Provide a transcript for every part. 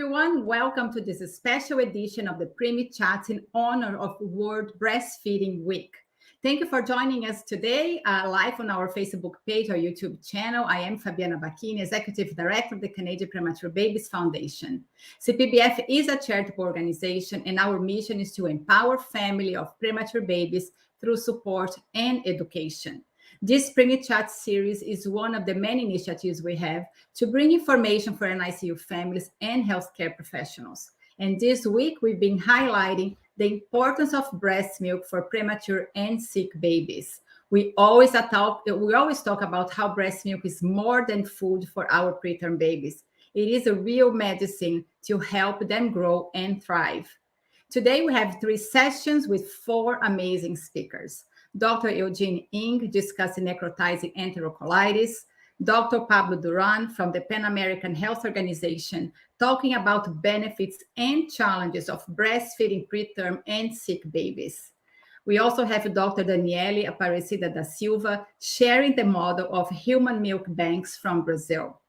everyone. Welcome to this special edition of the Preemie Chats in honor of World Breastfeeding Week. Thank you for joining us today live on our Facebook page or YouTube channel. I am Fabiana Bacchini, Executive Director of the Canadian Premature Babies Foundation. CPBF is a charitable organization, and our mission is to empower families of premature babies through support and education. This Preemie Chat series is one of the many initiatives we have to bring information for NICU families and healthcare professionals. And this week, we've been highlighting the importance of breast milk for premature and sick babies. We always talk about how breast milk is more than food for our preterm babies. It is a real medicine to help them grow and thrive. Today, we have 3 sessions with 4 amazing speakers. Dr. Eugene Ng discussing necrotizing enterocolitis, Dr. Pablo Duran from the Pan American Health Organization talking about benefits and challenges of breastfeeding preterm and sick babies. We also have Dr. Daniele Aparecida da Silva sharing the model of human milk banks from Brazil.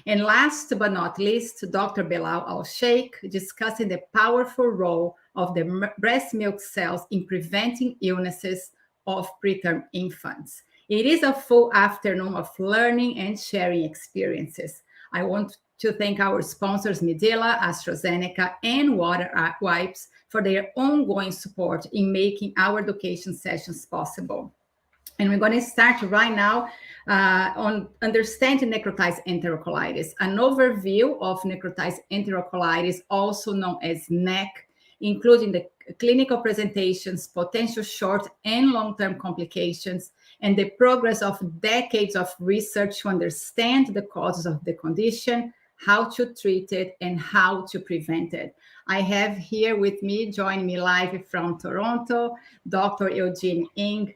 And last but not least, Dr. Belal Al-Sheikh discussing the powerful role of the breast milk cells in preventing illnesses of preterm infants. It is a full afternoon of learning and sharing experiences. I want to thank our sponsors, Medela, AstraZeneca, and Water Wipes for their ongoing support in making our education sessions possible. And we're going to start right now on Understanding Necrotizing Enterocolitis, an overview of Necrotizing Enterocolitis, also known as NEC, including the clinical presentations, potential short and long-term complications, and the progress of decades of research to understand the causes of the condition, how to treat it, and how to prevent it. I have here with me, joining me live from Toronto, Dr. Eugene Ng,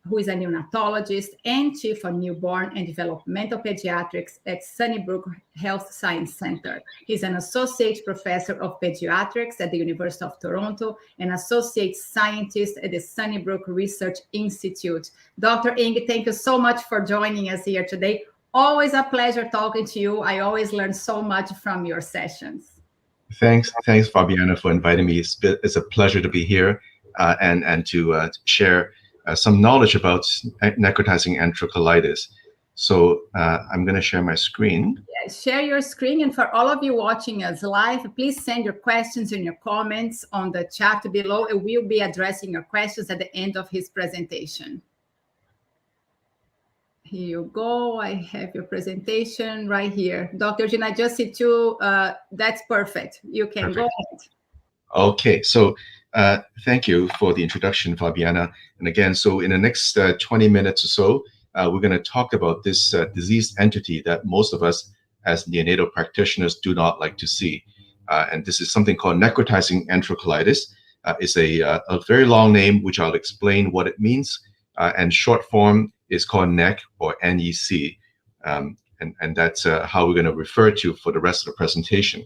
who is a neonatologist and Chief of Newborn and Developmental Pediatrics at Sunnybrook Health Science Center. He's an Associate Professor of Pediatrics at the University of Toronto and Associate Scientist at the Sunnybrook Research Institute. Dr. Ng, thank you so much for joining us here today. Always a pleasure talking to you. I always learn so much from your sessions. Thanks, Fabiana, for inviting me. It's a pleasure to be here and to share some knowledge about necrotizing enterocolitis. So I'm going to share my screen. Yeah, share your screen. And for all of you watching us live, please send your questions and your comments on the chat below. And we'll be addressing your questions at the end of his presentation. Here you go. I have your presentation right here. Dr. Jean, I just see 2. That's perfect. You can go ahead. Okay, so thank you for the introduction, Fabiana. And again, so in the next 20 minutes or so, we're going to talk about this disease entity that most of us as neonatal practitioners do not like to see. And this is something called necrotizing enterocolitis. It's a very long name, which I'll explain what it means. And short form is called NEC or NEC. And that's how we're going to refer to for the rest of the presentation.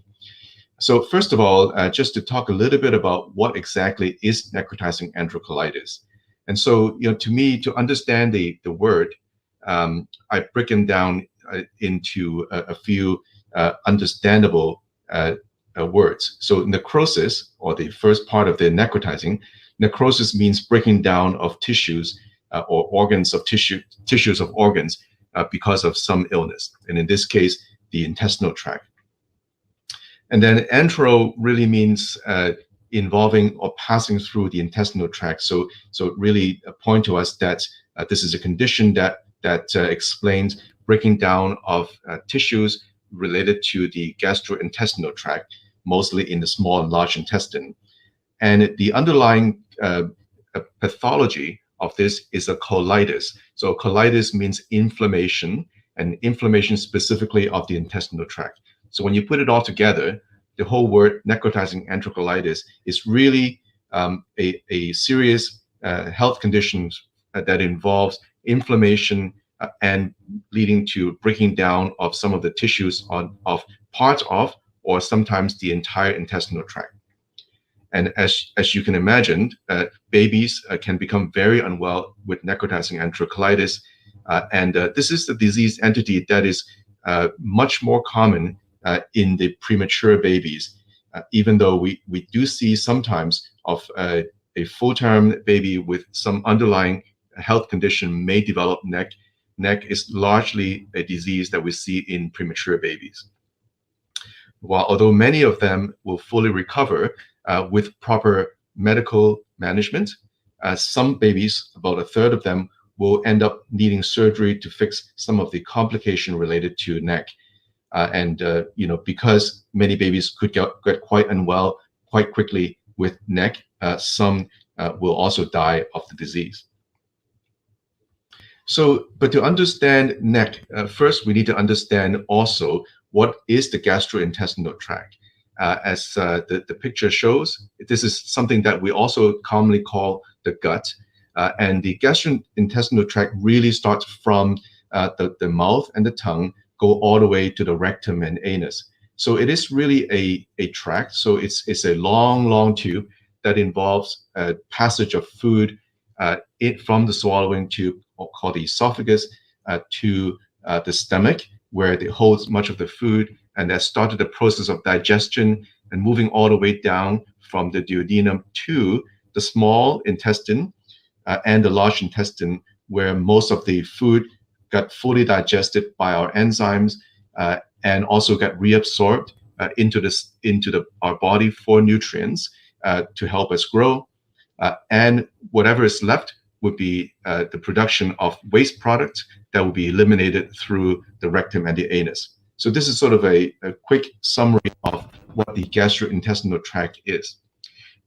So first of all, just to talk a little bit about what exactly is necrotizing enterocolitis. And so, to me, to understand the word, I break them down into a few understandable words. So necrosis, or the first part of the necrotizing, necrosis means breaking down of tissues or organs of tissues of organs because of some illness. And in this case, the intestinal tract. And then entero really means involving or passing through the intestinal tract. So really a point to us that this is a condition that explains breaking down of tissues related to the gastrointestinal tract, mostly in the small and large intestine. And the underlying pathology of this is a colitis. So colitis means inflammation, and inflammation specifically of the intestinal tract. So when you put it all together, the whole word necrotizing enterocolitis is really a serious health condition that involves inflammation and leading to breaking down of some of the tissues of parts of, or sometimes the entire intestinal tract. And as you can imagine, babies can become very unwell with necrotizing enterocolitis. And this is the disease entity that is much more common in the premature babies. even though we do see sometimes of a full-term baby with some underlying health condition may develop NEC. NEC is largely a disease that we see in premature babies. Although many of them will fully recover with proper medical management, some babies, about a third of them, will end up needing surgery to fix some of the complication related to NEC. Because many babies could get quite unwell quite quickly with NEC, some will also die of the disease. But to understand NEC, first we need to understand also what is the gastrointestinal tract. As the picture shows, this is something that we also commonly call the gut. And the gastrointestinal tract really starts from the mouth and the tongue, go all the way to the rectum and anus. So it is really a tract. So it's a long tube that involves passage of food from the swallowing tube, called the esophagus, to the stomach, where it holds much of the food, and that started the process of digestion and moving all the way down from the duodenum to the small intestine and the large intestine, where most of the food got fully digested by our enzymes and also got reabsorbed into our body for nutrients to help us grow. And whatever is left would be the production of waste products that will be eliminated through the rectum and the anus. So this is sort of a quick summary of what the gastrointestinal tract is.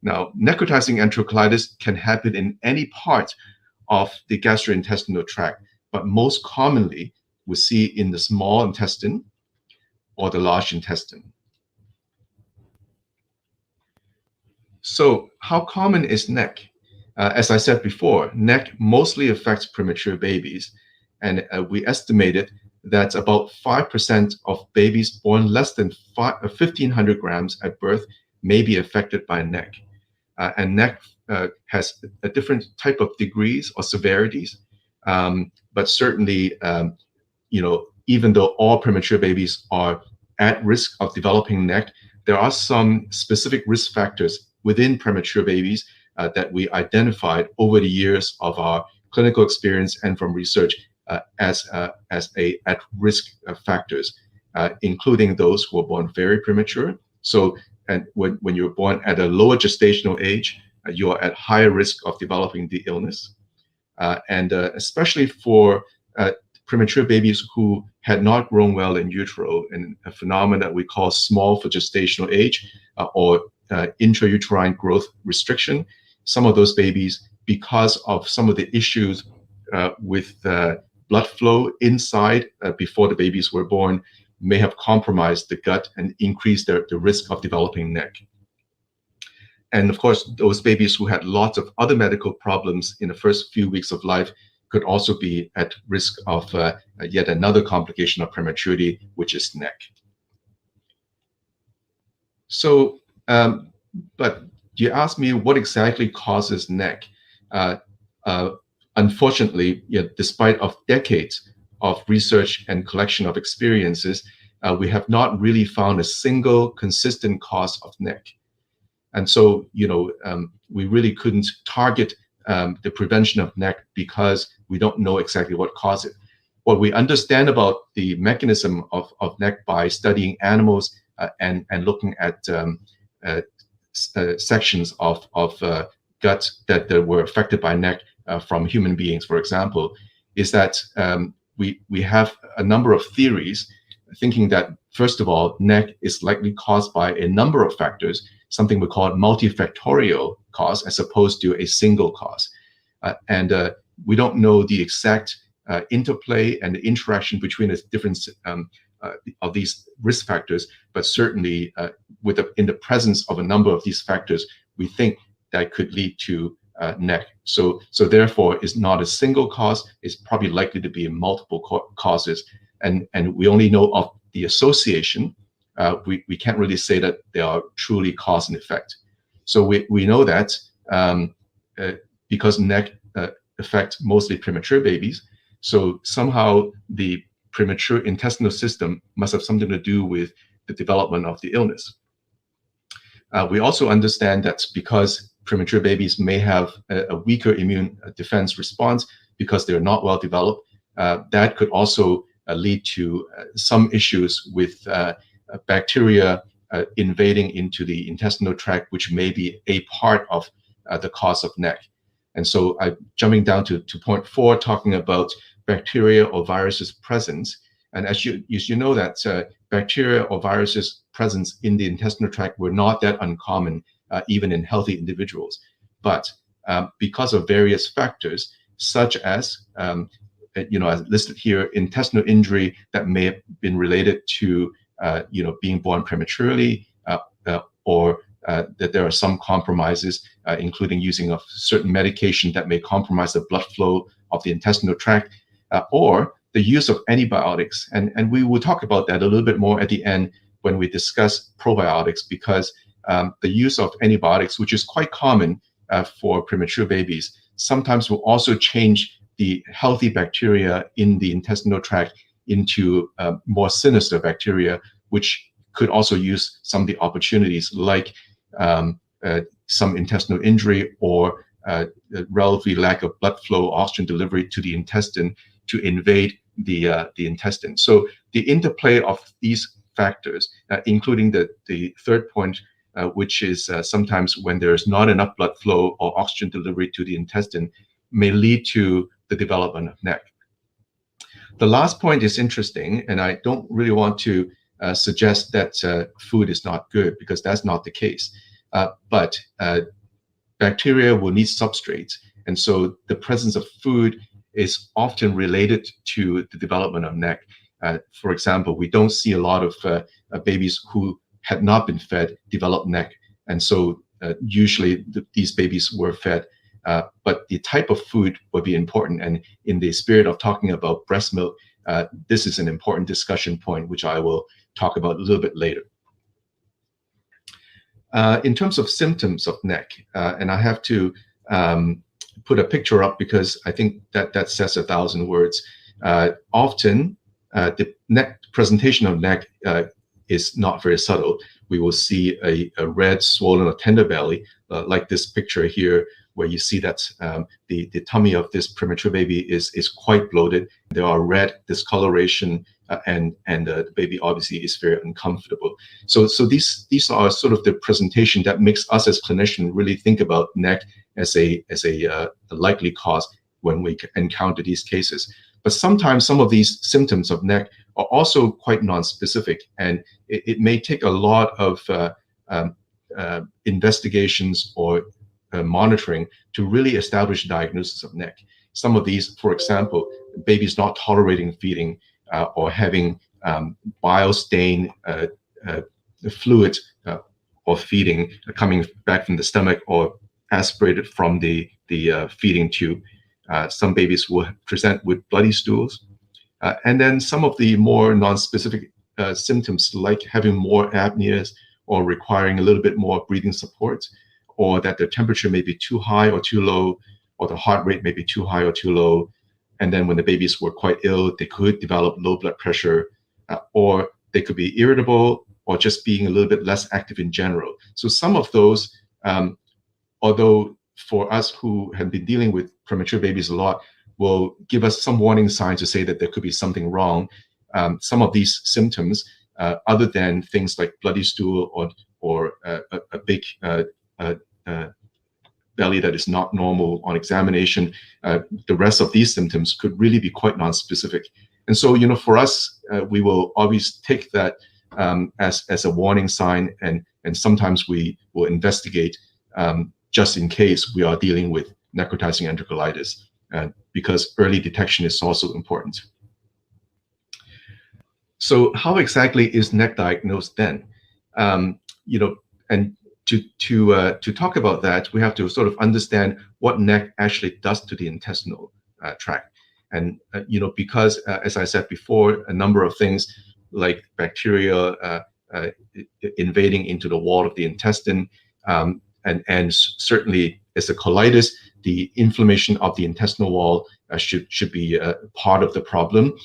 Now, necrotizing enterocolitis can happen in any part of the gastrointestinal tract, but most commonly we see in the small intestine or the large intestine. So how common is NEC? As I said before, NEC mostly affects premature babies, and we estimated that about 5% of babies born less than 1,500 grams at birth may be affected by NEC. And NEC has a different type of degrees or severities, but certainly, even though all premature babies are at risk of developing NEC, there are some specific risk factors within premature babies that we identified over the years of our clinical experience and from research as at-risk factors, including those who are born very premature. So, and when you're born at a lower gestational age, you are at higher risk of developing the illness. And especially for premature babies who had not grown well in utero, in a phenomenon that we call small for gestational age or intrauterine growth restriction. Some of those babies, because of some of the issues with blood flow inside before the babies were born, may have compromised the gut and increased the risk of developing NEC. And of course, those babies who had lots of other medical problems in the first few weeks of life could also be at risk of yet another complication of prematurity, which is NEC. So, but you asked me what exactly causes NEC. Unfortunately, despite of decades of research and collection of experiences, we have not really found a single consistent cause of NEC. And so, we really couldn't target the prevention of NEC because we don't know exactly what caused it. What we understand about the mechanism of NEC by studying animals and looking at sections of gut that were affected by NEC from human beings, for example, is that we have a number of theories thinking that, first of all, NEC is likely caused by a number of factors, something we call multifactorial cause as opposed to a single cause. And we don't know the exact interplay and the interaction between the different of these risk factors, but certainly in the presence of a number of these factors, we think that could lead to NEC. So therefore, it's not a single cause. It's probably likely to be multiple causes, and we only know of the association. We can't really say that they are truly cause and effect. So we know that because NEC affects mostly premature babies, so somehow the premature intestinal system must have something to do with the development of the illness. We also understand that because premature babies may have a weaker immune defense response because they're not well developed, that could also lead to some issues with bacteria invading into the intestinal tract, which may be a part of the cause of NEC. And so jumping down to point 4, talking about bacteria or viruses presence. And as you know that bacteria or viruses presence in the intestinal tract were not that uncommon, even in healthy individuals. But because of various factors, such as, as listed here, intestinal injury that may have been related to, being born prematurely, or that there are some compromises, including using of certain medication that may compromise the blood flow of the intestinal tract, or the use of antibiotics. And we will talk about that a little bit more at the end when we discuss probiotics, because the use of antibiotics, which is quite common for premature babies, sometimes will also change the healthy bacteria in the intestinal tract into more sinister bacteria, which could also use some of the opportunities like some intestinal injury or relatively lack of blood flow, oxygen delivery to the intestine to invade the intestine. So the interplay of these factors, including the third point, which is sometimes when there's not enough blood flow or oxygen delivery to the intestine, may lead to the development of NEC. The last point is interesting, and I don't really want to suggest that food is not good, because that's not the case. But bacteria will need substrates, and so the presence of food is often related to the development of NEC. For example, we don't see a lot of babies who had not been fed develop NEC, and so usually these babies were fed. But the type of food will be important, and in the spirit of talking about breast milk, this is an important discussion point, which I will talk about a little bit later. In terms of symptoms of NEC, and I have to put a picture up because I think that says 1,000 words. Often, the presentation of NEC is not very subtle. We will see a red, swollen, or tender belly, like this picture here, where you see that the tummy of this premature baby is quite bloated. There are red discoloration, and the baby obviously is very uncomfortable. So these are sort of the presentation that makes us as clinicians really think about NEC as a likely cause when we encounter these cases. But sometimes some of these symptoms of NEC are also quite non-specific, and it may take a lot of investigations or monitoring to really establish diagnosis of NEC. Some of these, for example, babies not tolerating feeding, or having bile stain fluid or feeding coming back from the stomach or aspirated from the feeding tube. Some babies will present with bloody stools. And then some of the more non-specific symptoms, like having more apneas or requiring a little bit more breathing support, or that the temperature may be too high or too low, or the heart rate may be too high or too low. And then when the babies were quite ill, they could develop low blood pressure, or they could be irritable, or just being a little bit less active in general. So some of those, although for us who have been dealing with premature babies a lot, will give us some warning signs to say that there could be something wrong. Some of these symptoms, other than things like bloody stool or a big belly that is not normal on examination, the rest of these symptoms could really be quite non-specific. And so, for us, we will always take that as a warning sign, and sometimes we will investigate just in case we are dealing with necrotizing enterocolitis, because early detection is also important. So how exactly is NEC diagnosed then? And to talk about that, we have to sort of understand what NEC actually does to the intestinal tract. And because as I said before, a number of things like bacteria invading into the wall of the intestine, and certainly as a colitis, the inflammation of the intestinal wall should be part of the problem.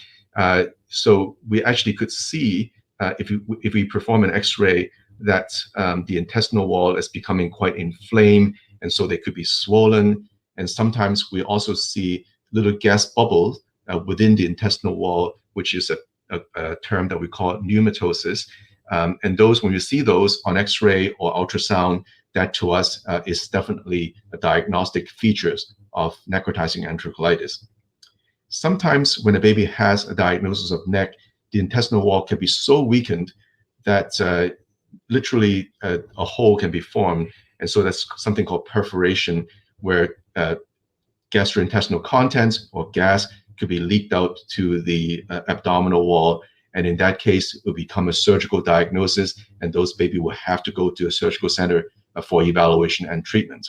So we actually could see, if we perform an X-ray that the intestinal wall is becoming quite inflamed, and so they could be swollen. And sometimes we also see little gas bubbles within the intestinal wall, which is a term that we call pneumatosis. And those, when you see those on X-ray or ultrasound, that to us is definitely a diagnostic features of necrotizing enterocolitis. Sometimes when a baby has a diagnosis of NEC, the intestinal wall can be so weakened that literally a hole can be formed. And so that's something called perforation, where gastrointestinal contents or gas could be leaked out to the abdominal wall. And in that case, it will become a surgical diagnosis, and those babies will have to go to a surgical center for evaluation and treatment.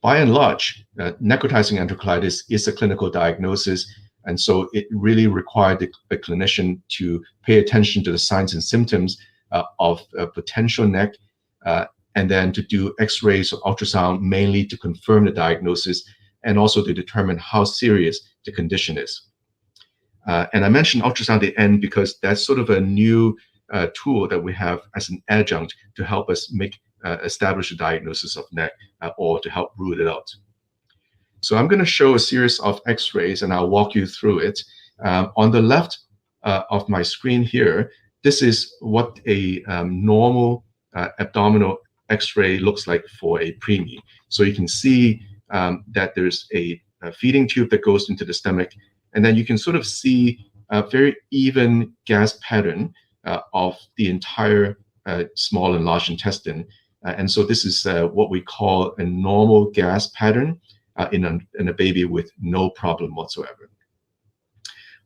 By and large, necrotizing enterocolitis is a clinical diagnosis, and so it really required the clinician to pay attention to the signs and symptoms of potential NEC, and then to do X-rays or ultrasound, mainly to confirm the diagnosis and also to determine how serious the condition is. And I mentioned ultrasound at the end because that's sort of a new tool that we have as an adjunct to help us establish a diagnosis of NEC or to help rule it out. So I'm going to show a series of X-rays and I'll walk you through it. On the left of my screen here, this is what a normal abdominal X-ray looks like for a preemie. So you can see that there's a feeding tube that goes into the stomach, and then you can sort of see a very even gas pattern of the entire small and large intestine. And so this is what we call a normal gas pattern in a baby with no problem whatsoever.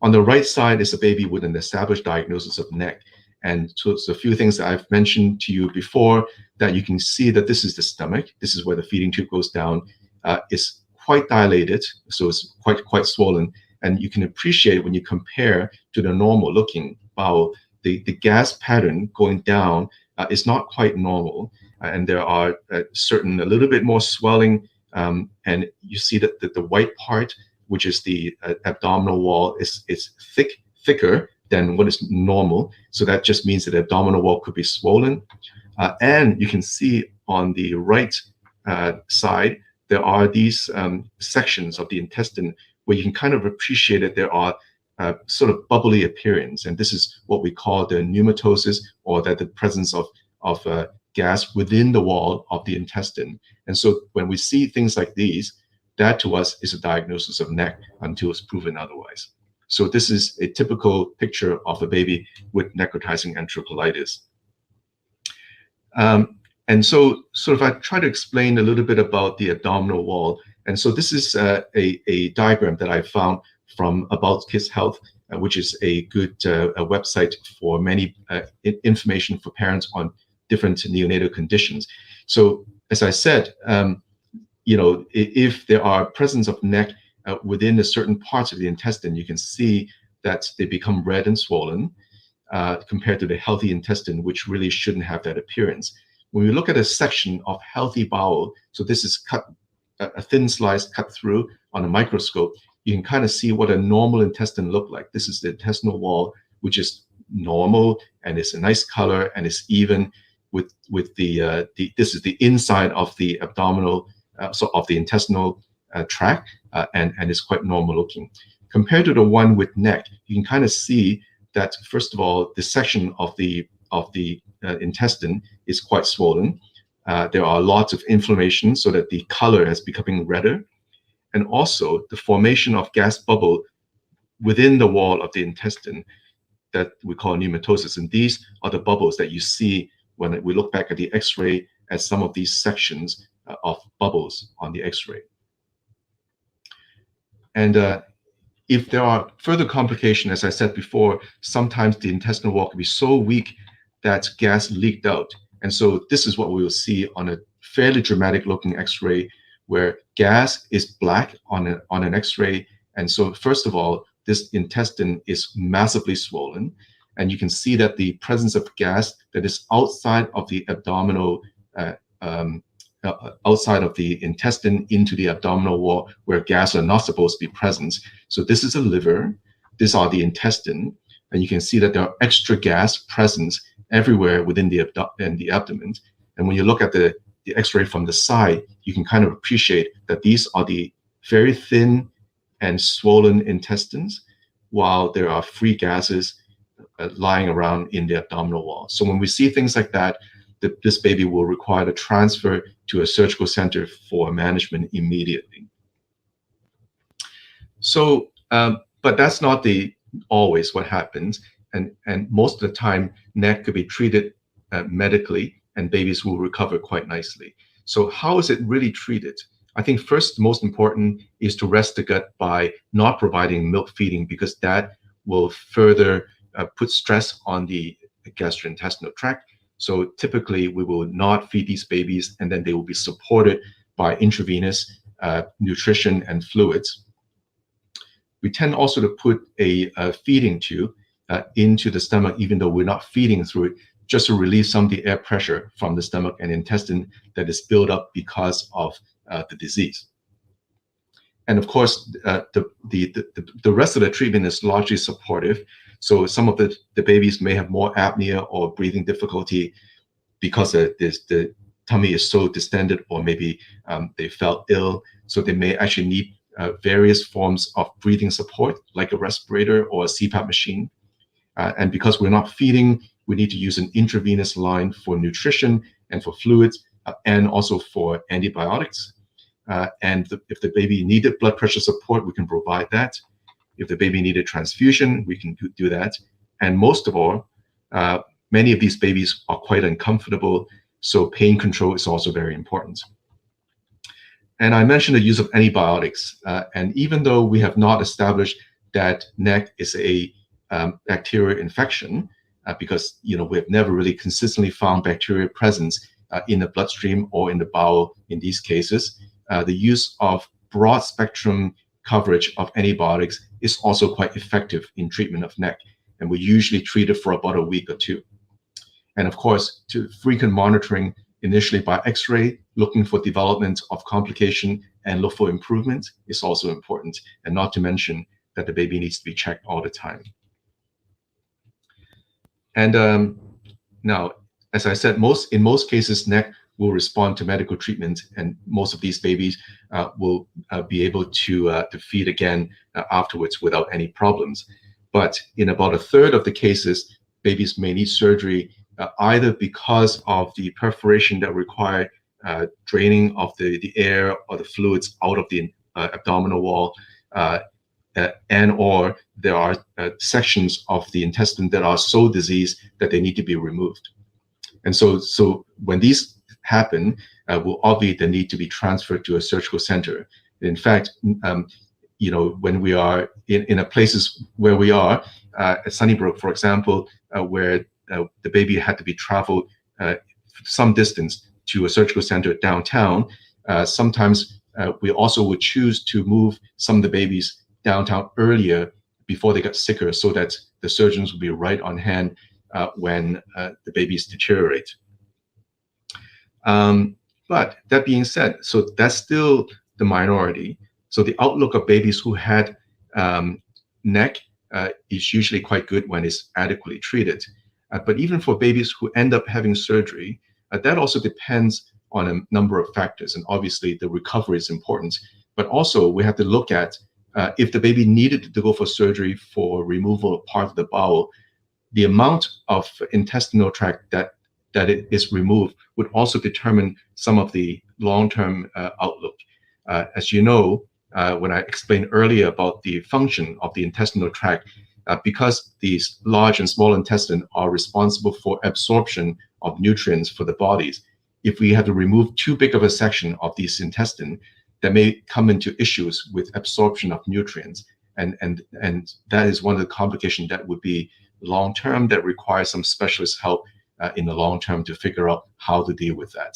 On the right side is a baby with an established diagnosis of NEC. And so it's a few things that I've mentioned to you before, that you can see that this is the stomach. This is where the feeding tube goes down. It's quite dilated, so it's quite swollen. And you can appreciate when you compare to the normal looking bowel, the gas pattern going down is not quite normal. And there are a little bit more swelling. And you see that the white part, which is the abdominal wall, is thicker than what is normal. So that just means that the abdominal wall could be swollen. And you can see on the right side, there are these sections of the intestine where you can kind of appreciate that there are sort of bubbly appearance. And this is what we call the pneumatosis, or that the presence of gas within the wall of the intestine. And so when we see things like these, that to us is a diagnosis of NEC until it's proven otherwise. So this is a typical picture of a baby with necrotizing enterocolitis. And so sort of I try to explain a little bit about the abdominal wall. And so this is a diagram that I found from About Kids Health, which is a good website for many information for parents on different neonatal conditions. So as I said, if there are presence of NEC within a certain parts of the intestine, you can see that they become red and swollen compared to the healthy intestine, which really shouldn't have that appearance. When we look at a section of healthy bowel, so this is a thin slice cut through on a microscope, you can kind of see what a normal intestine look like. This is the intestinal wall, which is normal, and it's a nice color, and it's even with this is the inside of the abdominal, so of the intestinal tract, and it's quite normal looking. Compared to the one with NEC, you can kind of see that, first of all, the section of the intestine is quite swollen. There are lots of inflammation, so that the color is becoming redder. And also the formation of gas bubble within the wall of the intestine that we call pneumatosis. And these are the bubbles that you see when we look back at the X-ray at some of these sections of bubbles on the X-ray. And if there are further complications, as I said before, sometimes the intestinal wall can be so weak that gas leaked out. And so this is what we will see on a fairly dramatic looking X-ray, where gas is black on an X-ray. And so first of all, this intestine is massively swollen. And you can see that the presence of gas that is outside of the abdominal, outside of the intestine into the abdominal wall, where gas are not supposed to be present. So this is a liver, these are the intestine, and you can see that there are extra gas present everywhere within the abdomen. And when you look at the X-ray from the side, you can kind of appreciate that these are the very thin and swollen intestines, while there are free gases lying around in the abdominal wall. So when we see things like that, this baby will require a transfer to a surgical center for management immediately. So, but that's not always what happens. And most of the time, NEC could be treated medically, and babies will recover quite nicely. So how is it really treated? I think first, most important is to rest the gut by not providing milk feeding, because that will further put stress on the gastrointestinal tract. So typically, we will not feed these babies, and then they will be supported by intravenous nutrition and fluids. We tend also to put a feeding tube into the stomach, even though we're not feeding through it, just to relieve some of the air pressure from the stomach and intestine that is built up because of the disease. And of course, the rest of the treatment is largely supportive. So some of the babies may have more apnea or breathing difficulty because the tummy is so distended, or maybe they felt ill. So they may actually need various forms of breathing support, like a respirator or a CPAP machine. And because we're not feeding, we need to use an intravenous line for nutrition and for fluids, and also for antibiotics. And if the baby needed blood pressure support, we can provide that. If the baby needed transfusion, we can do that. And most of all, many of these babies are quite uncomfortable, so pain control is also very important. And I mentioned the use of antibiotics. And even though we have not established that NEC is a bacterial infection, because we have never really consistently found bacterial presence in the bloodstream or in the bowel in these cases, the use of broad spectrum coverage of antibiotics is also quite effective in treatment of NEC. And we usually treat it for about a week or two. And of course, to frequent monitoring initially by X-ray, looking for development of complication and look for improvement is also important. And not to mention that the baby needs to be checked all the time. And now, as I said, in most cases, NEC will respond to medical treatment, and most of these babies will be able to feed again afterwards without any problems. But in about a third of the cases, babies may need surgery either because of the perforation that require draining of the air or the fluids out of the abdominal wall, and or there are sections of the intestine that are so diseased that they need to be removed. And so when these happen, will obviate the need to be transferred to a surgical center. In fact, when we are in places where we are, at Sunnybrook, for example, where the baby had to be traveled some distance to a surgical center downtown, sometimes we also would choose to move some of the babies downtown earlier before they got sicker, so that the surgeons would be right on hand when the babies deteriorate. But that being said, so that's still the minority. So the outlook of babies who had NEC is usually quite good when it's adequately treated. But even for babies who end up having surgery, that also depends on a number of factors. And obviously the recovery is important, but also we have to look at if the baby needed to go for surgery for removal of part of the bowel, the amount of intestinal tract that it is removed would also determine some of the long-term outlook. As you know, when I explained earlier about the function of the intestinal tract, because these large and small intestine are responsible for absorption of nutrients for the bodies, if we have to remove too big of a section of these intestine, that may come into issues with absorption of nutrients. And that is one of the complications that would be long-term, that requires some specialist help in the long term to figure out how to deal with that.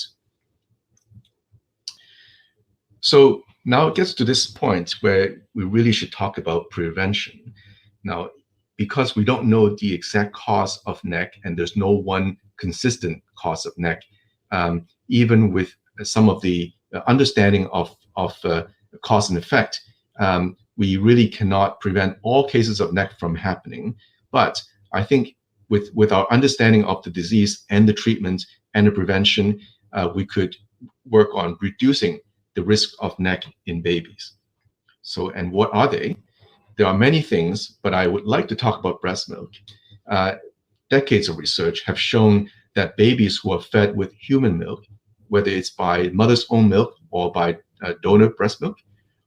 So now it gets to this point where we really should talk about prevention. Now, because we don't know the exact cause of NEC, and there's no one consistent cause of NEC, even with some of the understanding of cause and effect, we really cannot prevent all cases of NEC from happening. But I think with our understanding of the disease and the treatment and the prevention, we could work on reducing the risk of NEC in babies. So, and what are they? There are many things, but I would like to talk about breast milk. Decades of research have shown that babies who are fed with human milk, whether it's by mother's own milk or by donor breast milk,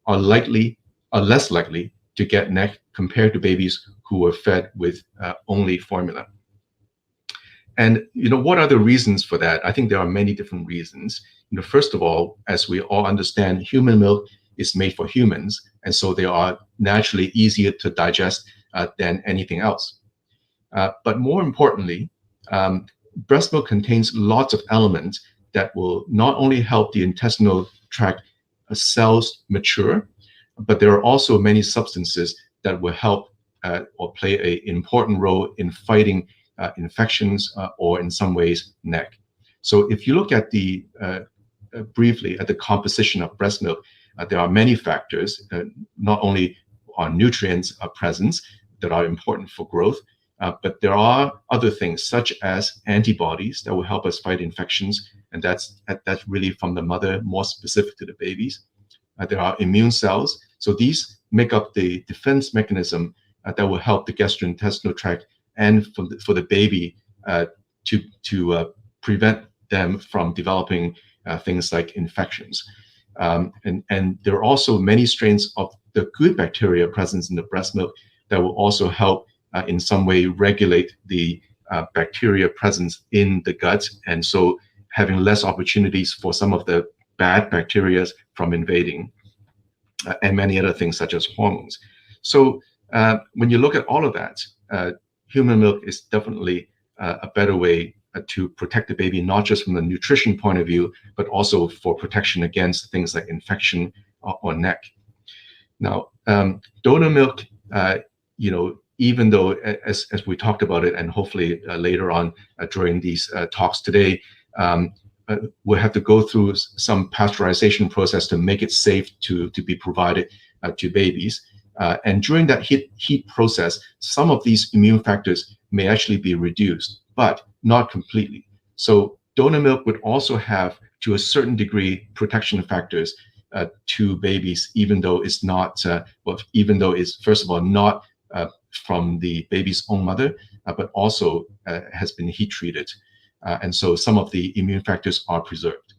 are less likely to get NEC compared to babies who were fed with only formula. And what are the reasons for that? I think there are many different reasons. First of all, as we all understand, human milk is made for humans, and so they are naturally easier to digest than anything else. But more importantly, breast milk contains lots of elements that will not only help the intestinal tract cells mature, but there are also many substances that will help or play an important role in fighting infections or in some ways NEC. So if you look at briefly at the composition of breast milk, there are many factors. Not only are nutrients present that are important for growth, but there are other things such as antibodies that will help us fight infections, and that's really from the mother, more specific to the babies. There are immune cells, so these make up the defense mechanism that will help the gastrointestinal tract and for the baby to prevent them from developing things like infections. And there are also many strains of the good bacteria present in the breast milk that will also help in some way regulate the bacteria presence in the gut, and so having less opportunities for some of the bad bacteria from invading, and many other things such as hormones. So when you look at all of that, human milk is definitely a better way to protect the baby, not just from the nutrition point of view, but also for protection against things like infection or NEC. Now, donor milk, even though, as we talked about it, and hopefully later on during these talks today, we'll have to go through some pasteurization process to make it safe to be provided to babies. And during that heat process, some of these immune factors may actually be reduced, but not completely. So donor milk would also have, to a certain degree, protection factors to babies, even though it's not, even though it's, first of all, not from the baby's own mother, but also has been heat treated. And so some of the immune factors are preserved.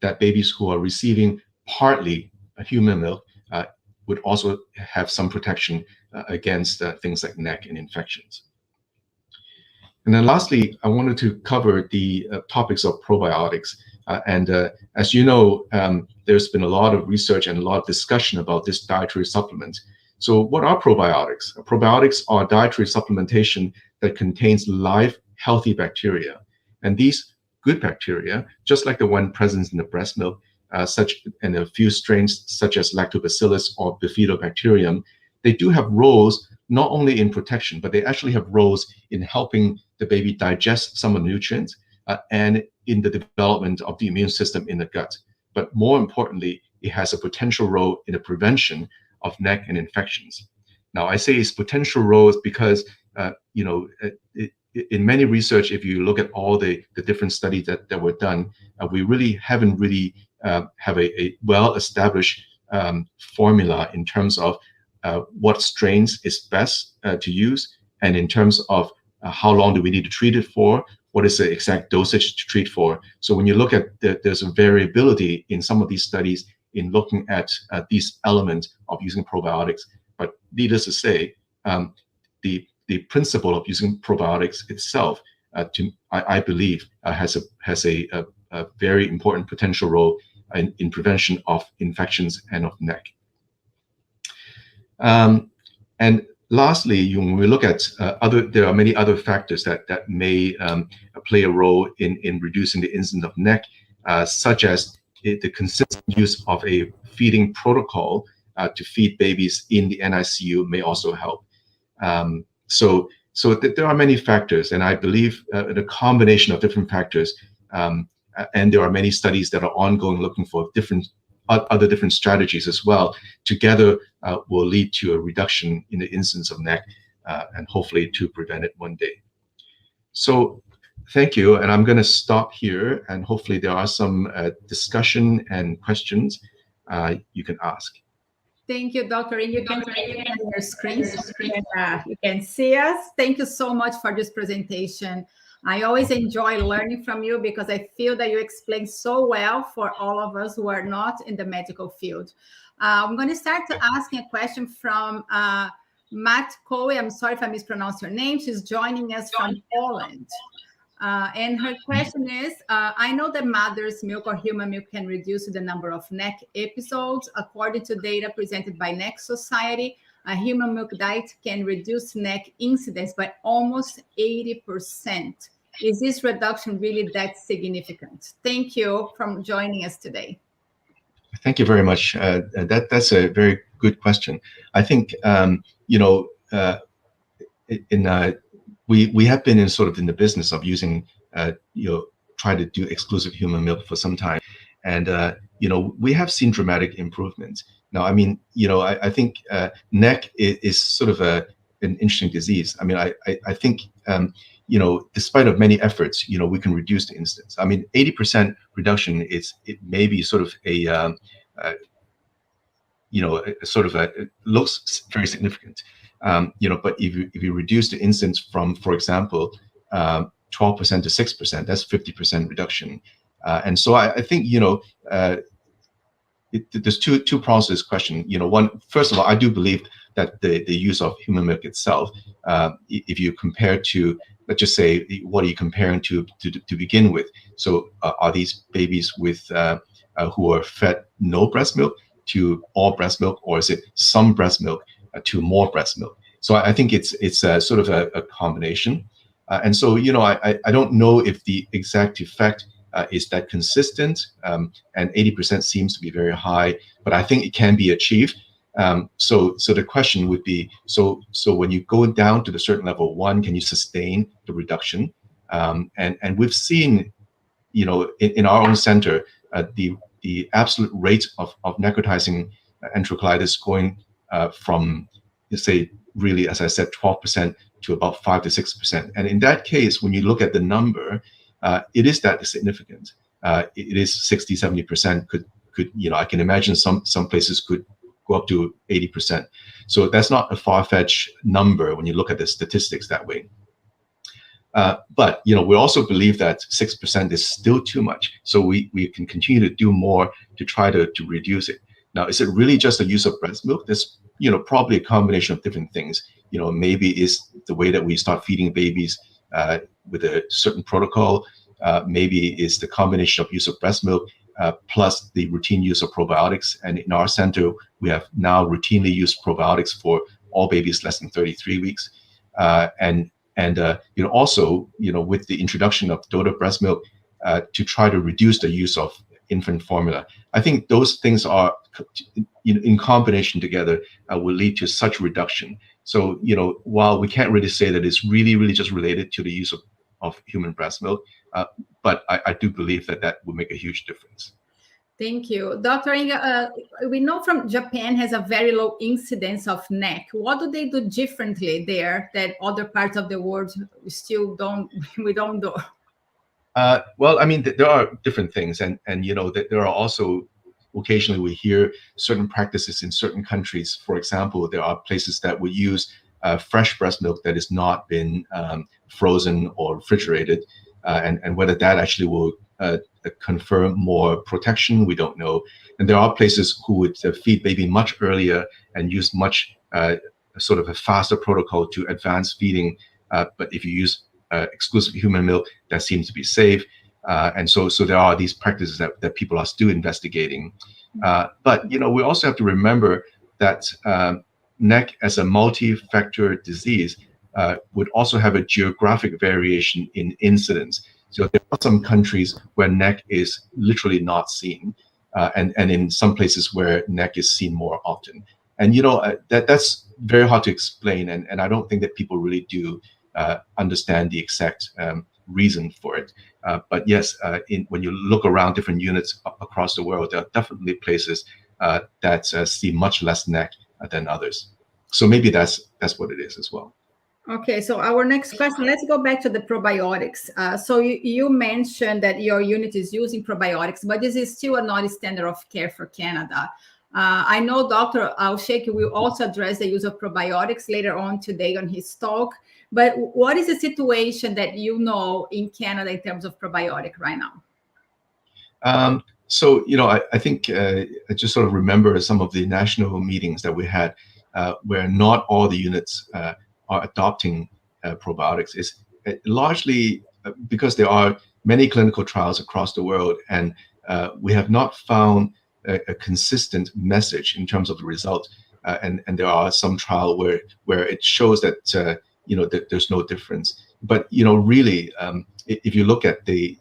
That babies who are receiving partly human milk would also have some protection against things like NEC and infections. And then lastly, I wanted to cover the topics of probiotics. As you know, there's been a lot of research and a lot of discussion about this dietary supplement. So what are probiotics? Probiotics are dietary supplementation that contains live, healthy bacteria. And these good bacteria, just like the one present in the breast milk, and a few strains such as lactobacillus or bifidobacterium, they do have roles not only in protection, but they actually have roles in helping the baby digest some of the nutrients and in the development of the immune system in the gut. But more importantly, it has a potential role in the prevention of NEC and infections. Now, I say its potential roles because, in many research, if you look at all the different studies that were done, we really haven't really have a well-established formula in terms of what strains is best to use, and in terms of how long do we need to treat it for, what is the exact dosage to treat for. So when you look at there's a variability in some of these studies in looking at these elements of using probiotics. But needless to say, the principle of using probiotics itself, I believe, has a very important potential role in prevention of infections and of NEC. And lastly, when we look at there are many other factors that may play a role in reducing the incidence of NEC, such as the consistent use of a feeding protocol to feed babies in the NICU may also help. So there are many factors, and I believe the combination of different factors, and there are many studies that are ongoing looking for other different strategies as well, together will lead to a reduction in the incidence of NEC. and hopefully to prevent it one day. So thank you, and I'm going to stop here, and hopefully there are some discussion and questions you can ask. Thank you, Dr. And you can see it on your screen, so you can see us. Thank you so much for this presentation. I always enjoy learning from you because I feel that you explain so well for all of us who are not in the medical field. I'm going to start asking a question from Matt Coe. I'm sorry if I mispronounced your name. She's joining us from Poland. And her question is, I know that mother's milk or human milk can reduce the number of NEC episodes. According to data presented by NEC Society, a human milk diet can reduce NEC incidence by almost 80%. Is this reduction really that significant? Thank you for joining us today. Thank you very much. That's a very good question. I think, we have been in the business of using, try to do exclusive human milk for some time. And, we have seen dramatic improvements. Now, I mean, I think NEC is sort of an interesting disease. I mean, I think, despite of many efforts, we can reduce the incidence. I mean, 80% reduction it may be sort of it looks very significant. But if you reduce the incidence from, for example, 12% to 6%, that's 50% reduction. And so I think, there's two prongs to this question. One, first of all, I do believe that the use of human milk itself, if you compare to, let's just say, what are you comparing to begin with? So are these babies with who are fed no breast milk to all breast milk, or is it some breast milk to more breast milk? So I think it's sort of a combination. And so, I don't know if the exact effect is that consistent, and 80% seems to be very high, but I think it can be achieved. So the question would be, so when you go down to the certain level, one, can you sustain the reduction? And we've seen, in our own center, the absolute rate of necrotizing enterocolitis going from, let's say, really, as I said, 12% to about 5 to 6%. And in that case, when you look at the number, it is that significant. It is 60, 70%. Could I can imagine some places could go up to 80%. So that's not a far-fetched number when you look at the statistics that way. But we also believe that 6% is still too much. So we can continue to do more to try to reduce it. Now, is it really just the use of breast milk? There's probably a combination of different things. Maybe is the way that we start feeding babies with a certain protocol. Maybe is the combination of use of breast milk plus the routine use of probiotics. And in our center, we have now routinely used probiotics for all babies less than 33 weeks. And also, with the introduction of daughter breast milk to try to reduce the use of infant formula. I think those things are, in combination together, will lead to such reduction. So, while we can't really say that it's really just related to the use of human breast milk, but I do believe that would make a huge difference. Thank you. Dr. Inga, we know from Japan has a very low incidence of NEC. What do they do differently there that other parts of the world we don't do? Well, I mean, there are different things, and that there are also, occasionally we hear certain practices in certain countries. For example, there are places that would use fresh breast milk that has not been frozen or refrigerated, and whether that actually will confer more protection, we don't know. And there are places who would feed baby much earlier and use much sort of a faster protocol to advance feeding. But if you use exclusive human milk, that seems to be safe. And so there are these practices that people are still investigating. But we also have to remember that NEC as a multi-factor disease would also have a geographic variation in incidence. So there are some countries where NEC is literally not seen, and in some places where NEC is seen more often. And that's very hard to explain, and I don't think that people really do understand the exact reason for it. But yes, when you look around different units across the world, there are definitely places that see much less NEC than others. So maybe that's what it is as well. Okay, so our next question, let's go back to the probiotics. So you mentioned that your unit is using probiotics, but this is still not a standard of care for Canada. I know Dr. Alshek will also address the use of probiotics later on today on his talk, but what is the situation that you know in Canada in terms of probiotic right now? So, I think I just sort of remember some of the national meetings that we had where not all the units are adopting probiotics. Is largely because there are many clinical trials across the world, and we have not found a consistent message in terms of the result. And there are some trial where it shows that that there's no difference. But really, if you look at the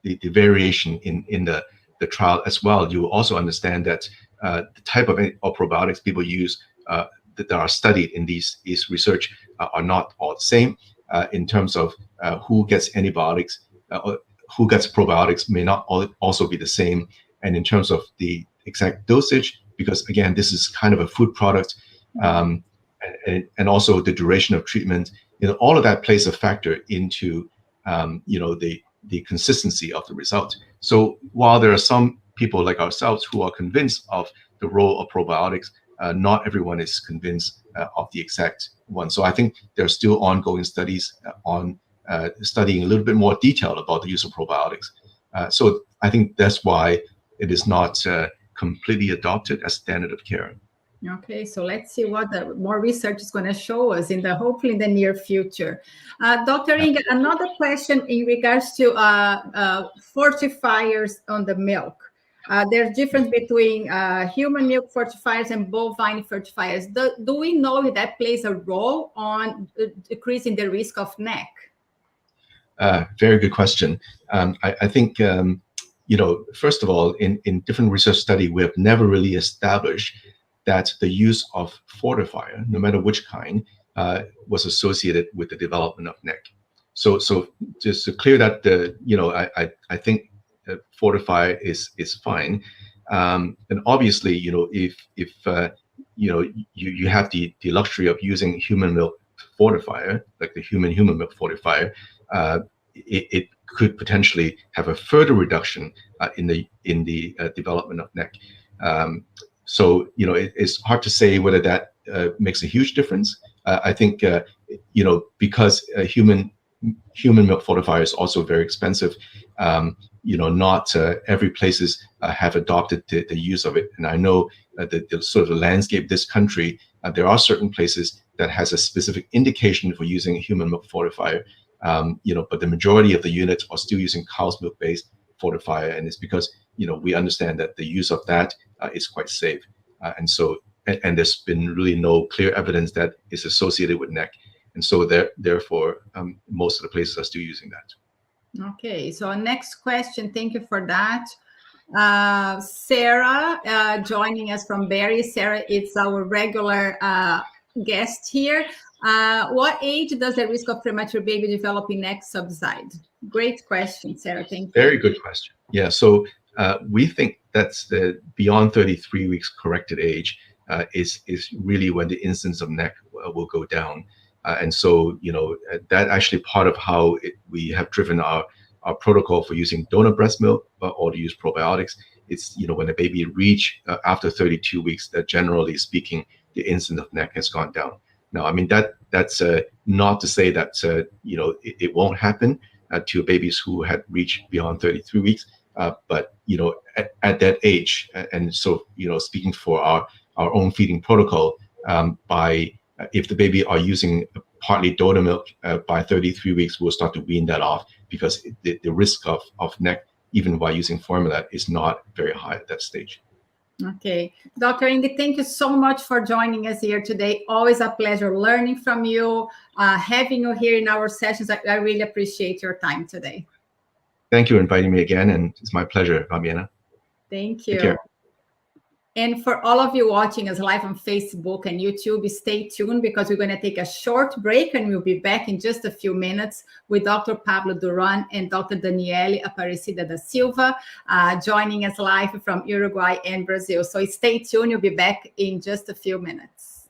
variation in the trial as well, you will also understand that the type of probiotics people use that are studied in these research are not all the same in terms of who gets antibiotics, who gets probiotics may not also be the same, and in terms of the exact dosage, because again, this is kind of a food product, and also the duration of treatment, all of that plays a factor into the consistency of the result. So while there are some people like ourselves who are convinced of the role of probiotics, not everyone is convinced of the exact one. So I think there are still ongoing studies on studying a little bit more detail about the use of probiotics. So I think that's why it is not completely adopted as standard of care. Okay, so let's see what the more research is going to show us hopefully in the near future. Dr. Inga, another question in regards to fortifiers on the milk. There's difference between human milk fortifiers and bovine fortifiers. Do we know if that plays a role on decreasing the risk of NEC? Very good question. I think, first of all, in different research study, we have never really established that the use of fortifier, no matter which kind, was associated with the development of NEC. So just to clear that, I think fortifier is fine, and obviously, if you have the luxury of using human milk fortifier, like the human milk fortifier, it could potentially have a further reduction in the development of NEC. So it's hard to say whether that makes a huge difference. I think because human milk fortifier is also very expensive. Not every places have adopted the use of it, and I know the sort of the landscape of this country. There are certain places that has a specific indication for using a human milk fortifier, but the majority of the units are still using cow's milk based fortifier, and it's because we understand that the use of that is quite safe, and there's been really no clear evidence that is associated with NEC, and so therefore most of the places are still using that. Okay, so our next question, thank you for that. Sarah joining us from Barrie. Sarah, it's our regular guest here. What age does the risk of premature baby developing NEC subside? Great question, Sarah. Thank you. Very good question. Yeah, so we think that's the beyond 33 weeks corrected age is really when the incidence of NEC will go down. And so, that actually part of how we have driven our protocol for using donor breast milk or to use probiotics. It's, when the baby reach after 32 weeks, that generally speaking, the incidence of NEC has gone down. Now, I mean, that's not to say that, it won't happen to babies who had reached beyond 33 weeks. But, at that age, and so, speaking for our own feeding protocol, if the baby are using partly donor milk by 33 weeks, we'll start to wean that off because the risk of NEC, even while using formula, is not very high at that stage. Okay. Dr. Inge, thank you so much for joining us here today. Always a pleasure learning from you, having you here in our sessions. I really appreciate your time today. Thank you for inviting me again, and it's my pleasure, Fabiana. Thank you. Take care. And for all of you watching us live on Facebook and YouTube, stay tuned because we're going to take a short break and we'll be back in just a few minutes with Dr. Pablo Duran and Dr. Daniele Aparecida da Silva joining us live from Uruguay and Brazil. So stay tuned. We'll be back in just a few minutes.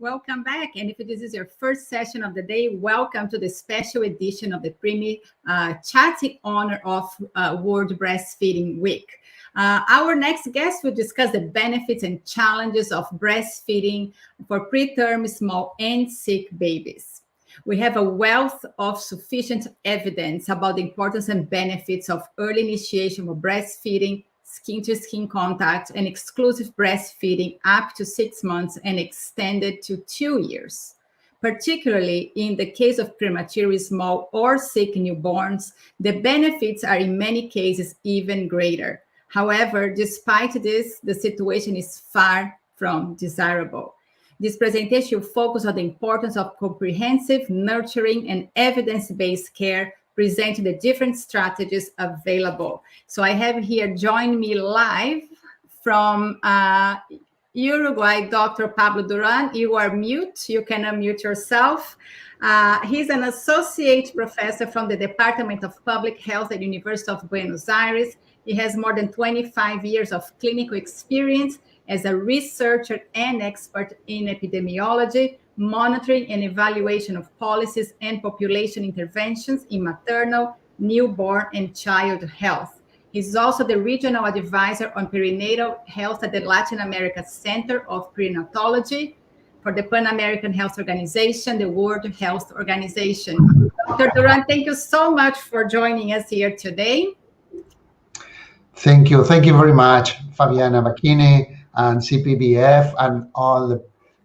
Welcome back. And if this is your first session of the day, welcome to the special edition of the Preemie Chats in honor of World Breastfeeding Week. Our next guest will discuss the benefits and challenges of breastfeeding for preterm, small, and sick babies. We have a wealth of sufficient evidence about the importance and benefits of early initiation of breastfeeding, skin-to-skin contact, and exclusive breastfeeding up to 6 months and extended to 2 years. Particularly in the case of premature, small, or sick newborns, the benefits are in many cases even greater. However, despite this, the situation is far from desirable. This presentation will focus on the importance of comprehensive, nurturing, and evidence-based care, presenting the different strategies available. So I have here join me live from Uruguay, Dr. Pablo Duran. You are mute. You can unmute yourself. He's an associate professor from the Department of Public Health at University of Buenos Aires. He has more than 25 years of clinical experience as a researcher and expert in epidemiology, monitoring and evaluation of policies and population interventions in maternal, newborn, and child health. He's also the regional advisor on perinatal health at the Latin America Center of Perinatology for the Pan American Health Organization, the World Health Organization. Dr. Duran, thank you so much for joining us here today. Thank you. Thank you very much, Fabiana Bacchini and CPBF and all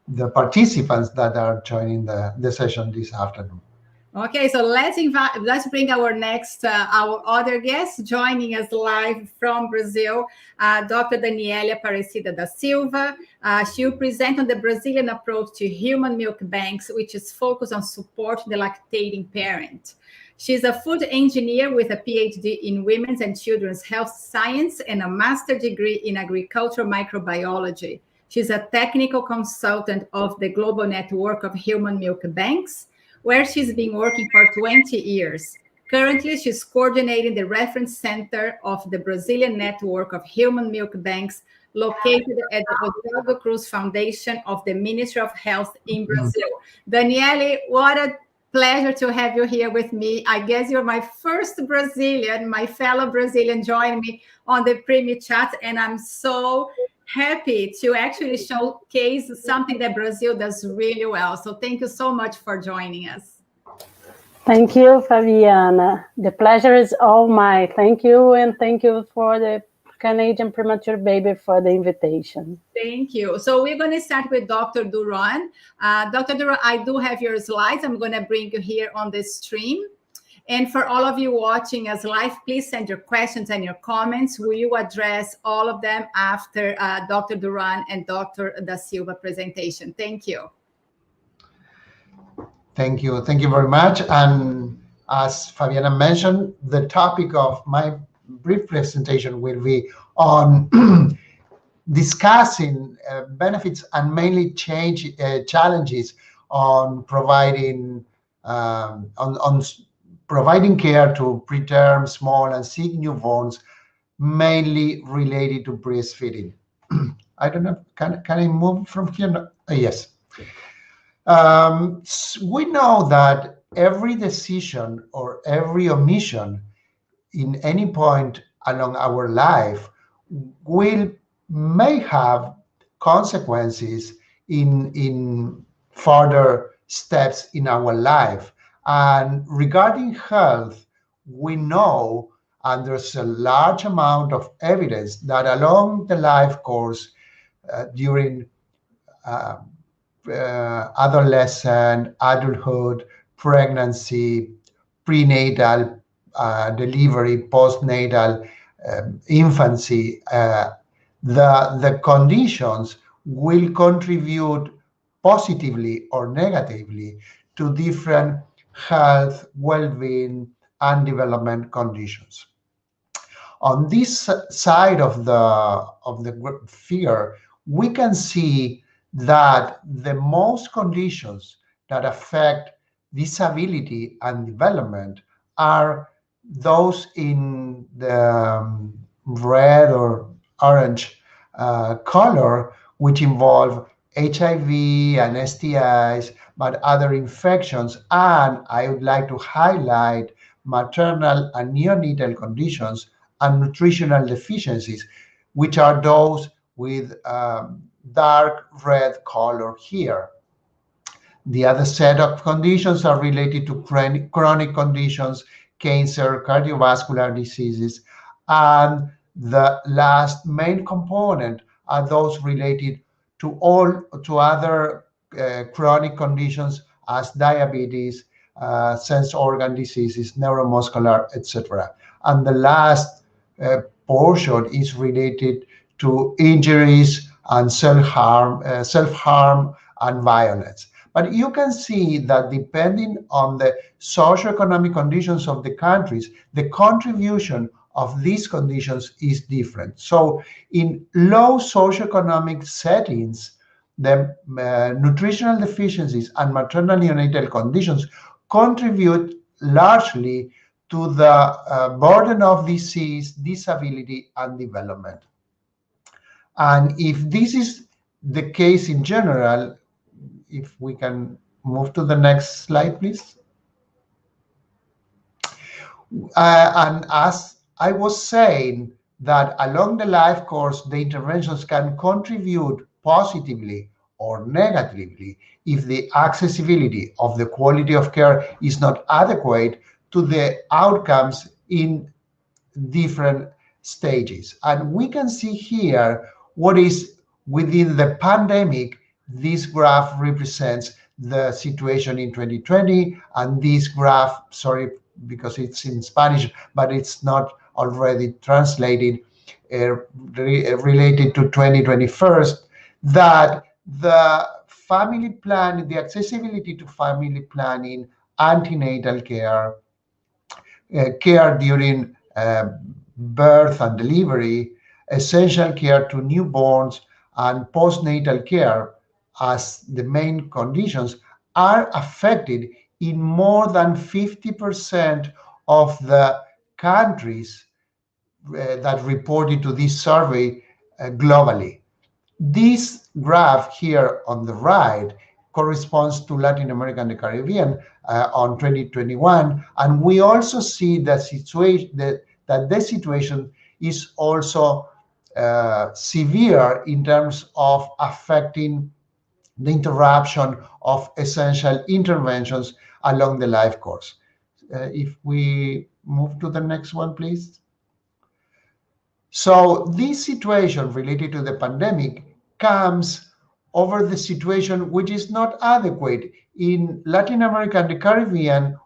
the participants that are joining the session this afternoon. Okay, so let's bring our next, our other guest joining us live from Brazil, Dr. Daniela Aparecida da Silva. She will present on the Brazilian approach to human milk banks, which is focused on supporting the lactating parent. She's a food engineer with a PhD in women's and children's health science and a master's degree in agricultural microbiology. She's a technical consultant of the Global Network of Human Milk Banks, where she's been working for 20 years. Currently, she's coordinating the reference center of the Brazilian Network of Human Milk Banks, located at the Oswaldo Cruz Foundation of the Ministry of Health in Brazil. Daniele, what a pleasure to have you here with me. I guess you're my first Brazilian, my fellow Brazilian, joining me on the Preemie Chats, and I'm so happy to actually showcase something that Brazil does really well. So thank you so much for joining us. Thank you, Fabiana. The pleasure is all mine. Thank you, and thank you for the Canadian Premature Baby for the invitation. Thank you. So we're going to start with Dr. Duran. Dr. Duran, I do have your slides. I'm going to bring you here on the stream. And for all of you watching us live, please send your questions and your comments. We will address all of them after Dr. Duran and Dr. Da Silva presentation. Thank you. Thank you. Thank you very much. And as Fabiana mentioned, the topic of my brief presentation will be on discussing benefits and mainly challenges on providing providing care to preterm, small, and sick newborns, mainly related to breastfeeding. I don't know, can I move from here? No? Yes. We know that every decision or every omission in any point along our life may have consequences in further steps in our life. And regarding health, we know, and there's a large amount of evidence that along the life course, during adolescent, adulthood, pregnancy, prenatal, delivery, postnatal, infancy, the conditions will contribute positively or negatively to different health, well-being, and development conditions. On this side of the figure, we can see that the most conditions that affect disability and development are those in the red or orange color, which involve HIV and STIs, but other infections. And I would like to highlight maternal and neonatal conditions and nutritional deficiencies, which are those with dark red color here. The other set of conditions are related to chronic conditions, cancer, cardiovascular diseases, and the last main component are those related to other chronic conditions as diabetes, sense organ diseases, neuromuscular, etc. And the last portion is related to injuries and self-harm and violence. But you can see that depending on the socioeconomic conditions of the countries, the contribution of these conditions is different. So in low socioeconomic settings, the nutritional deficiencies and maternal neonatal conditions contribute largely to the burden of disease, disability, and development. And if this is the case in general, if we can move to the next slide, please. And as I was saying, that along the life course, the interventions can contribute positively or negatively if the accessibility of the quality of care is not adequate to the outcomes in different stages. And we can see here what is within the pandemic. This graph represents the situation in 2020, and this graph, sorry, because it's in Spanish, but it's not already translated, related to 2021, that the family planning, the accessibility to family planning, antenatal care, care during birth and delivery, essential care to newborns, and postnatal care as the main conditions are affected in more than 50% of the countries that reported to this survey globally. This graph here on the right corresponds to Latin America and the Caribbean on 2021, and we also see that the situation is also severe in terms of affecting the interruption of essential interventions along the life course. If we move to the next one, please. So this situation related to the pandemic comes over the situation which is not adequate. In Latin America and the Caribbean,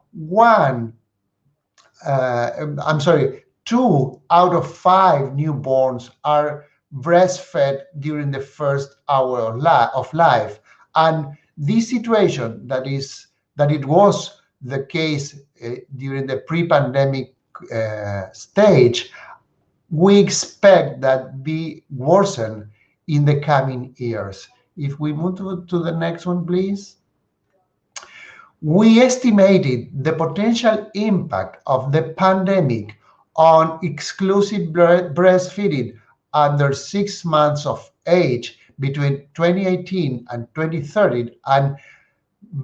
2 out of 5 newborns are breastfed during the first hour of life. And this situation, that it was the case during the pre-pandemic stage, we expect that be worsened in the coming years. If we move to the next one, please. We estimated the potential impact of the pandemic on exclusive breastfeeding under 6 months of age between 2018 and 2030, and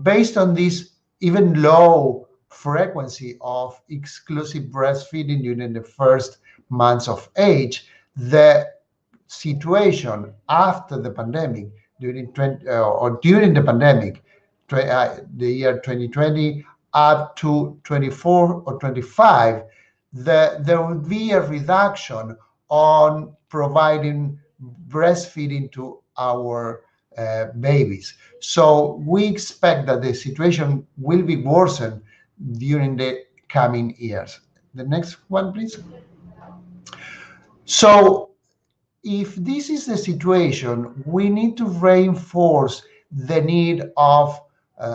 based on this even low frequency of exclusive breastfeeding during the first months of age, the situation after the pandemic, during the pandemic, the year 2020 up to 24 or 25, there will be a reduction on providing breastfeeding to our babies. So we expect that the situation will be worsened during the coming years. The next one, please. So if this is the situation, we need to reinforce the need of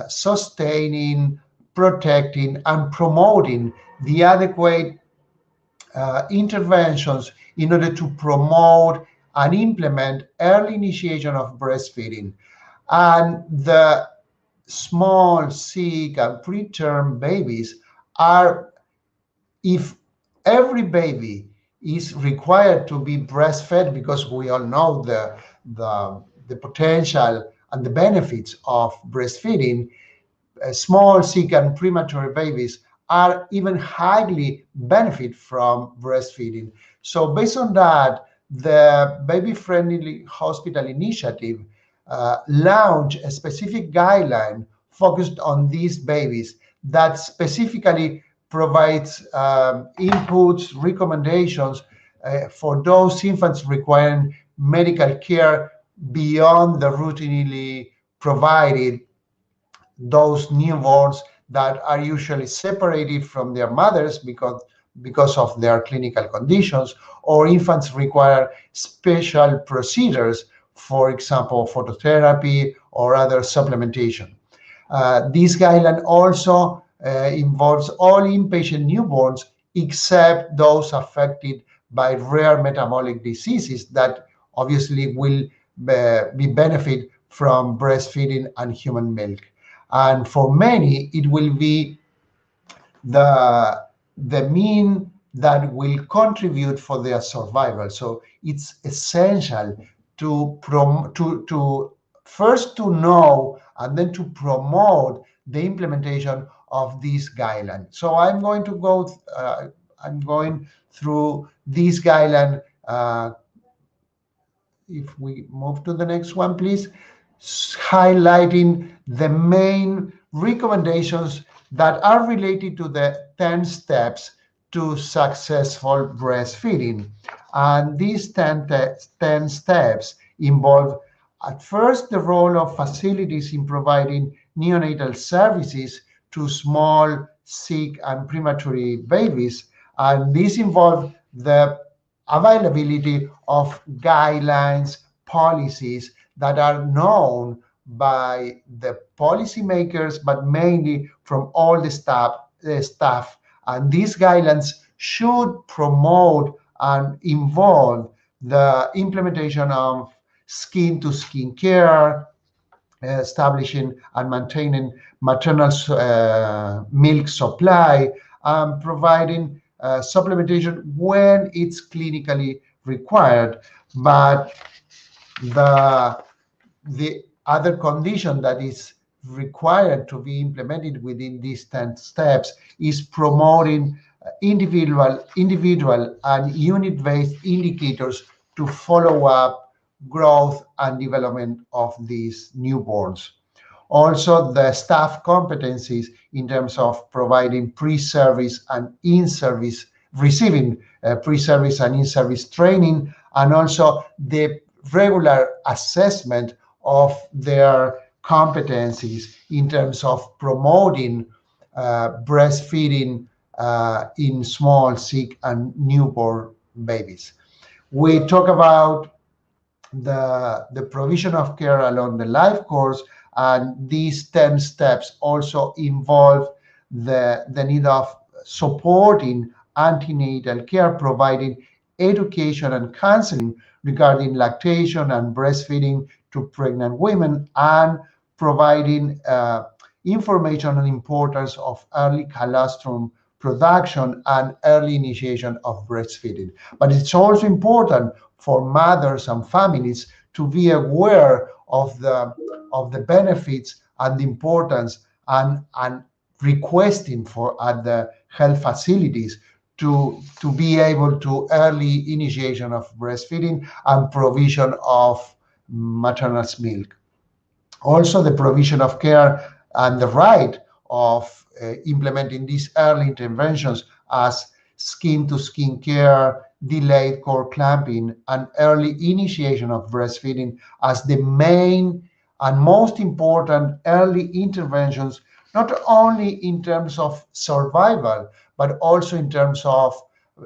sustaining, protecting, and promoting the adequate interventions in order to promote and implement early initiation of breastfeeding. And the small, sick, and preterm babies are, if every baby is required to be breastfed, because we all know the potential and the benefits of breastfeeding, small, sick, and premature babies are even highly benefit from breastfeeding. So based on that, the Baby Friendly Hospital Initiative launched a specific guideline focused on these babies that specifically provides inputs, recommendations for those infants requiring medical care beyond the routinely provided those newborns that are usually separated from their mothers because of their clinical conditions, or infants require special procedures, for example, phototherapy or other supplementation. This guideline also involves all inpatient newborns except those affected by rare metabolic diseases that obviously will be benefit from breastfeeding and human milk. And for many, it will be the mean that will contribute for their survival. So it's essential to first to know and then to promote the implementation of this guideline. So I'm going to go. I'm going through this guideline. If we move to the next one, please, highlighting the main recommendations that are related to the 10 steps to successful breastfeeding. And these 10 steps involve, at first, the role of facilities in providing neonatal services to small, sick, and premature babies. And this involves the availability of guidelines, policies that are known by the policymakers, but mainly from all the staff. And these guidelines should promote and involve the implementation of skin-to-skin care, establishing and maintaining maternal milk supply, providing supplementation when it's clinically required. But the other condition that is required to be implemented within these 10 steps is promoting individual and unit-based indicators to follow up growth and development of these newborns. Also, the staff competencies in terms of providing pre-service and in-service, receiving pre-service and in-service training, and also the regular assessment of their competencies in terms of promoting breastfeeding in small, sick, and newborn babies. We talk about the provision of care along the life course, and these 10 steps also involve the need of supporting antenatal care, providing education and counseling regarding lactation and breastfeeding to pregnant women, and providing information on the importance of early colostrum production and early initiation of breastfeeding. But it's also important for mothers and families to be aware of the benefits and the importance, and requesting for at the health facilities to be able to early initiation of breastfeeding and provision of maternal milk. Also, the provision of care and the right of implementing these early interventions as skin-to-skin care, delayed cord clamping, and early initiation of breastfeeding as the main and most important early interventions, not only in terms of survival, but also in terms of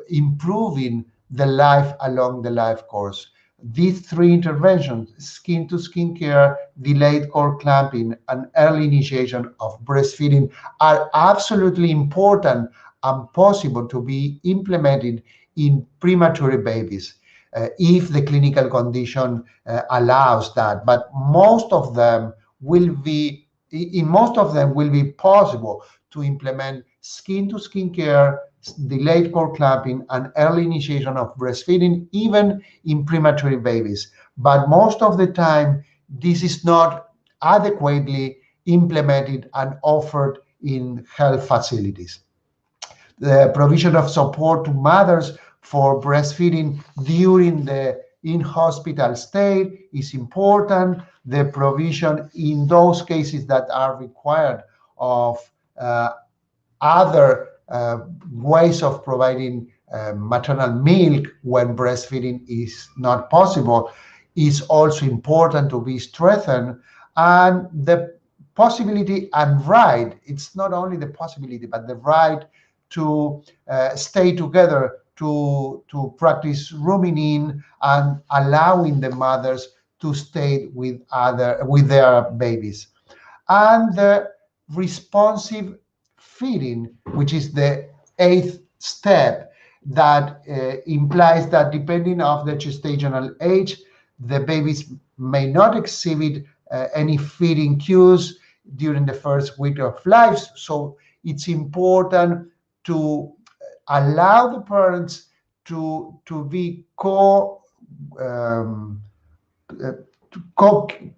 improving the life along the life course. These three interventions, skin-to-skin care, delayed cord clamping, and early initiation of breastfeeding, are absolutely important and possible to be implemented in premature babies if the clinical condition allows that. But most of them will be possible to implement skin-to-skin care, delayed cord clamping, and early initiation of breastfeeding, even in premature babies. But most of the time, this is not adequately implemented and offered in health facilities. The provision of support to mothers for breastfeeding during the in-hospital stay is important. The provision in those cases that are required of other ways of providing maternal milk when breastfeeding is not possible is also important to be strengthened. And the possibility and right, it's not only the possibility, but the right to stay together, to practice rooming in and allowing the mothers to stay with their babies. And the responsive feeding, which is the 8th step, that implies that depending on the gestational age, the babies may not exhibit any feeding cues during the first week of life. So it's important to allow the parents to be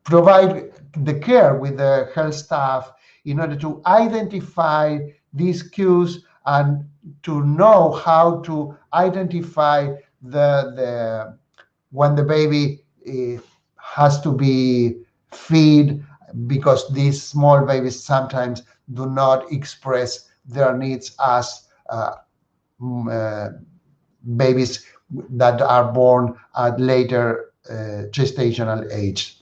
provide the care with the health staff in order to identify these cues and to know how to identify when the baby has to be fed, because these small babies sometimes do not express their needs as babies that are born at later gestational age.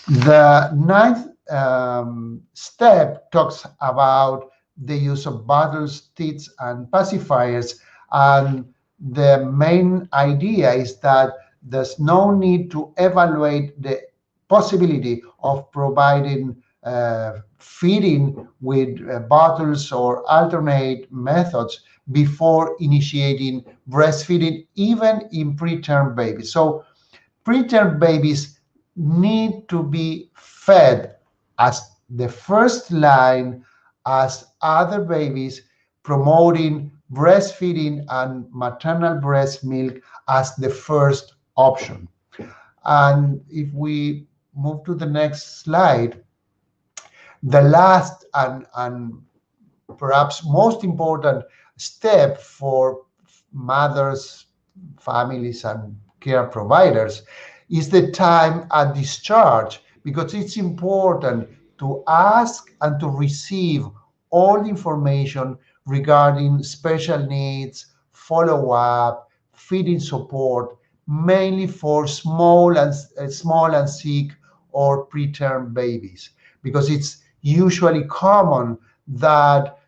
The 9th step talks about the use of bottles, teats, and pacifiers, and the main idea is that there's no need to evaluate the possibility of providing feeding with bottles or alternate methods before initiating breastfeeding, even in preterm babies. So preterm babies need to be fed as the first line as other babies, promoting breastfeeding and maternal breast milk as the first option. And if we move to the next slide, the last and perhaps most important step for mothers, families, and care providers is the time at discharge, because it's important to ask and to receive all information regarding special needs, follow-up, feeding support, mainly for small and sick or preterm babies, because it's usually common that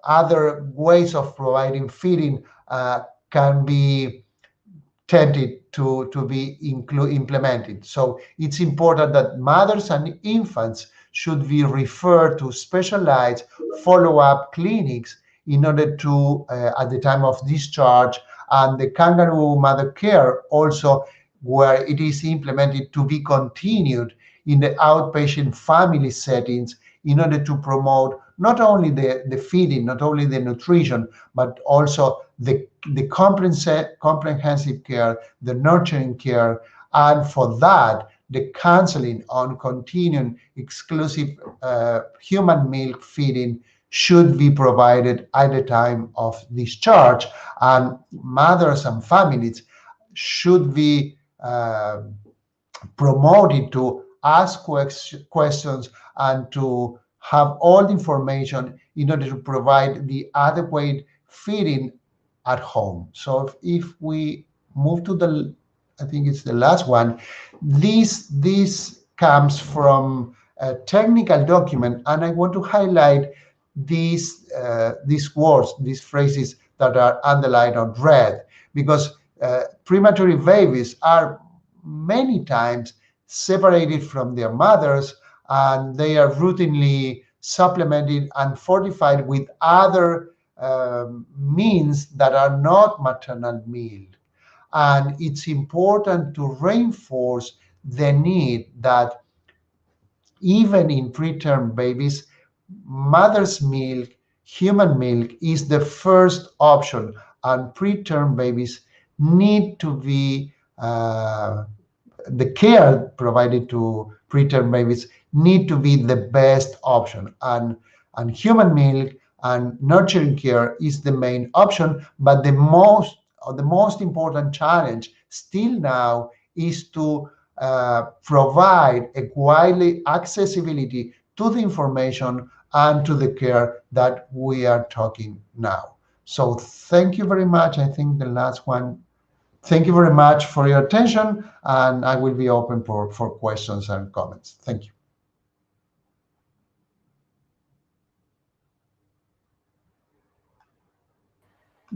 other ways of providing feeding can be tempted to be implemented. So it's important that mothers and infants should be referred to specialized follow-up clinics in order to, at the time of discharge, and the kangaroo mother care also, where it is implemented to be continued in the outpatient family settings in order to promote not only the feeding, not only the nutrition, but also the comprehensive care, the nurturing care, and for that, the counseling on continuing exclusive human milk feeding should be provided at the time of discharge, and mothers and families should be promoted to ask questions and to have all the information in order to provide the adequate feeding at home. So if we move to I think it's the last one, this comes from a technical document, and I want to highlight these words, these phrases that are underlined on red, because premature babies are many times separated from their mothers, and they are routinely supplemented and fortified with other means that are not maternal milk. And it's important to reinforce the need that even in preterm babies, mother's milk, human milk, is the first option, and preterm babies need to be the care provided to preterm babies need to be the best option, and human milk and nurturing care is the main option. But the most important challenge still now is to provide a widely accessibility to the information and to the care that we are talking now. So thank you very much. I think the last one. Thank you very much for your attention, and I will be open for questions and comments. Thank you.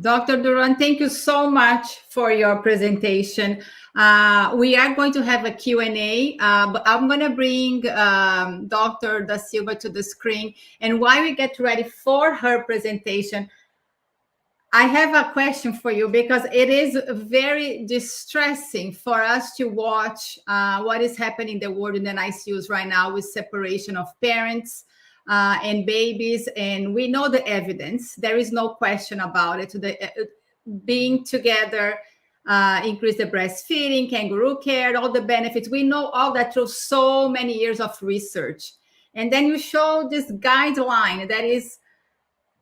Dr. Duran, thank you so much for your presentation. We are going to have a Q&A, but I'm going to bring Dr. Da Silva to the screen. And while we get ready for her presentation, I have a question for you, because it is very distressing for us to watch what is happening in the world in the ICUs right now with separation of parents and babies. And we know the evidence. There is no question about it. Being together, increase the breastfeeding, kangaroo care, all the benefits. We know all that through so many years of research. And then you show this guideline that is,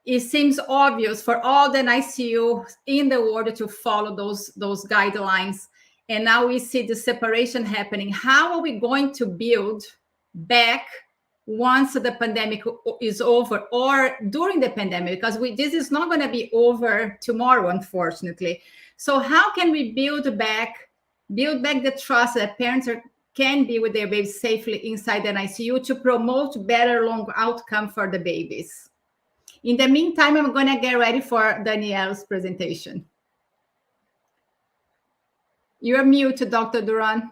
it seems obvious for all the ICU in the world to follow those guidelines. And now we see the separation happening. How are we going to build back once the pandemic is over, or during the pandemic? Because this is not going to be over tomorrow, unfortunately. So how can we build back the trust that parents can be with their babies safely inside an ICU to promote better long outcome for the babies? In the meantime, I'm going to get ready for Danielle's presentation. You're mute, Dr. Duran.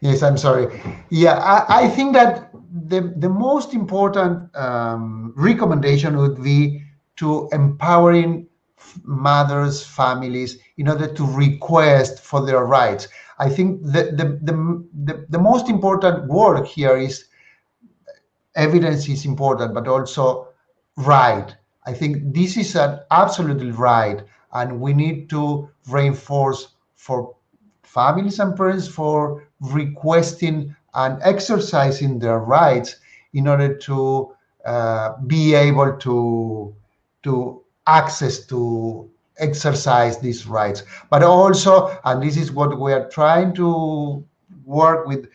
Yes, I'm sorry. Yeah, I think that the most important recommendation would be to empowering mothers, families, in order to request for their rights. I think the most important word here is evidence is important, but also right. I think this is an absolutely right, and we need to reinforce for families and parents for requesting and exercising their rights in order to be able to access to exercise these rights. But also, and this is what we are trying to work with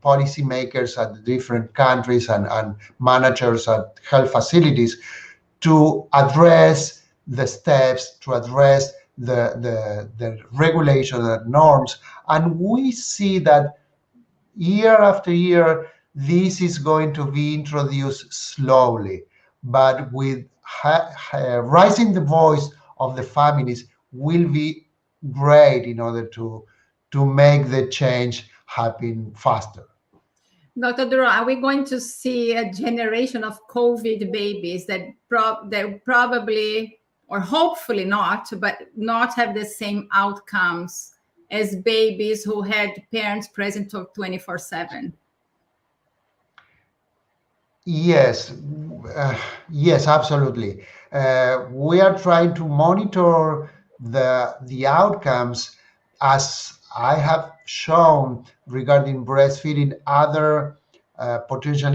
policymakers at the different countries and managers at health facilities, to address the steps, to address the regulation and norms. And we see that year after year, this is going to be introduced slowly, but with raising the voice of the families will be great in order to make the change happen faster. Dr. Duran, are we going to see a generation of COVID babies that probably, or hopefully not, but not have the same outcomes as babies who had parents present 24/7? Yes, yes, absolutely. We are trying to monitor the outcomes, as I have shown regarding breastfeeding. Other potential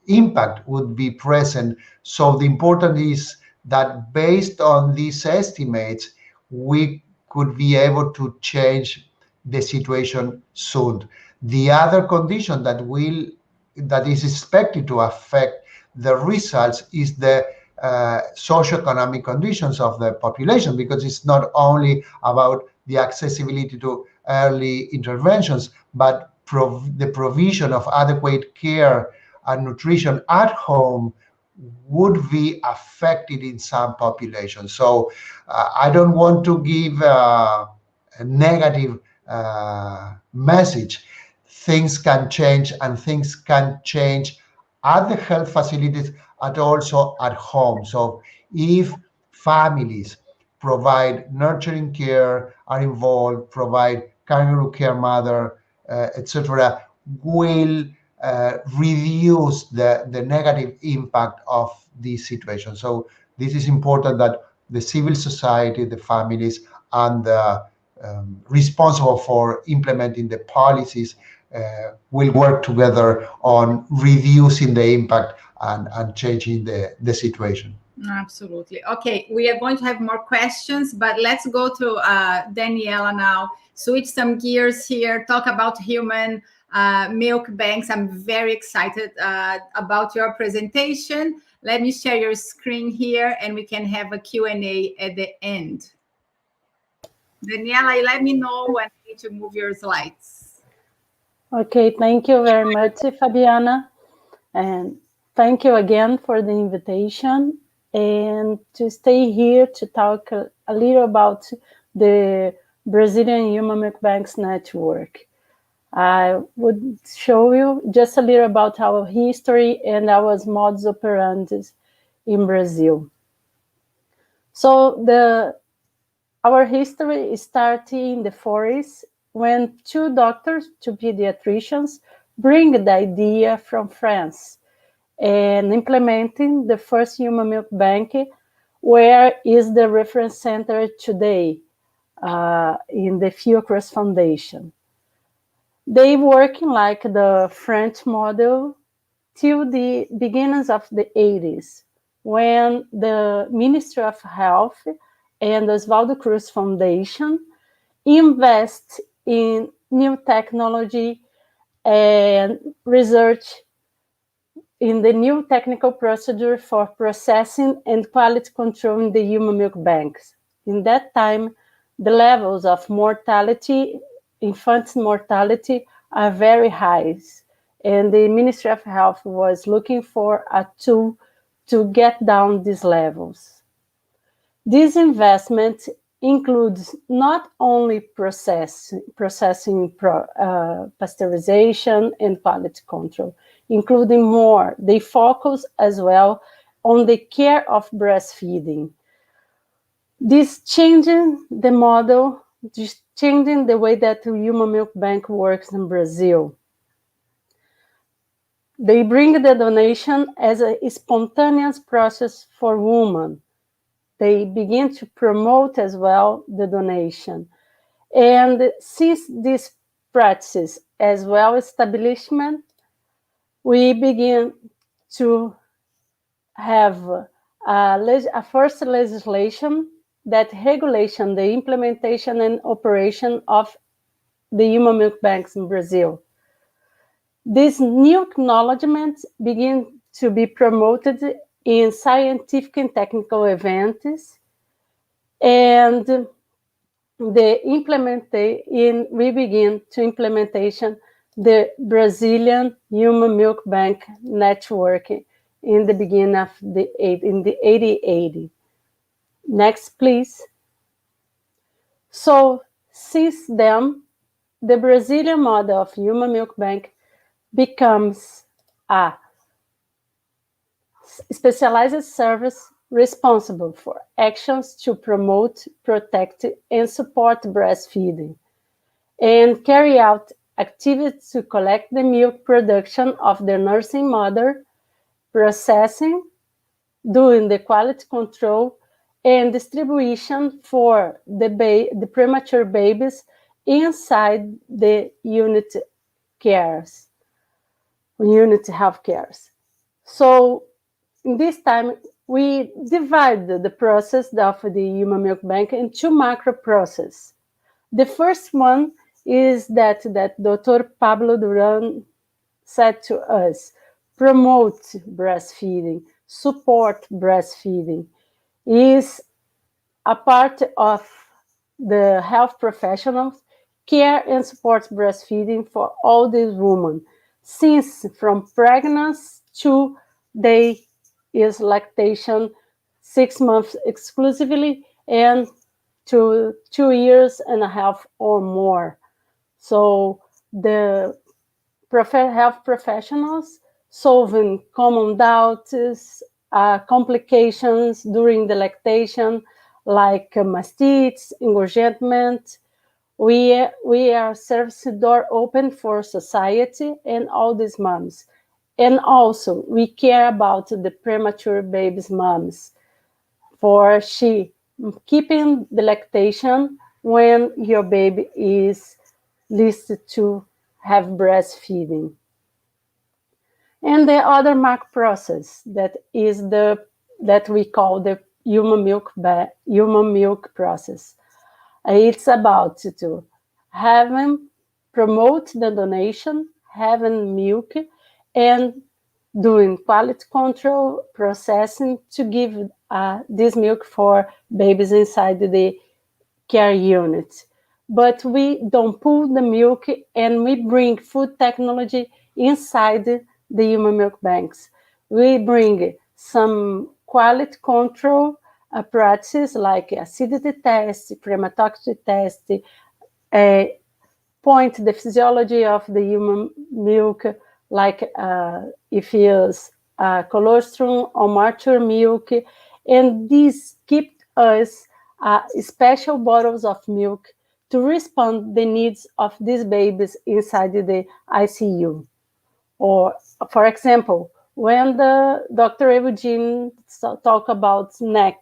impact would be present. So the important is that based on these estimates, we could be able to change the situation soon. The other condition that is expected to affect the results is the socioeconomic conditions of the population, because it's not only about the accessibility to early interventions, but the provision of adequate care and nutrition at home would be affected in some populations. So I don't want to give a negative message. Things can change, and things can change at the health facilities and also at home. So if families provide nurturing care, are involved, provide kangaroo care mother, etc., will reduce the negative impact of this situation. So this is important, that the civil society, the families, and the responsible for implementing the policies will work together on reducing the impact and changing the situation. Absolutely. Okay, we are going to have more questions, but let's go to Daniela now. Switch some gears here, talk about human milk banks. I'm very excited about your presentation. Let me share your screen here and we can have a Q&A at the end. Daniela, let me know when you need to move your slides. Okay, thank you very much, Fabiana. And thank you again for the invitation and to stay here to talk a little about the Brazilian Human Milk Banks Network. I would show you just a little about our history and our modus operandi in Brazil. So our history is starting in the 40s when two doctors, two pediatricians, bring the idea from France and implementing the first human milk bank, where is the reference center today in the Fiocruz Foundation. They working like the French model till the beginnings of the 80s, when the Ministry of Health and the Oswaldo Cruz Foundation invest in new technology and research in the new technical procedure for processing and quality control in the human milk banks. In that time, the levels of mortality, infant mortality, are very high. And the Ministry of Health was looking for a tool to get down these levels. This investment includes not only processing, pasteurization and quality control, including more. They focus as well on the care of breastfeeding. This changing the model, just changing the way that the human milk bank works in Brazil. They bring the donation as a spontaneous process for women. They begin to promote as well the donation. And since this practice as well establishment, we begin to have a first legislation that regulation the implementation and operation of the human milk banks in Brazil. These new acknowledgements begin to be promoted in scientific and technical events, and we begin to implementation the Brazilian Human Milk Bank Network in the beginning of the 80. Next, please. So since then, the Brazilian model of human milk bank becomes a specialized service responsible for actions to promote, protect, and support breastfeeding, and carry out activities to collect the milk production of the nursing mother, processing, doing the quality control, and distribution for the premature babies inside the unit health cares. So in this time, we divide the process of the human milk bank into macro processes. The first one is that Dr. Pablo Duran said to us, promote breastfeeding, support breastfeeding, is a part of the health professionals care and support breastfeeding for all these women, since from pregnancy to they is lactation 6 months exclusively and to 2.5 years or more. So the health professionals solving common doubts, complications during the lactation, like mastitis, engorgement. We are service door open for society and all these moms. And also, we care about the premature babies' moms, for she keeping the lactation when your baby is listed to have breastfeeding. And the other MAC process that we call the human milk process. It's about to promote the donation, having milk, and doing quality control processing to give this milk for babies inside the care unit. But we don't pull the milk, and we bring food technology inside the human milk banks. We bring some quality control practices like acidity test, chromatoxicity test, point the physiology of the human milk, like if it's colostrum or mature milk, and these keep us special bottles of milk to respond the needs of these babies inside the ICU. Or, for example, when the Dr. Eugene talk about NEC,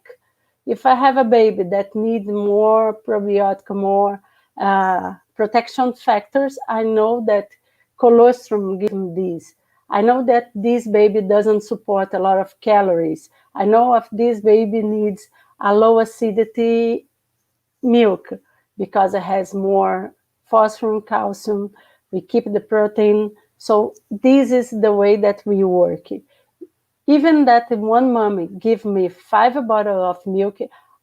if I have a baby that needs more probiotic, more protection factors, I know that colostrum gives this. I know that this baby doesn't support a lot of calories. I know if this baby needs a low acidity milk because it has more phosphorus, calcium, we keep the protein. So this is the way that we work. Even that one mommy give me 5 bottles of milk,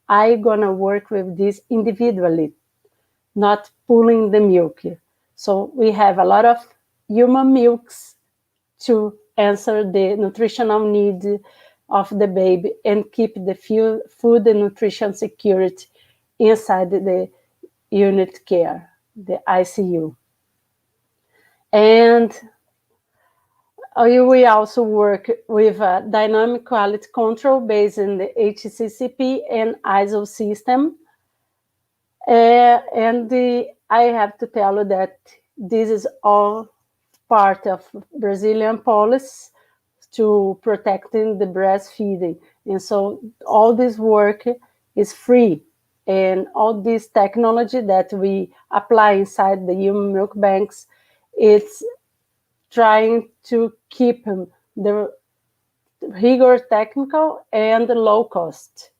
I gonna work with this individually, not pulling the milk. So we have a lot of human milks to answer the nutritional need of the baby and keep the food and nutrition security inside the unit care, the ICU. And we also work with dynamic quality control based on the HCCP and ISO system. I have to tell you that this is all part of Brazilian policy to protecting the breastfeeding. And so all this work is free. And all this technology that we apply inside the human milk banks, it's trying to keep the rigor technical and low cost.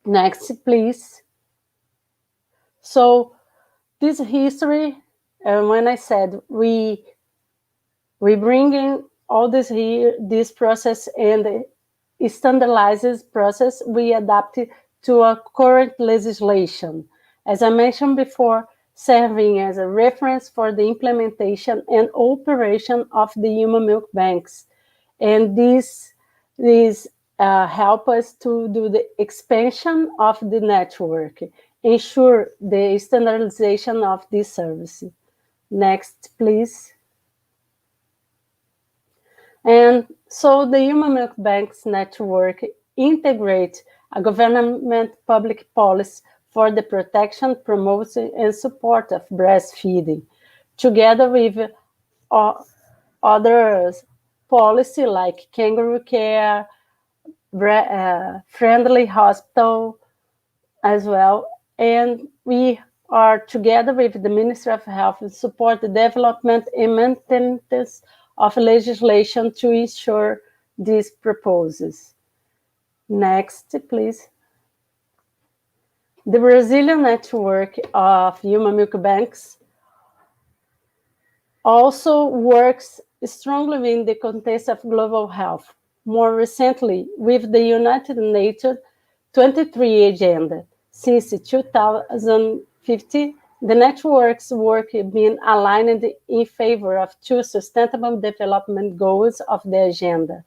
Next, please. So this history, and when I said we bring in all this process and standardizes process, we adapt it to a current legislation. As I mentioned before, serving as a reference for the implementation and operation of the human milk banks. And these help us to do the expansion of the network, ensure the standardization of this service. Next, please. And so the human milk banks network integrates a government public policy for the protection, promotion, and support of breastfeeding, together with other policy like kangaroo care, friendly hospital as well. And we are together with the Ministry of Health to support the development and maintenance of legislation to ensure these proposals. Next, please. The Brazilian network of human milk banks also works strongly in the context of global health. More recently, with the United Nations 23 Agenda. Since 2050, the network's work has been aligned in favor of 2 sustainable development goals of the agenda.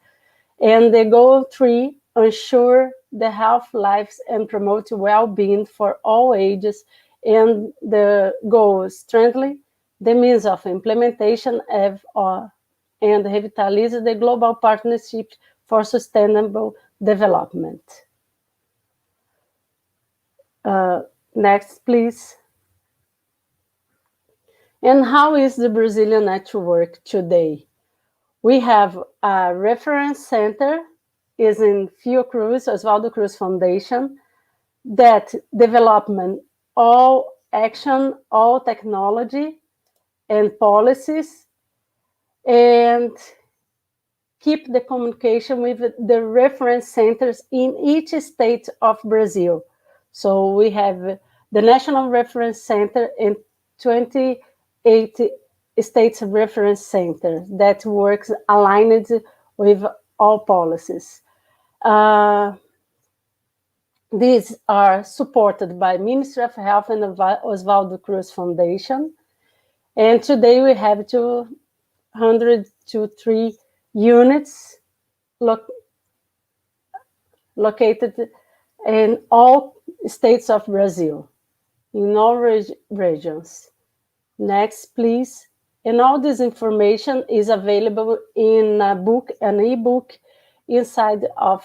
And the goal 3, ensure the health lives and promote well-being for all ages, and the goal strengthen the means of implementation and revitalize the global partnership for sustainable development. Next, please. And how is the Brazilian network today? We have a reference center, is in Fiocruz, Oswaldo Cruz Foundation, that development, all action, all technology and policies, and keep the communication with the reference centers in each state of Brazil. So we have the National Reference Center and 28 states reference center that works aligned with all policies. These are supported by Ministry of Health and Oswaldo Cruz Foundation. And today we have 203 units located in all states of Brazil, in all regions. Next, please. And all this information is available in a book, an ebook, inside of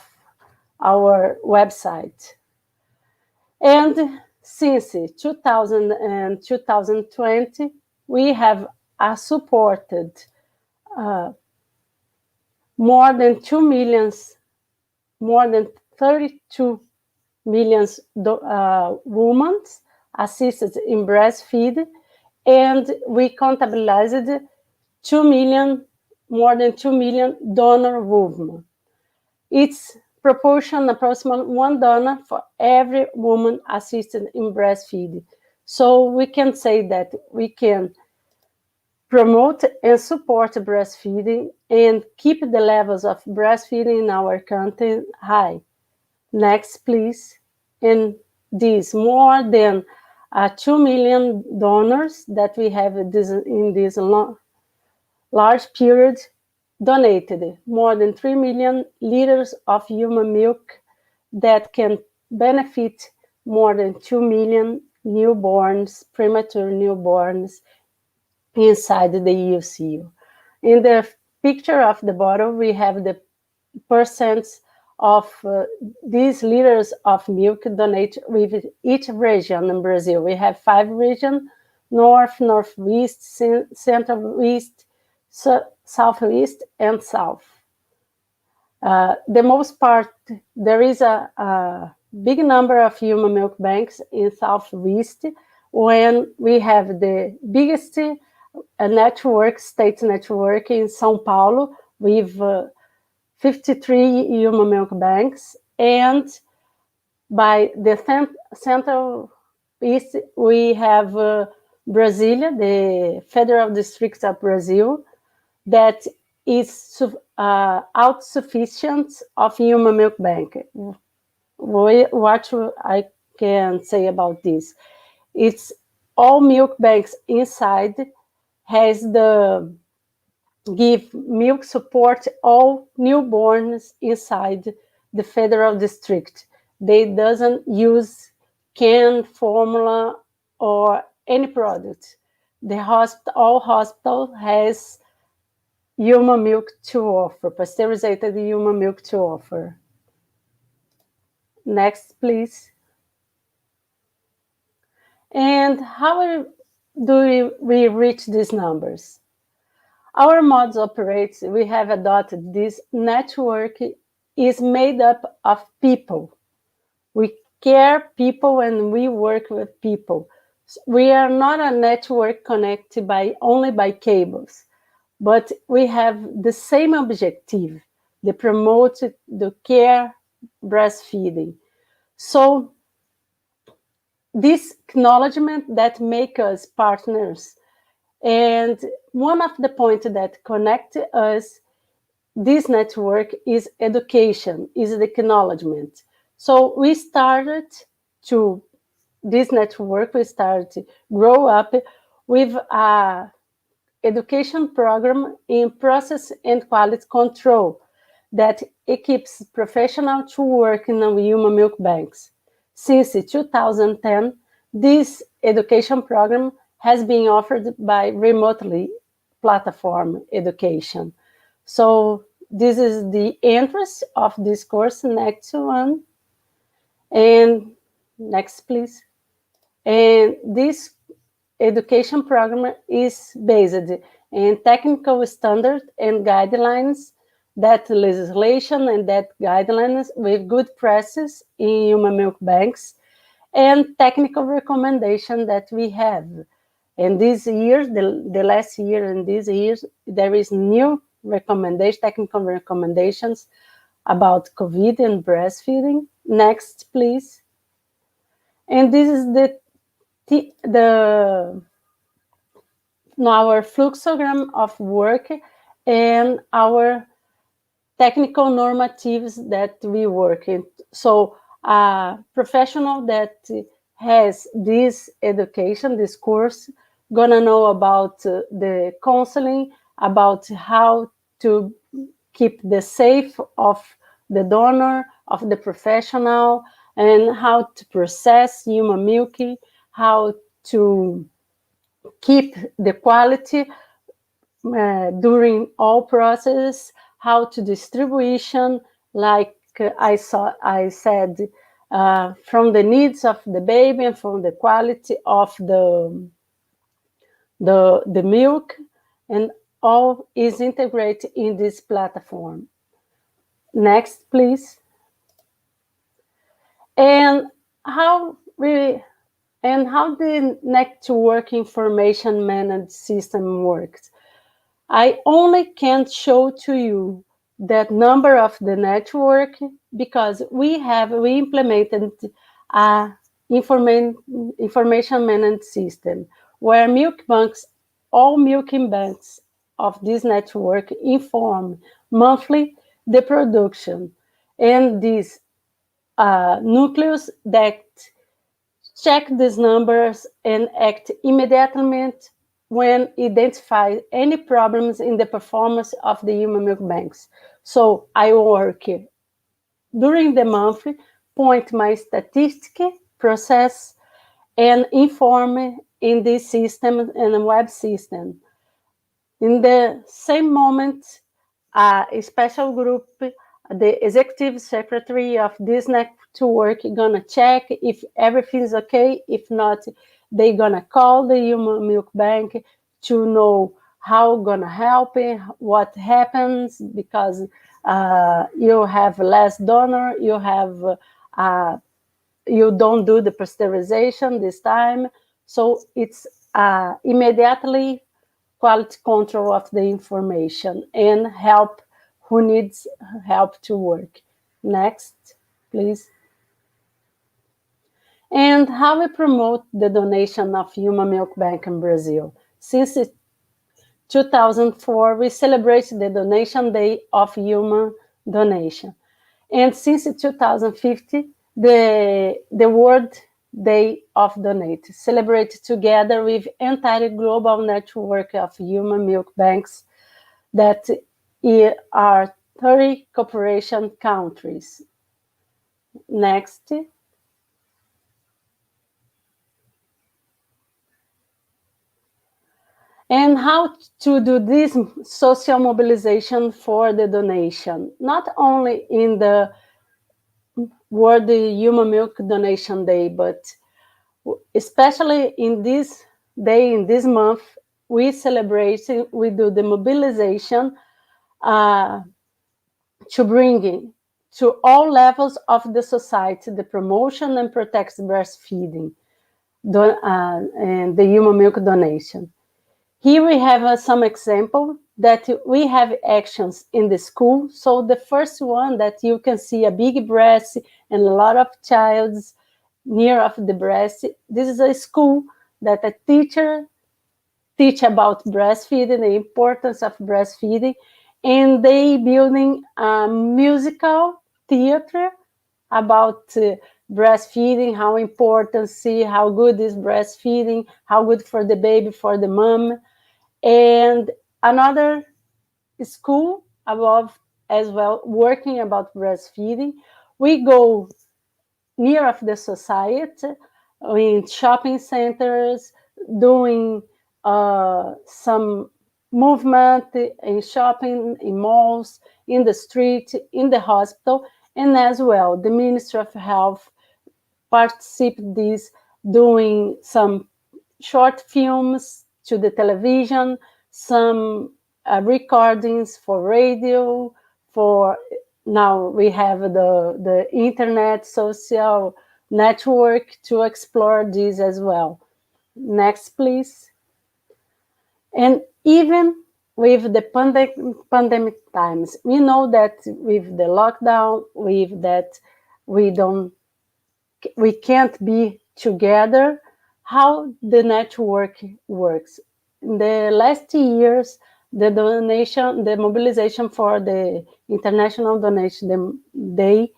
our website. And since 2000 and 2020, we have supported more than 32 million women assisted in breastfeeding, and we contabilized more than 2 million donor women. It's proportion approximately 1 donor for every woman assisted in breastfeeding. So we can say that we can promote and support breastfeeding and keep the levels of breastfeeding in our country high. Next, please. And these more than 2 million donors that we have in this large period donated more than 3 million liters of human milk that can benefit more than 2 million newborns, premature newborns inside the EUCU. In the picture of the bottom, we have the percents of these liters of milk donated with each region in Brazil. We have 5 regions: North, Northeast, Central East, Southeast, and South. The most part, there is a big number of human milk banks in Southeast, when we have the biggest state network in São Paulo with 53 human milk banks, and by the Central East we have Brasília, the Federal District of Brazil, that is autosufficient of human milk bank. What I can say about this? It's all milk banks inside has the give milk support all newborns inside the Federal District. They doesn't use canned formula or any product. All hospital has human milk to offer, pasteurized human milk to offer. Next, please. And how do we reach these numbers? Our mods operates, we have adopted this network is made up of people. We care people and we work with people. We are not a network connected only by cables, but we have the same objective, to promote the care breastfeeding. So this acknowledgement that make us partners, and one of the points that connect us, this network, is education, is the acknowledgement. So we started to grow up with a education program in process and quality control that equips professionals to work in human milk banks. Since 2010, this education program has been offered by remotely platform education. So this is the entrance of this course, next one. And next, please. And this education program is based in technical standards and guidelines, that legislation and that guidelines with good practice in human milk banks, and technical recommendation that we have. And this year, the last year and this year, there is new recommendation, technical recommendations about COVID and breastfeeding. Next, please. And this is our fluxogram of work and our technical normatives that we work in. So a professional that has this education, this course, gonna know about the counseling, about how to keep the safe of the donor, of the professional, and how to process human milk, how to keep the quality during all processes, how to distribution, like I said, from the needs of the baby and from the quality of the milk, and all is integrated in this platform. Next, please. And how the network information management system works. I only can't show to you that number of the network because we implemented a information management system where milk banks, all milking banks of this network inform monthly the production, and this nucleus that check these numbers and act immediately when identify any problems in the performance of the human milk banks. So I work during the month, point my statistic, process, and inform in this system and a web system. In the same moment, a special group, the executive secretary of this network, gonna check if everything's okay. If not, they gonna call the human milk bank to know how gonna help it, what happens, because you have less donor, you don't do the pasteurization this time. So it's immediately quality control of the information and help who needs help to work. Next, please. And how we promote the donation of human milk bank in Brazil. Since 2004, we celebrate the Donation Day of Human Donation. And since 2015, the World Day of Donate, celebrated together with entire global network of human milk banks that are 30 cooperation countries. Next. And how to do this social mobilization for the donation, not only in the World Human Milk Donation Day, but especially in this day, in this month, we celebrate, we do the mobilization to bring in to all levels of the society the promotion and protect breastfeeding and the human milk donation. Here we have some example that we have actions in the school. So the first one that you can see a big breast and a lot of childs near of the breast. This is a school that a teacher teach about breastfeeding, the importance of breastfeeding, and they building a musical theater about breastfeeding, how important, see how good is breastfeeding, how good for the baby, for the mom. And another school above as well, working about breastfeeding. We go near of the society, in shopping centers, doing some movement in shopping, in malls, in the street, in the hospital, and as well, the Ministry of Health participates in this, doing some short films to the television, some recordings for radio, for now we have the internet, social network to explore this as well. Next, please. And even with the pandemic times, we know that with the lockdown, with that we can't be together, how the network works. In the last years, the mobilization for the International Donation Day,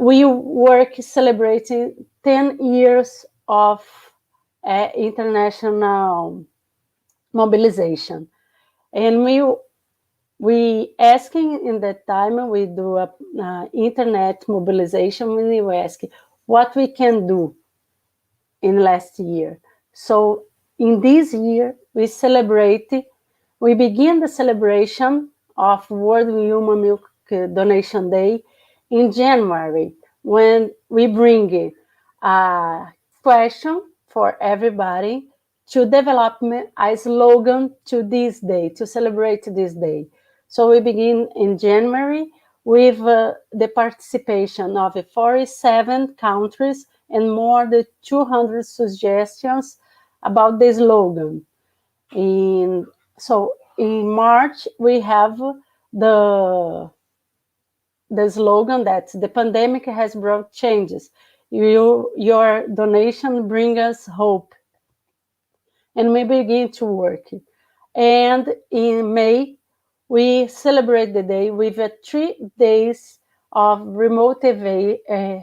we work celebrating 10 years of international mobilization. And we asking in that time, we do a internet mobilization, when we ask what we can do in last year. So in this year, we begin the celebration of World Human Milk Donation Day in January, when we bring a question for everybody to develop a slogan to this day, to celebrate this day. So we begin in January with the participation of 47 countries and more than 200 suggestions about the slogan. So in March, we have the slogan that the pandemic has brought changes. Your donation brings us hope. And we begin to work. And in May, we celebrate the day with 3 days of remote event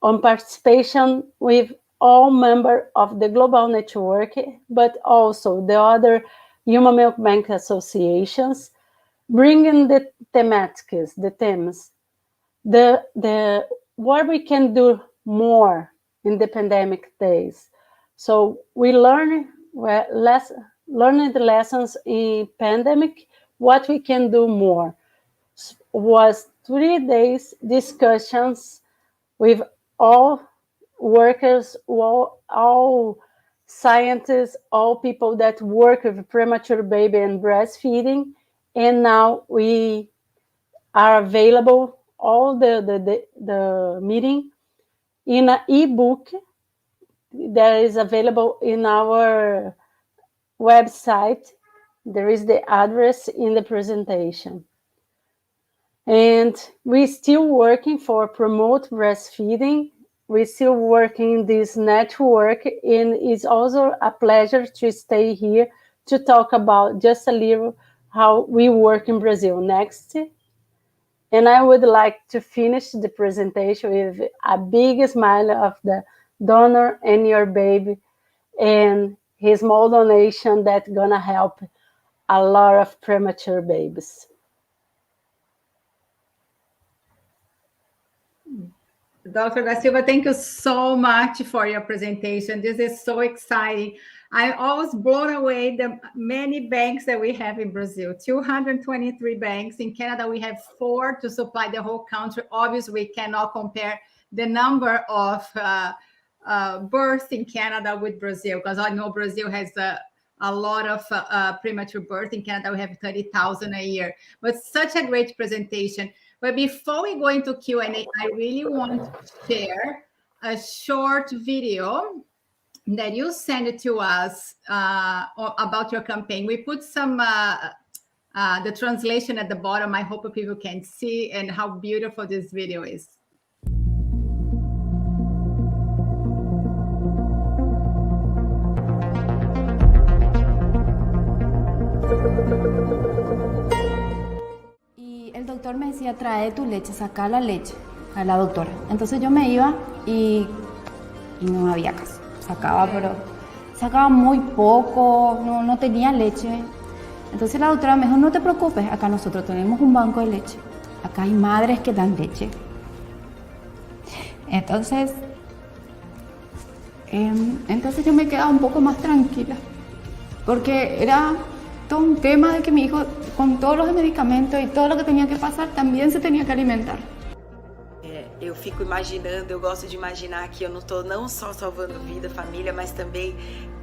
on participation with all members of the global network, but also the other human milk bank associations, bringing the thematics, the themes, what we can do more in the pandemic days. So we learned the lessons in pandemic, what we can do more. Was 3 days discussions with all workers, all scientists, all people that work with premature baby and breastfeeding. And now we are available, all the meeting, in an ebook that is available in our website. There is the address in the presentation. And we're still working for promote breastfeeding. We're still working this network, and it's also a pleasure to stay here to talk about just a little how we work in Brazil. Next. And I would like to finish the presentation with a big smile of the donor and your baby and his small donation that's gonna help a lot of premature babies. Dr. Da Silva, thank you so much for your presentation. This is so exciting. I always blown away the many banks that we have in Brazil, 223 banks. In Canada, we have 4 to supply the whole country. Obviously, we cannot compare the number of births in Canada with Brazil, because I know Brazil has a lot of premature birth. In Canada, we have 30,000 a year. But such a great presentation. But before we go into Q&A, I really want to share a short video that you sent to us about your campaign. We put some the translation at the bottom. I hope people can see and how beautiful this video is. El doctor me decía, trae tu leche, saca la leche a la doctora. Entonces yo me iba y no había caso. Sacaba, pero sacaba muy poco, no tenía leche. Entonces la doctora me dijo, no te preocupes, acá nosotros tenemos un banco de leche. Acá hay madres que dan leche. Entonces yo me quedaba un poco más tranquila, porque era todo un tema de que mi hijo, com todos os medicamentos e todo o que tinha que passar, também se tinha que alimentar. Eu fico imaginando, eu gosto de imaginar que eu não estou não só salvando vida, família, mas também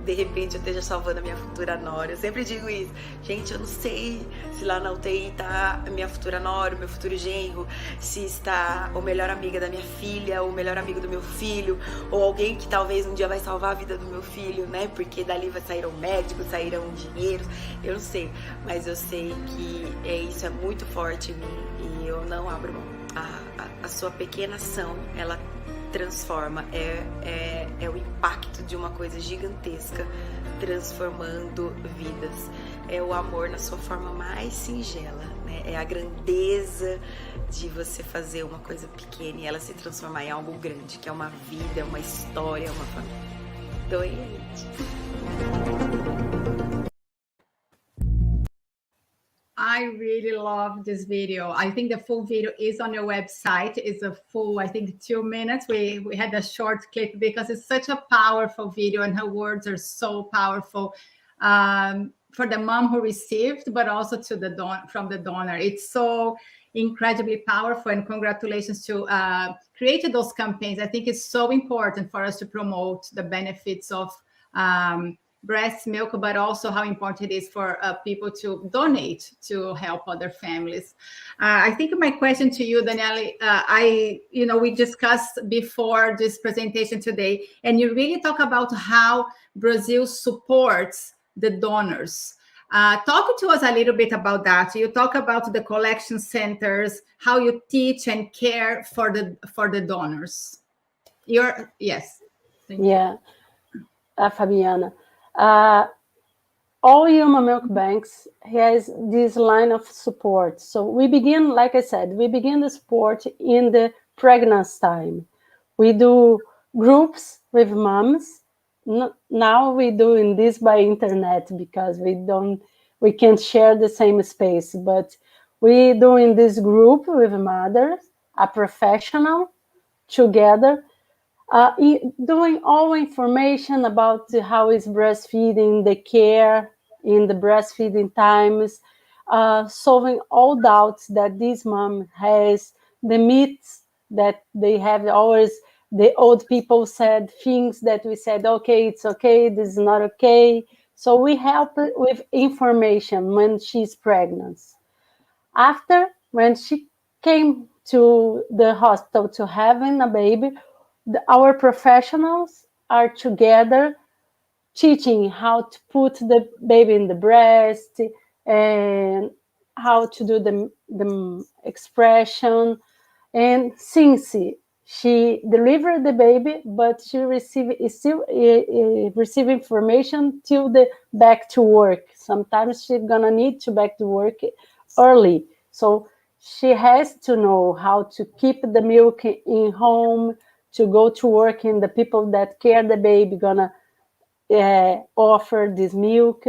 de repente eu esteja salvando a minha futura nora. Eu sempre digo isso. Gente, eu não sei se lá na UTI tá a minha futura nora, o meu futuro genro, se está o melhor amiga da minha filha, o melhor amigo do meu filho, ou alguém que talvez um dia vai salvar a vida do meu filho, né? Porque dali sairão médicos, sairão dinheiros, eu não sei. Mas eu sei que isso é muito forte em mim e eu não abro mão. A sua pequena ação, ela transforma, é o impacto de uma coisa gigantesca transformando vidas. É o amor na sua forma mais singela, né? É a grandeza de você fazer uma coisa pequena e ela se transformar em algo grande, que é uma vida, é uma história, é uma família. Então é isso. I really love this video. I think the full video is on your website. It's a full, I think, 2 minutes. We had a short clip because it's such a powerful video and her words are so powerful for the mom who received, but also to from the donor. It's so incredibly powerful, and congratulations to create those campaigns. I think it's so important for us to promote the benefits of breast milk, but also how important it is for people to donate to help other families. I think my question to you, Daniele, we discussed before this presentation today, and you really talk about how Brazil supports the donors. Talk to us a little bit about that. You talk about the collection centers, how you teach and care for the donors. Yes. Thank you. Fabiana. All human milk banks has this line of support. So we begin, like I said, the support in the pregnancy time. We do groups with moms. Now we're doing this by internet because we can't share the same space, but we're doing this group with mothers, a professional together, doing all information about how is breastfeeding, the care in the breastfeeding times, solving all doubts that this mom has, the myths that they have always. The old people said things that we said, okay, it's okay, this is not okay. So we help with information when she's pregnant. After, when she came to the hospital to having a baby, our professionals are together teaching how to put the baby in the breast and how to do the expression. And since she delivered the baby, but she still receive information till the back to work. Sometimes she's gonna need to back to work early. So she has to know how to keep the milk in home, to go to work, and the people that care the baby gonna offer this milk.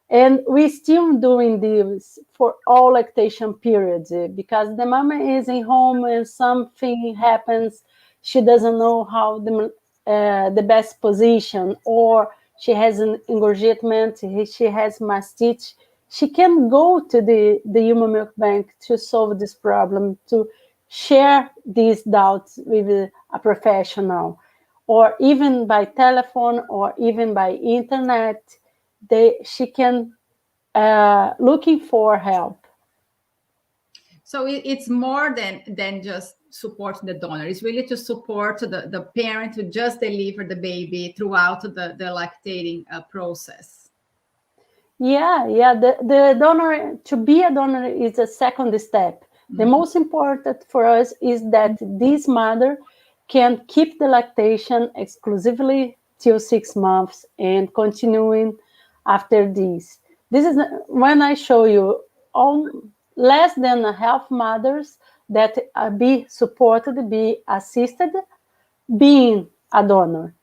And we're still doing this for all lactation periods because the mama is in home and something happens, she doesn't know how the best position, or she has an engorgement, she has mastite. She can go to the human milk bank to solve this problem, to share these doubts with a professional, or even by telephone or even by internet. She can looking for help. So it's more than just support the donor. It's really to support the parent to just deliver the baby throughout the lactating process. Yeah. The donor, to be a donor is a second step. Mm-hmm. The most important for us is that this mother can keep the lactation exclusively till 6 months and continuing after this. This is when I show you all less than half mothers that be supported, be assisted, being a donor.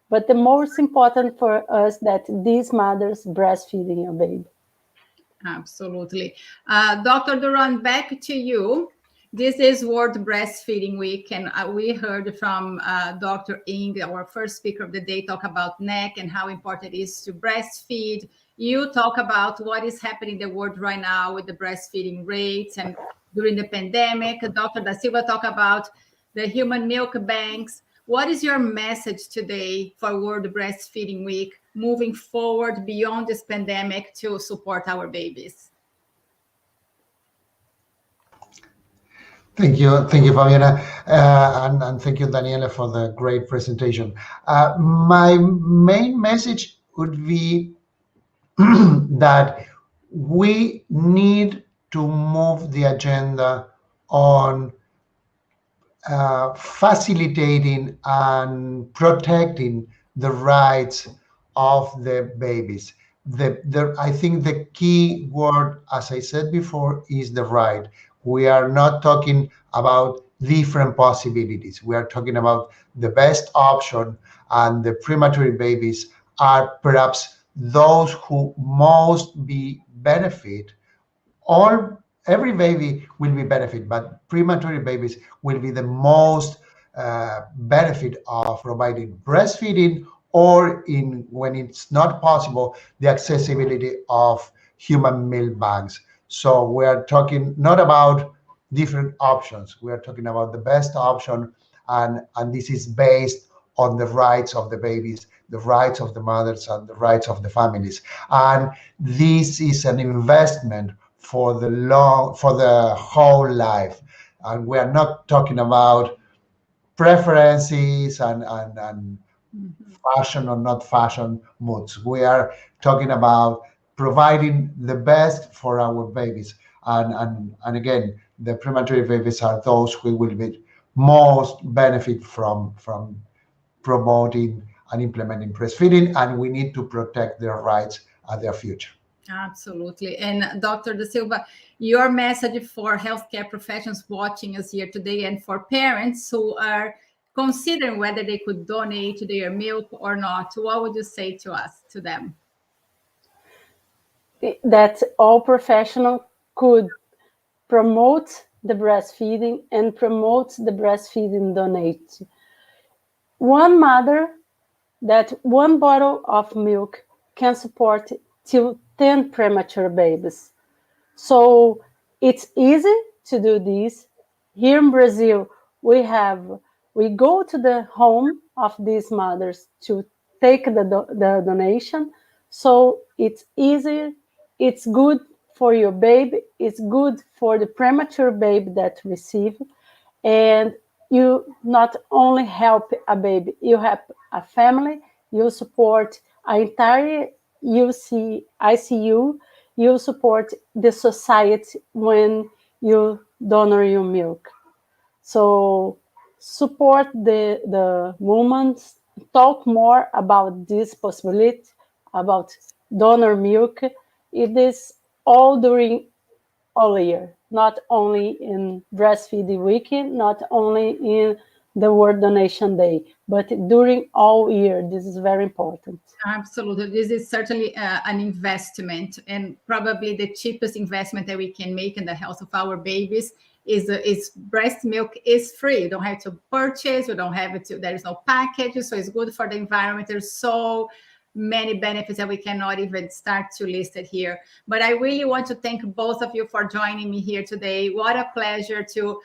But the most important for us that these mothers breastfeeding a baby. Absolutely. Dr. Duran, back to you. This is World Breastfeeding Week, and we heard from Dr. Ing, our first speaker of the day, talk about NEC and how important it is to breastfeed. You talk about what is happening in the world right now with the breastfeeding rates and during the pandemic. Dr. Da Silva talk about the human milk banks. what is your message today for World Breastfeeding Week, moving forward beyond this pandemic to support our babies? Thank you, Fabiana, and thank you, Daniela, for the great presentation. My main message would be that we need to move the agenda on facilitating and protecting the rights of the babies. I think the key word, as I said before, is the right. We are not talking about different possibilities. We are talking about the best option, and the premature babies are perhaps those who most be benefit. Every baby will be benefit, but premature babies will be the most benefit of providing breastfeeding, or when it's not possible, the accessibility of human milk banks. So we are talking not about different options. We are talking about the best option, and this is based on the rights of the babies, the rights of the mothers, and the rights of the families. And this is an investment for the whole life. And we are not talking about preferences and fashion or not fashion moods. We are talking about providing the best for our babies. And again, the premature babies are those who will be most benefit from promoting and implementing breastfeeding, and we need to protect their rights and their future. Absolutely. And Dr. Da Silva, your message for healthcare professionals watching us here today, and for parents who are considering whether they could donate their milk or not, what would you say to them? That all professionals could promote the breastfeeding and promote the breastfeeding donate. One mother, that one bottle of milk can support till 10 premature babies. So it's easy to do this. Here in Brazil, we go to the home of these mothers to take the donation. So it's easy, it's good for your baby, it's good for the premature baby that receive, and you not only help a baby, you help a family, you support an entire ICU, you support the society when you donor your milk. So support the women, talk more about this possibility, about donor milk. It is all during all year, not only in Breastfeeding Week, not only in the World Donation Day, but during all year. This is very important. Absolutely. This is certainly an investment, and probably the cheapest investment that we can make in the health of our babies is breast milk is free. You don't have to purchase, you don't have to, there is no package, so it's good for the environment. There's so many benefits that we cannot even start to list it here. But I really want to thank both of you for joining me here today. What a pleasure to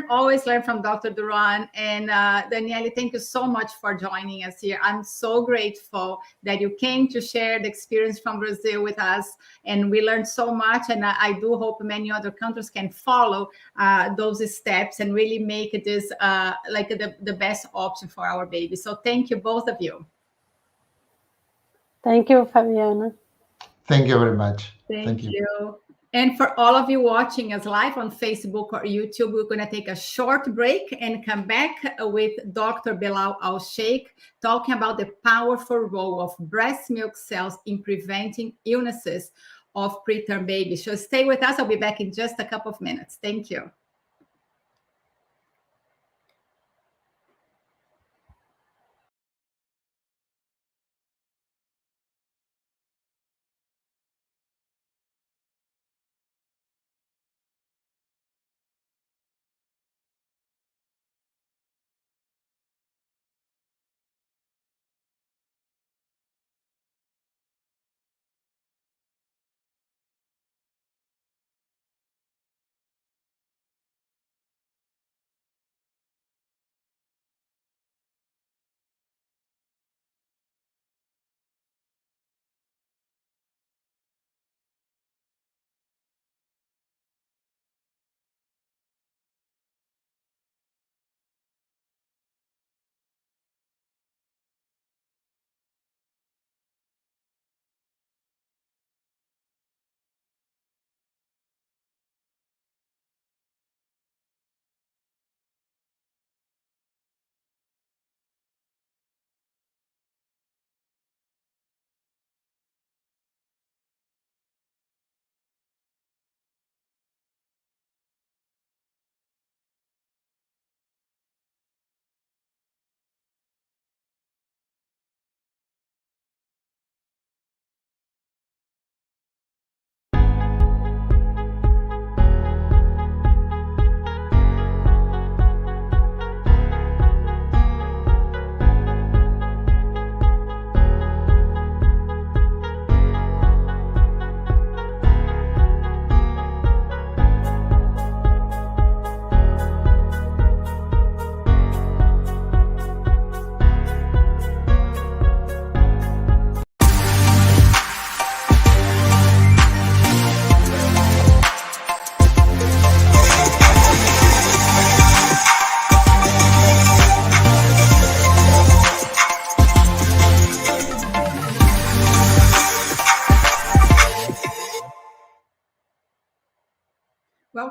always learn from Dr. Duran. And Daniele, thank you so much for joining us here. I'm so grateful that you came to share the experience from Brazil with us, and we learned so much. And I do hope many other countries can follow those steps and really make this like the best option for our babies. So thank you, both of you. Thank you, Fabiana. Thank you very much. Thank you. And for all of you watching us live on Facebook or YouTube, we're going to take a short break and come back with Dr. Belal Al-Sheikh talking about the powerful role of breast milk cells in preventing illnesses of preterm babies. So stay with us. I'll be back in just a couple of minutes. Thank you.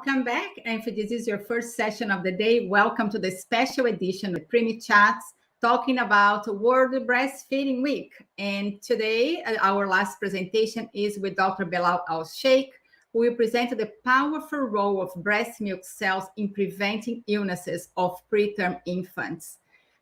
welcome back. And if this is your first session of the day, welcome to the special edition of Preemie Chats, talking about World Breastfeeding Week. And today, our last presentation is with Dr. Belal Al-Sheikh, who will present the powerful role of breast milk cells in preventing illnesses of preterm infants.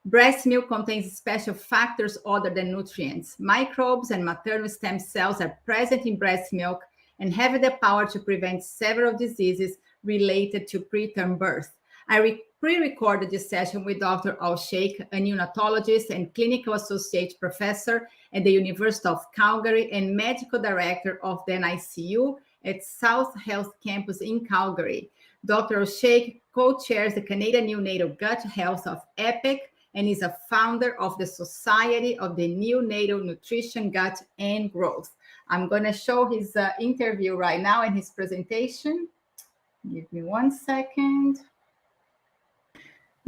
Breast milk contains special factors other than nutrients. Microbes and maternal stem cells are present in breast milk and have the power to prevent several diseases related to preterm birth. I pre-recorded this session with Dr. Al-Sheikh, a neonatologist and clinical associate professor at the University of Calgary and medical director of the NICU at South Health Campus in Calgary. Dr. Al-Sheikh co-chairs the Canadian Neonatal Gut Health of EPIC and is a founder of the Society of the Neonatal Nutrition, Gut, and Growth. I'm going to show his interview right now and his presentation. Give me 1 second.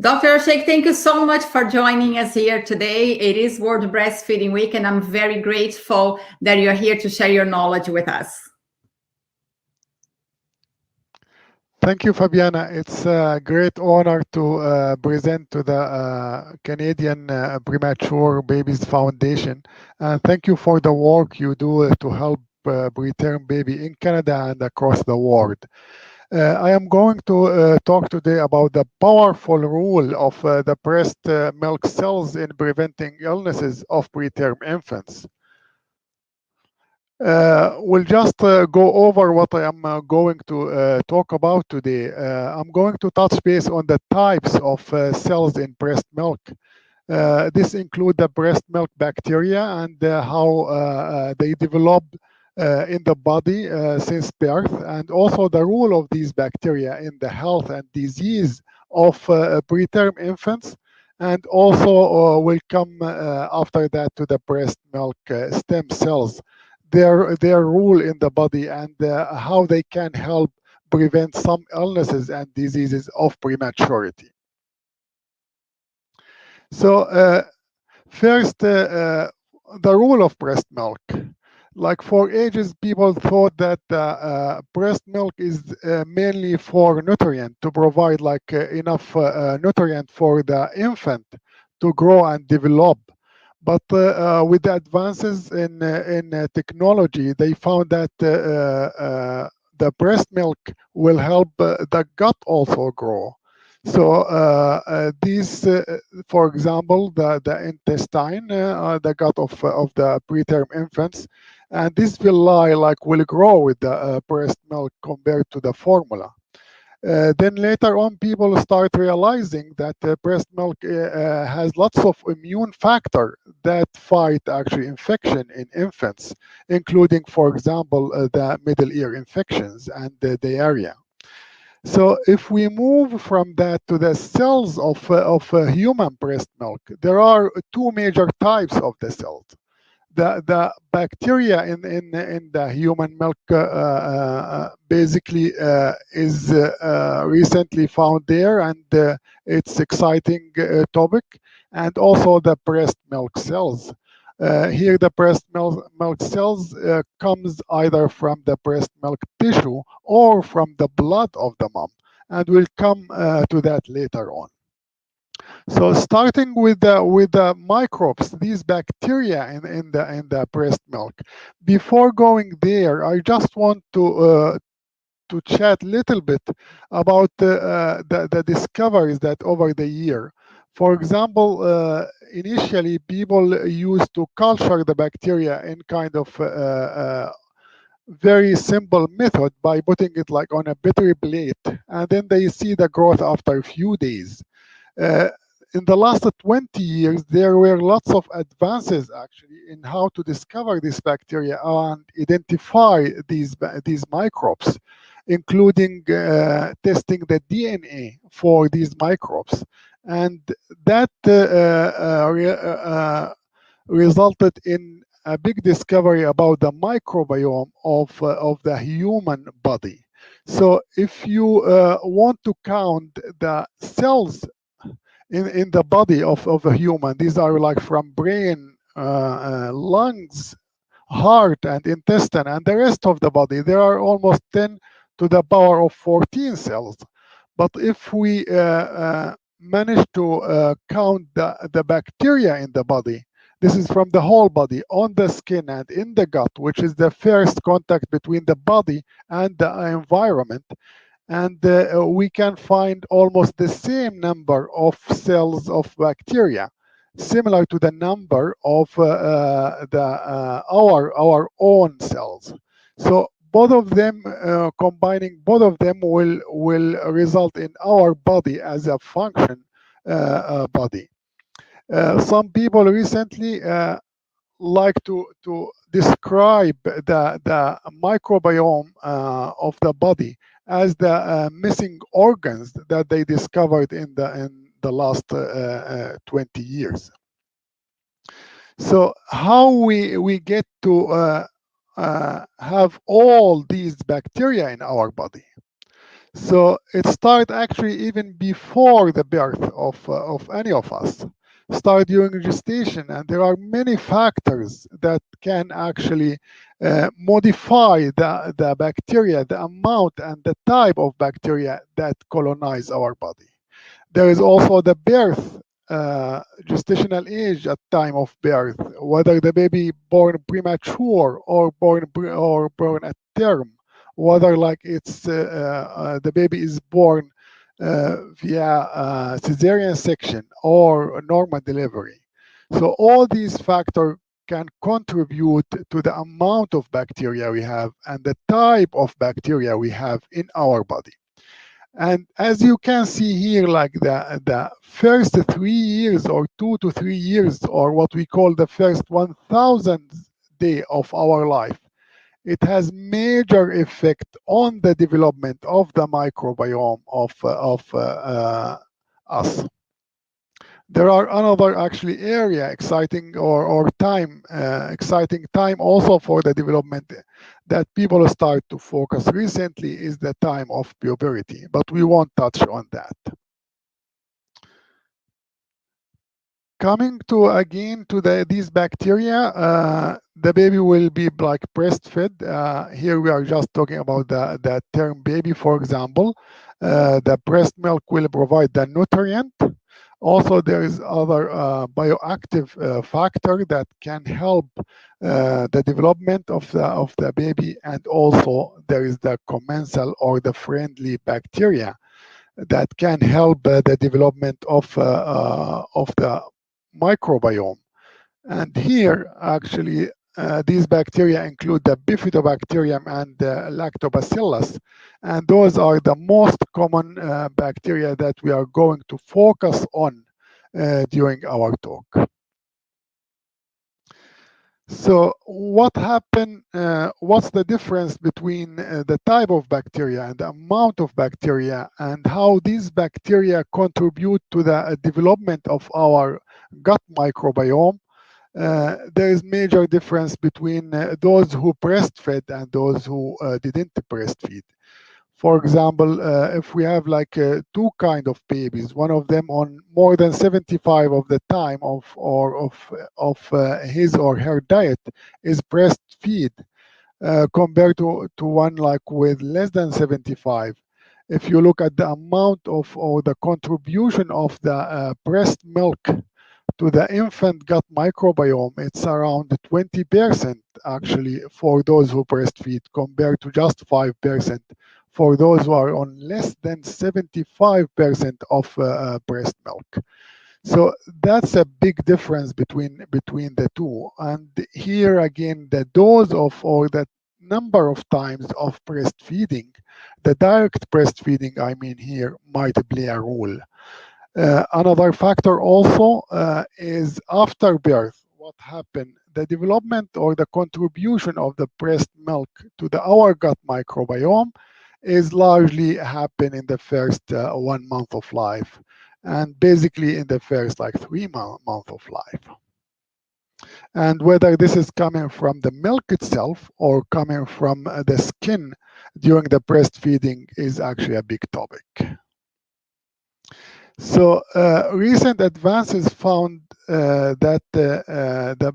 Dr. Sheikh, thank you so much for joining us here today. It is World Breastfeeding Week, and I'm very grateful that you're here to share your knowledge with us. Thank you, Fabiana. It's a great honor to present to the Canadian Premature Babies Foundation. Thank you for the work you do to help preterm baby in Canada and across the world. I am going to talk today about the powerful role of the breast milk cells in preventing illnesses of preterm infants. We'll just go over what I am going to talk about today. I'm going to touch base on the types of cells in breast milk. This includes the breast milk bacteria and how they develop in the body since birth, and also the role of these bacteria in the health and disease of preterm infants. And also we'll come after that to the breast milk stem cells, their role in the body, and how they can help prevent some illnesses and diseases of prematurity. So first, the role of breast milk. Like for ages, people thought that breast milk is mainly for nutrient, to provide like enough nutrient for the infant to grow and develop. But with the advances in technology, they found that the breast milk will help the gut also grow. So these, for example, the intestine, the gut of the preterm infants, and this will grow with the breast milk compared to the formula. Then later on, people start realizing that breast milk has lots of immune factor that fight actually infection in infants, including, for example, the middle ear infections and the diarrhea. So if we move from that to the cells of human breast milk, there are two major types of the cells. The bacteria in the human milk basically is recently found there, and it's exciting topic, and also the breast milk cells. Here the breast milk cells comes either from the breast milk tissue or from the blood of the mom, and we'll come to that later on. So starting with the microbes, these bacteria in the breast milk. Before going there, I just want to chat a little bit about the discoveries that over the year. For example, initially people used to culture the bacteria in kind of very simple method by putting it like on a battery plate, and then they see the growth after a few days. In the last 20 years, there were lots of advances actually in how to discover this bacteria and identify these microbes, including testing the DNA for these microbes. And that resulted in a big discovery about the microbiome of the human body. So if you want to count the cells in the body of a human, these are like from brain, lungs, heart, and intestine, and the rest of the body, there are almost 10 to the power of 14 cells. But if we manage to count the bacteria in the body, this is from the whole body, on the skin and in the gut, which is the first contact between the body and the environment. And we can find almost the same number of cells of bacteria, similar to the number of our own cells. So both of them, combining both of them, will result in our body as a function body. Some people recently like to describe the microbiome of the body as the missing organs that they discovered in the last 20 years. So how we get to have all these bacteria in our body? So it starts actually even before the birth of any of us. Start during gestation, and there are many factors that can actually modify the bacteria, the amount and the type of bacteria that colonize our body. There is also the birth, gestational age at time of birth, whether the baby born premature or born at term, whether like it's the baby is born via cesarean section or normal delivery. So all these factors can contribute to the amount of bacteria we have and the type of bacteria we have in our body. And as you can see here, like the first 3 years or 2 to 3 years, or what we call the first 1,000th day of our life, it has major effect on the development of the microbiome of us. There are another actually area exciting or time exciting time also for the development that people start to focus recently is the time of puberty, but we won't touch on that. Coming to again to these bacteria, the baby will be like breastfed. Here we are just talking about the term baby, for example. The breast milk will provide the nutrient. Also, there is other bioactive factor that can help the development of the baby, and also there is the commensal or the friendly bacteria that can help the development of the microbiome. And here, actually, these bacteria include the bifidobacterium and the lactobacillus, and those are the most common bacteria that we are going to focus on during our talk. So what happened, what's the difference between the type of bacteria and the amount of bacteria, and how these bacteria contribute to the development of our gut microbiome? There is major difference between those who breastfed and those who didn't breastfeed. For example, if we have like two kind of babies, one of them on more than 75 of the time of his or her diet is breastfeed, compared to one like with less than 75. If you look at the amount of or the contribution of the breast milk to the infant gut microbiome, it's around 20% actually for those who breastfeed, compared to just 5% for those who are on less than 75% of breast milk. So that's a big difference between the two. And here again, the dose of or the number of times of breastfeeding, the direct breastfeeding, I mean here, might play a role. Another factor also is after birth, what happened, the development or the contribution of the breast milk to our gut microbiome is largely happen in the first 1 month of life, and basically in the first like 3 months of life. And whether this is coming from the milk itself or coming from the skin during the breastfeeding is actually a big topic. So recent advances found that the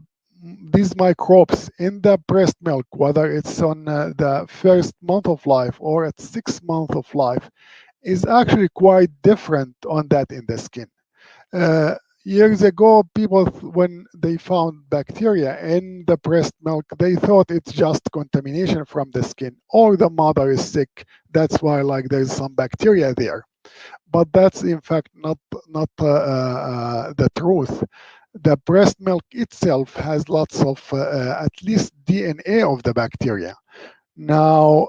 these microbes in the breast milk, whether it's on the first month of life or at 6 months of life, is actually quite different on that in the skin. Years ago, people, when they found bacteria in the breast milk, they thought it's just contamination from the skin, or the mother is sick. That's why, like, there's some bacteria there. But that's in fact not the truth. The breast milk itself has lots of at least DNA of the bacteria. Now,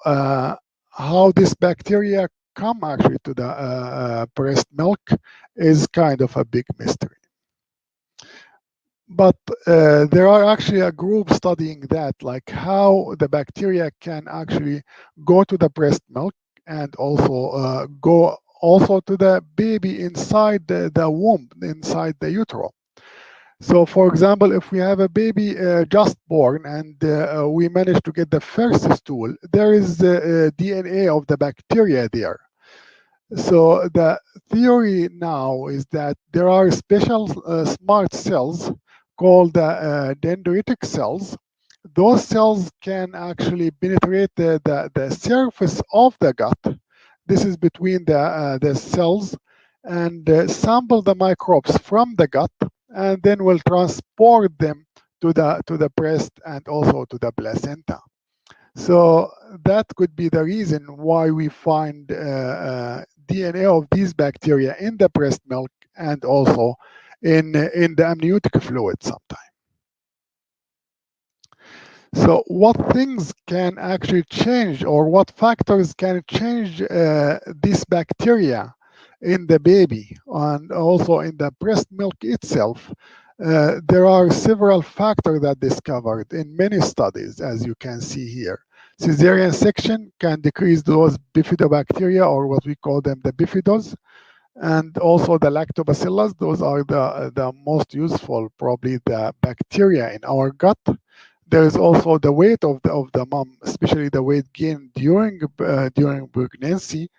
how this bacteria come actually to the breast milk is kind of a big mystery. But there are actually a group studying that, like how the bacteria can actually go to the breast milk and also go also to the baby inside the womb, inside the utero. So, for example, if we have a baby just born and we manage to get the first stool, there is DNA of the bacteria there. So the theory now is that there are special smart cells called dendritic cells. Those cells can actually penetrate the surface of the gut. This is between the cells, and sample the microbes from the gut, and then will transport them to the breast and also to the placenta. So that could be the reason why we find DNA of these bacteria in the breast milk and also in the amniotic fluid sometimes. So what things can actually change, or what factors can change this bacteria in the baby and also in the breast milk itself? There are several factors that discovered in many studies, as you can see here. Cesarean section can decrease those bifidobacteria, or what we call them the bifidos, and also the lactobacillus. Those are the most useful, probably the bacteria in our gut. There is also the weight of the mom, especially the weight gain during pregnancy.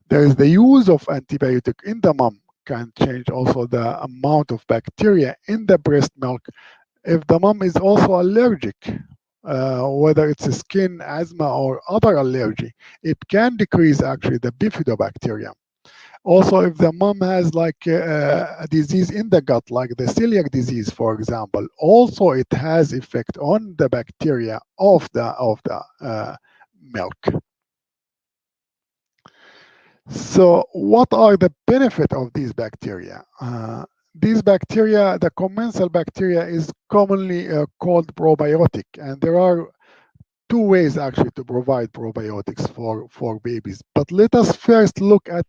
There is the use of antibiotic in the mom can change also the amount of bacteria in the breast milk. If the mom is also allergic, whether it's a skin, asthma, or other allergy, it can decrease actually the bifidobacterium. Also, if the mom has like a disease in the gut, like the celiac disease, for example, also it has effect on the bacteria of the milk. So what are the benefit of these bacteria? These bacteria, the commensal bacteria, is commonly called probiotic, and there are two ways actually to provide probiotics for babies. But let us first look at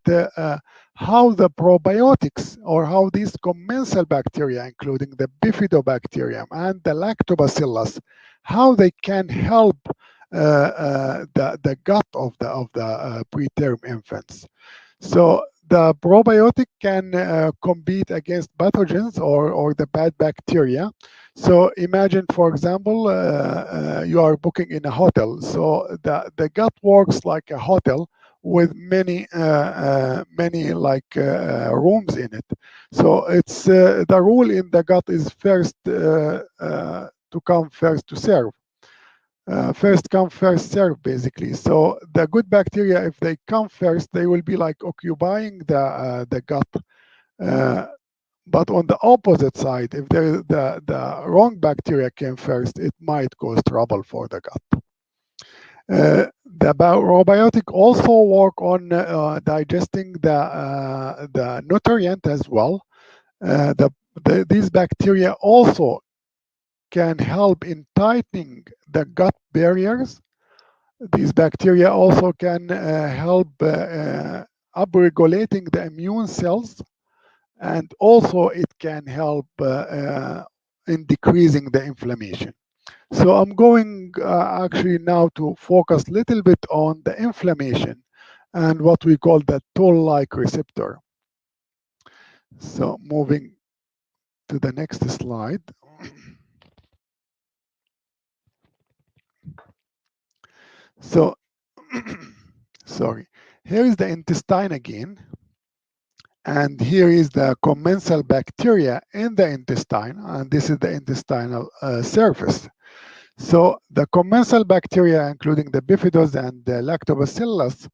how the probiotics, or how these commensal bacteria, including the bifidobacterium and the lactobacillus, how they can help the gut of the preterm infants. So the probiotic can compete against pathogens or the bad bacteria. So imagine, for example, you are booking in a hotel. So the gut works like a hotel with many like rooms in it. So it's the rule in the gut is first to come, first to serve. First come, first serve, basically. So the good bacteria, if they come first, they will be like occupying the gut. But on the opposite side, if the wrong bacteria came first, it might cause trouble for the gut. The probiotic also work on digesting the nutrient as well. These bacteria also can help in tightening the gut barriers. These bacteria also can help upregulating the immune cells, and also it can help in decreasing the inflammation. So I'm going actually now to focus a little bit on the inflammation and what we call the toll-like receptor. So moving to the next slide. So, sorry, here is the intestine again. And here is the commensal bacteria in the intestine, and this is the intestinal surface. So the commensal bacteria, including the bifidus and the lactobacillus,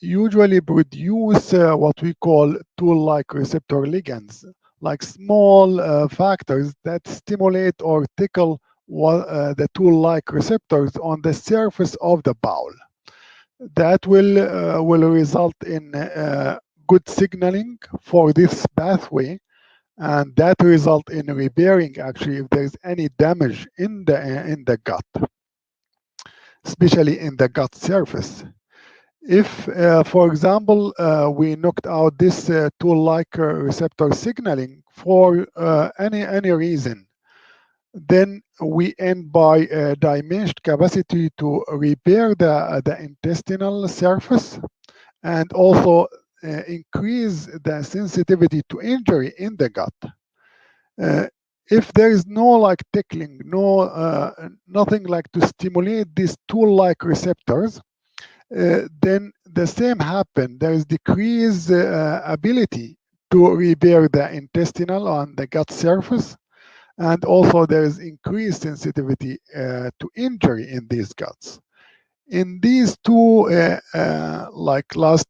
usually produce what we call tool-like receptor ligands, like small factors that stimulate or tickle the tool-like receptors on the surface of the bowel. That will result in good signaling for this pathway, and that result in repairing actually if there's any damage in the gut, especially in the gut surface. If, for example, we knocked out this tool-like receptor signaling for any reason, then we end by diminished capacity to repair the intestinal surface, and also increase the sensitivity to injury in the gut. If there is no like tickling, nothing like to stimulate these tool-like receptors, then the same happen. There is decreased ability to repair the intestinal on the gut surface, and also there is increased sensitivity to injury in these guts. In these two, like last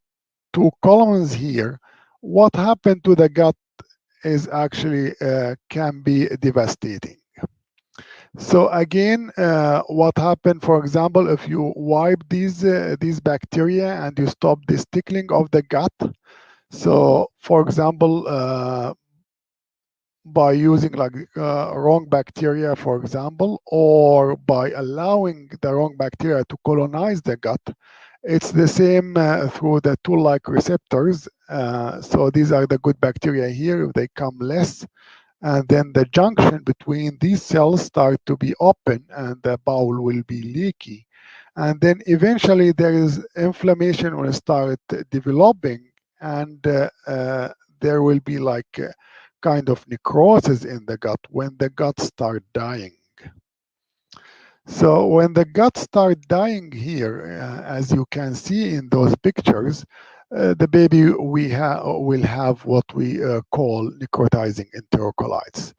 two columns here, what happened to the gut is actually can be devastating. So again, what happened, for example, if you wipe these bacteria and you stop this tickling of the gut. So, for example, by using like wrong bacteria, for example, or by allowing the wrong bacteria to colonize the gut, it's the same through the tool-like receptors. So these are the good bacteria here. If they come less, and then the junction between these cells start to be open and the bowel will be leaky. And then eventually there is inflammation will start developing, and there will be like kind of necrosis in the gut when the gut start dying. So when the gut start dying here, as you can see in those pictures, the baby will have what we call necrotizing enterocolitis.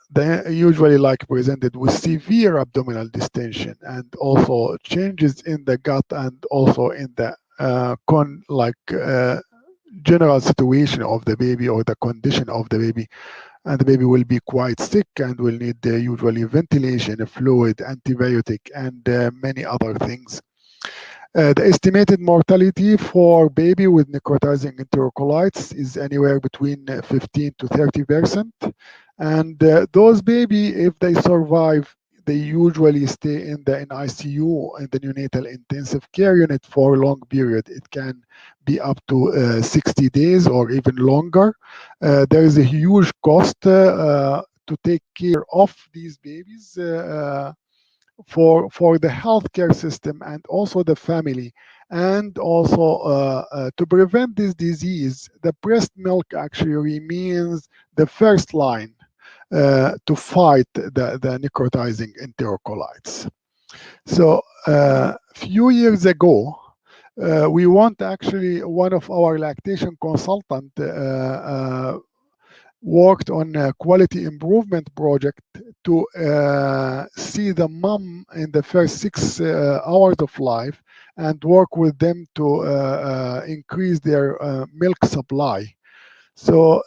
They usually like presented with severe abdominal distension and also changes in the gut and also in the general situation of the baby or the condition of the baby. And the baby will be quite sick and will need usually ventilation, fluid, antibiotic, and many other things. The estimated mortality for baby with necrotizing enterocolitis is anywhere between 15 to 30%. And those baby, if they survive, they usually stay in ICU, in the neonatal intensive care unit for a long period. It can be up to 60 days or even longer. There is a huge cost to take care of these babies for the healthcare system and also the family. And also to prevent this disease, the breast milk actually remains the first line to fight the necrotizing enterocolitis. So a few years ago, we want actually one of our lactation consultant worked on a quality improvement project to see the mom in the first 6 hours of life and work with them to increase their milk supply. So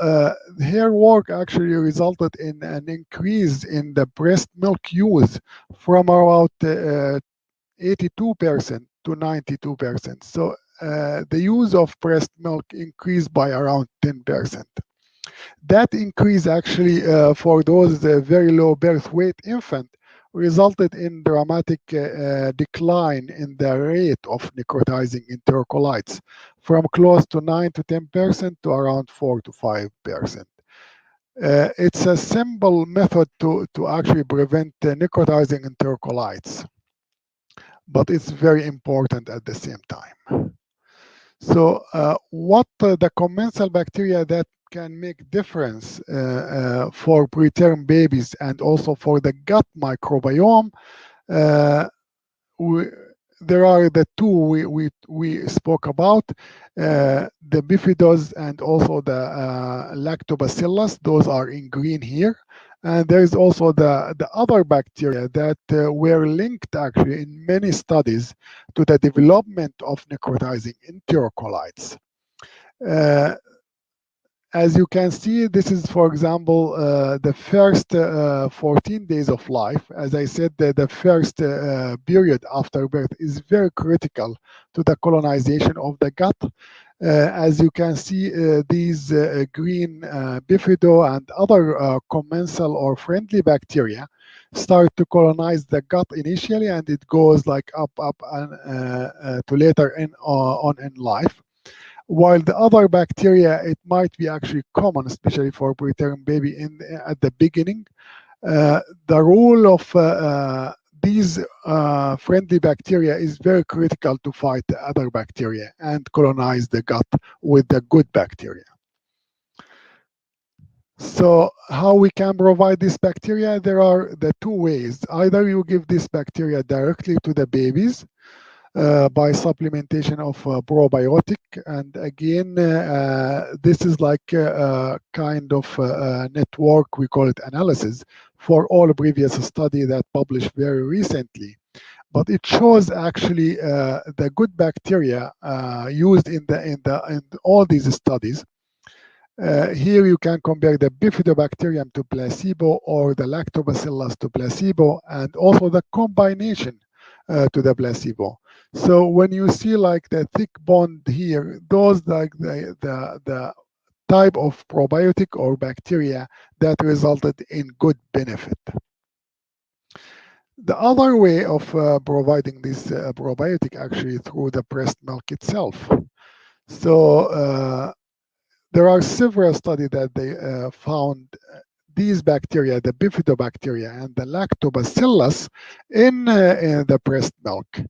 her work actually resulted in an increase in the breast milk use from about 82% to 92%. So the use of breast milk increased by around 10%. That increase actually for those very low birth weight infant resulted in dramatic decline in the rate of necrotizing enterocolitis from close to 9 to 10% to around 4 to 5%. It's a simple method to actually prevent necrotizing enterocolitis, but it's very important at the same time. So what the commensal bacteria that can make difference for preterm babies and also for the gut microbiome there are the two we spoke about, the bifidos and also the lactobacillus. Those are in green here. And there is also the other bacteria that were linked actually in many studies to the development of necrotizing enterocolitis. As you can see, this is, for example, the first 14 days of life. As I said, the first period after birth is very critical to the colonization of the gut. As you can see, these green bifido and other commensal or friendly bacteria start to colonize the gut initially, and it goes like up, and to later on in life. While the other bacteria, it might be actually common, especially for preterm baby at the beginning. The role of these friendly bacteria is very critical to fight the other bacteria and colonize the gut with the good bacteria. So how we can provide this bacteria? There are the two ways. Either you give this bacteria directly to the babies, by supplementation of probiotic, and again this is like a kind of network, we call it analysis, for all previous study that published very recently, but it shows actually the good bacteria used in all these studies. Here you can compare the bifidobacterium to placebo or the lactobacillus to placebo, and also the combination to the placebo. So when you see like the thick bond here, those like the type of probiotic or bacteria that resulted in good benefit. The other way of providing this probiotic actually through the breast milk itself. So there are several studies that they found these bacteria, the bifidobacteria and the lactobacillus in the breast milk.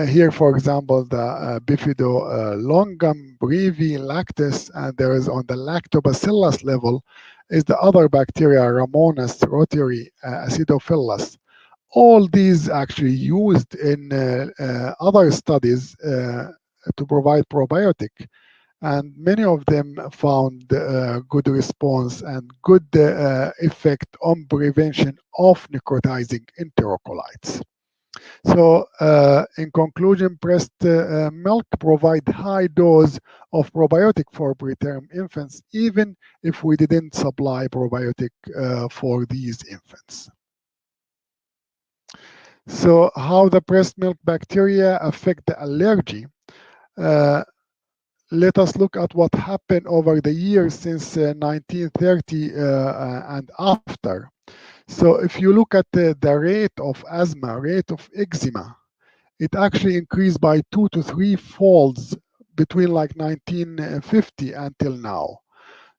Here, for example, the bifido longum, brevi, lactis, and there is on the lactobacillus level is the other bacteria, Ramonas, rotary, acidophilus. All these actually used in other studies to provide probiotic, and many of them found good response and good effect on prevention of necrotizing enterocolitis. So in conclusion, breast milk provide high dose of probiotic for preterm infants, even if we didn't supply probiotic for these infants. So how the breast milk bacteria affect the allergy? Let us look at what happened over the years since 1930 and after. So if you look at the rate of asthma, rate of eczema, it actually increased by 2 to 3 folds between like 1950 until now.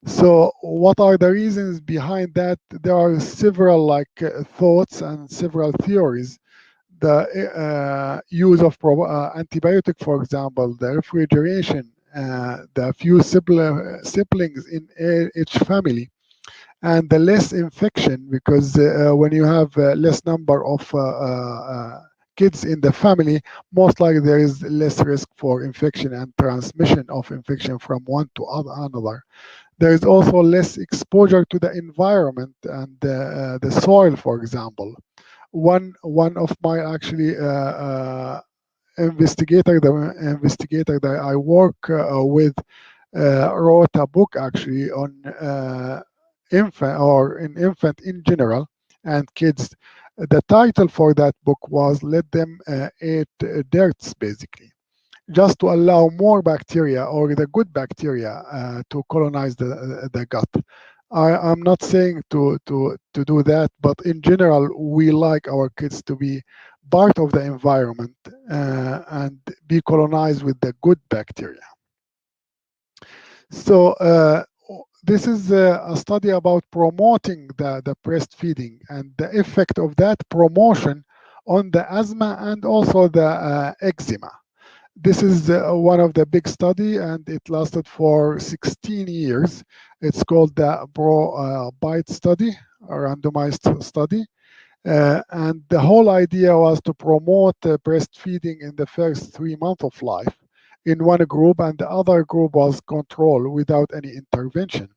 So what are the reasons behind that? There are several thoughts and several theories. The use of antibiotic, for example, the refrigeration, the few siblings in each family, and the less infection, because when you have less number of kids in the family, most likely there is less risk for infection and transmission of infection from one to another. There is also less exposure to the environment and the soil, for example. One of my actually investigator that I work with wrote a book actually on infant in general and kids. The title for that book was "Let Them Eat Dirts," basically, just to allow more bacteria or the good bacteria to colonize the gut. I'm not saying to do that, but in general, we like our kids to be part of the environment and be colonized with the good bacteria. So this is a study about promoting the breastfeeding and the effect of that promotion on the asthma and also the eczema. This is one of the big study, and it lasted for 16 years. It's called the ProBite study, a randomized study. And the whole idea was to promote breastfeeding in the first 3 months of life in one group, and the other group was control without any intervention.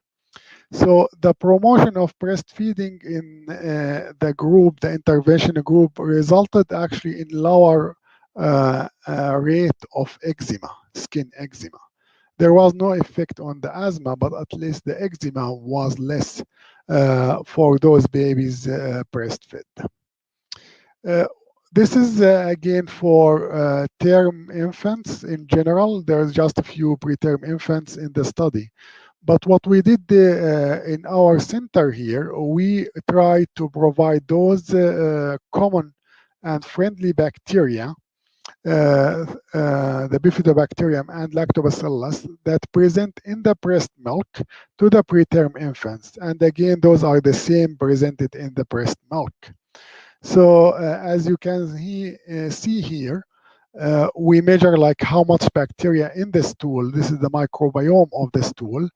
So the promotion of breastfeeding in the intervention group, resulted actually in lower rate of eczema, skin eczema. There was no effect on the asthma, but at least the eczema was less for those babies breastfed. This is again for term infants in general. There's just a few preterm infants in the study. But what we did in our center here, we tried to provide those common and friendly bacteria, the bifidobacterium and lactobacillus, that present in the breast milk to the preterm infants. And again, those are the same presented in the breast milk. So as you can see here, we measure like how much bacteria in the stool. This is the microbiome of the stool.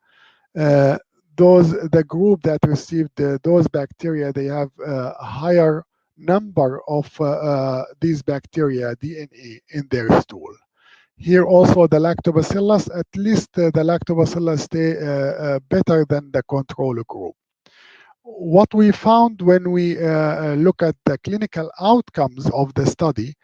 The group that received those bacteria, they have a higher number of these bacteria DNA in their stool. Here also the lactobacillus, at least the lactobacillus stay better than the control group. What we found when we look at the clinical outcomes of the study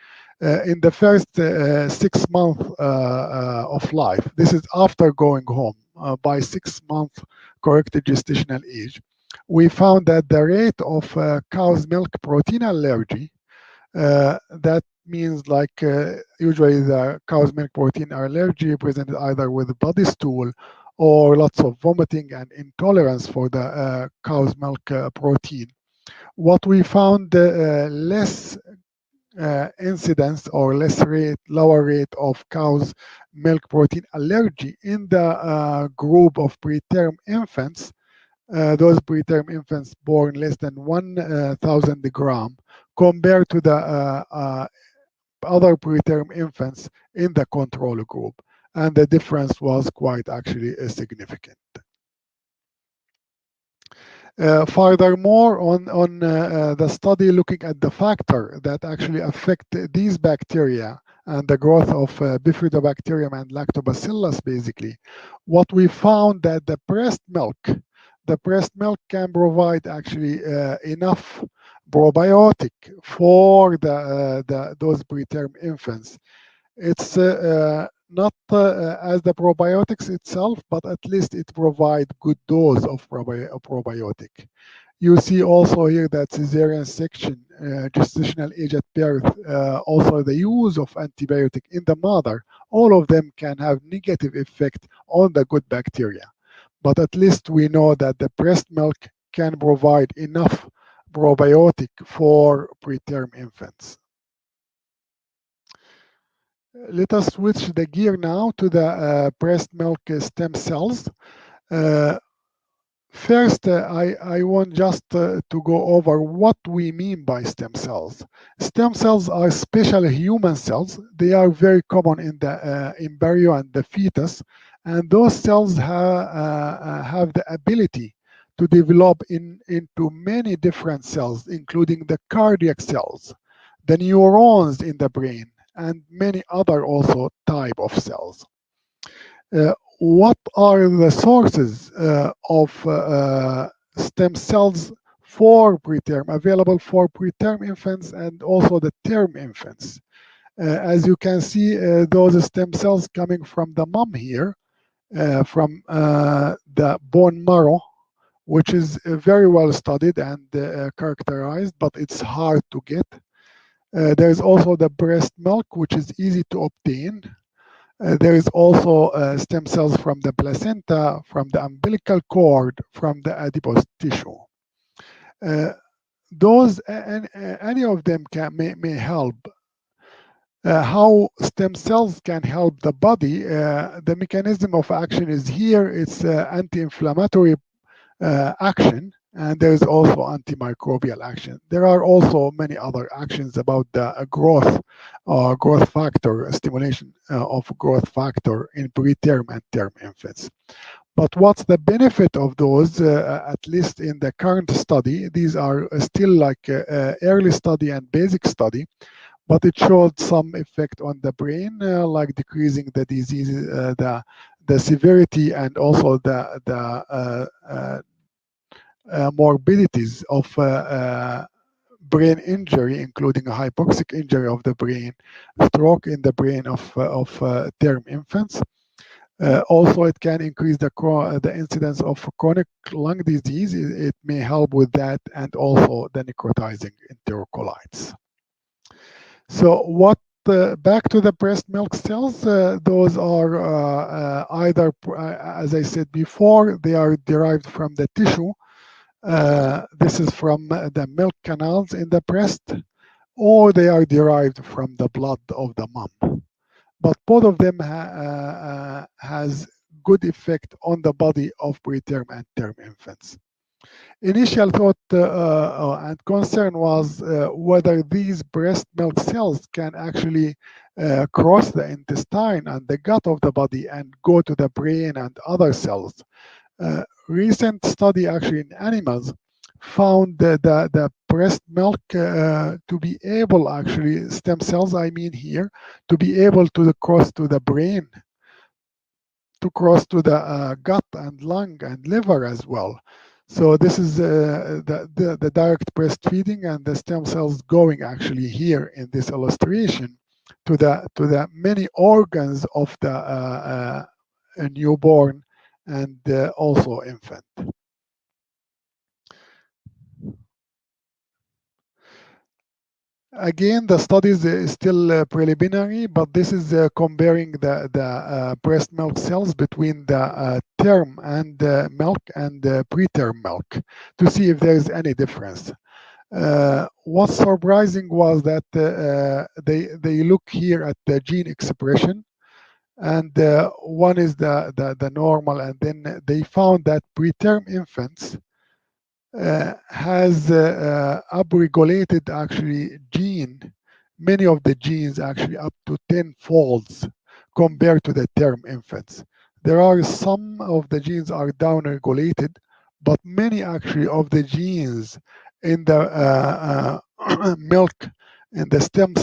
in the first 6 months of life, this is after going home, by 6 months corrected gestational age, we found that the rate of cow's milk protein allergy, that means like usually the cow's milk protein allergy presented either with body stool or lots of vomiting and intolerance for the cow's milk protein. What we found, less incidence or lower rate of cow's milk protein allergy in the group of preterm infants. Those preterm infants born less than 1,000 gram, compared to the other preterm infants in the control group. And the difference was quite actually significant. Furthermore, on the study looking at the factor that actually affect these bacteria and the growth of bifidobacterium and lactobacillus, basically, what we found that the breast milk can provide actually enough probiotic for those preterm infants. It's not as the probiotics itself, but at least it provides good dose of probiotic. You see also here that cesarean section, gestational age at birth, also the use of antibiotic in the mother, all of them can have negative effect on the good bacteria. But at least we know that the breast milk can provide enough probiotic for preterm infants. Let us switch the gear now to the breast milk stem cells. First, I want just to go over what we mean by stem cells. Stem cells are special human cells. They are very common in the embryo and the fetus, and those cells have the ability to develop into many different cells, including the cardiac cells, the neurons in the brain, and many other also type of cells. What are the sources of stem cells for preterm, available for preterm infants and also the term infants? As you can see, those stem cells coming from the mom here, from the bone marrow, which is very well studied and characterized, but it's hard to get. There's also the breast milk, which is easy to obtain. There is also stem cells from the placenta, from the umbilical cord, from the adipose tissue. Those, any of them may help. How stem cells can help the body, the mechanism of action is here. It's anti-inflammatory action, and there's also antimicrobial action. There are also many other actions about the growth factor, stimulation of growth factor in preterm and term infants. But what's the benefit of those, at least in the current study? These are still like early study and basic study, but it showed some effect on the brain, like decreasing the disease, the severity, and also the morbidities of brain injury, including a hypoxic injury of the brain, stroke in the brain of term infants. Also, it can increase the incidence of chronic lung disease. It may help with that, and also the necrotizing enterocolitis. So what back to the breast milk cells, those are either, as I said before, they are derived from the tissue. This is from the milk canals in the breast, or they are derived from the blood of the mom. But both of them has good effect on the body of preterm and term infants. Initial thought and concern was whether these breast milk cells can actually cross the intestine and the gut of the body and go to the brain and other cells. Recent study actually in animals found the breast milk to be able, actually stem cells I mean here, to be able to cross to the brain, to cross to the gut and lung and liver as well. So this is the direct breastfeeding and the stem cells going actually here in this illustration to the many organs of the newborn and also infant. Again, the study is still preliminary, but this is comparing the breast milk cells between the term and milk and preterm milk to see if there is any difference. What's surprising was that they look here at the gene expression, and one is the normal, and then they found that preterm infants has upregulated actually gene, many of the genes actually up to 10 folds compared to the term infants. There are some of the genes are downregulated, but many actually of the genes in the milk and the stem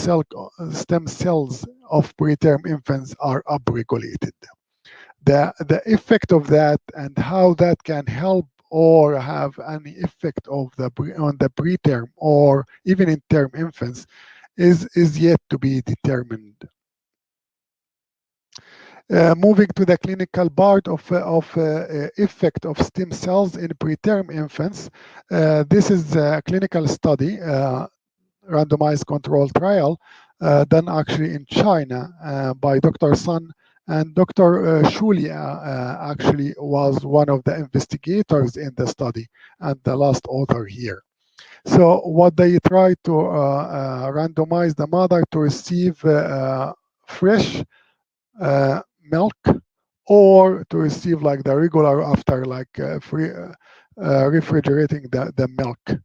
cells of preterm infants are upregulated. The effect of that and how that can help or have any effect on the preterm or even in term infants is yet to be determined. Moving to the clinical part of effect of stem cells in preterm infants, this is a clinical study, randomized controlled trial done actually in China by Dr. Sun. And Dr. Shuli actually was one of the investigators in the study and the last author here. So what they tried to randomize the mother to receive fresh milk or to receive like the regular after like refrigerating the milk.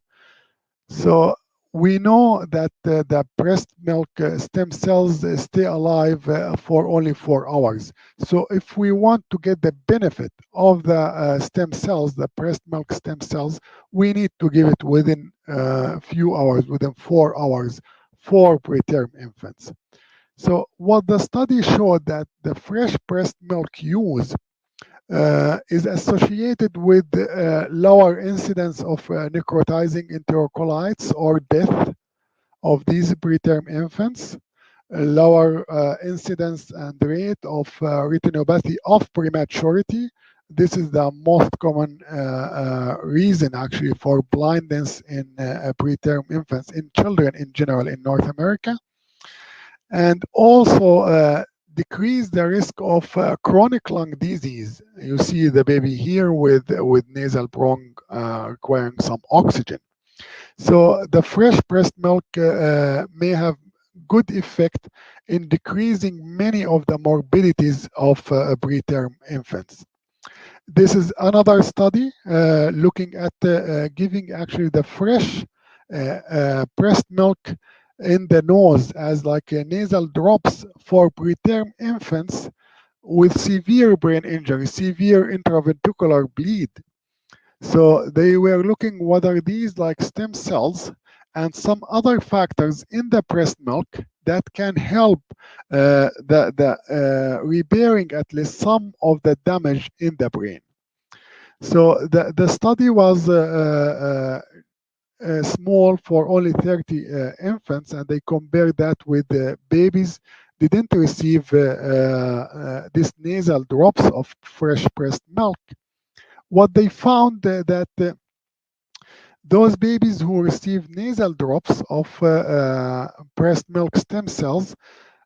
So we know that the breast milk stem cells stay alive for only 4 hours. So if we want to get the benefit of the stem cells, the breast milk stem cells, we need to give it within a few hours, within 4 hours for preterm infants. So what the study showed that the fresh breast milk use is associated with lower incidence of necrotizing enterocolitis or death of these preterm infants, lower incidence and rate of retinopathy of prematurity. This is the most common reason actually for blindness in preterm infants, in children in general in North America. And also decrease the risk of chronic lung disease. You see the baby here with nasal bronch requiring some oxygen. So the fresh breast milk may have good effect in decreasing many of the morbidities of preterm infants. This is another study looking at giving actually the fresh breast milk in the nose as like nasal drops for preterm infants with severe brain injury, severe intraventricular bleed. So they were looking whether these like stem cells and some other factors in the breast milk that can help the repairing at least some of the damage in the brain. So the study was small for only 30 infants, and they compared that with the babies didn't receive these nasal drops of fresh breast milk. What they found that those babies who received nasal drops of breast milk stem cells,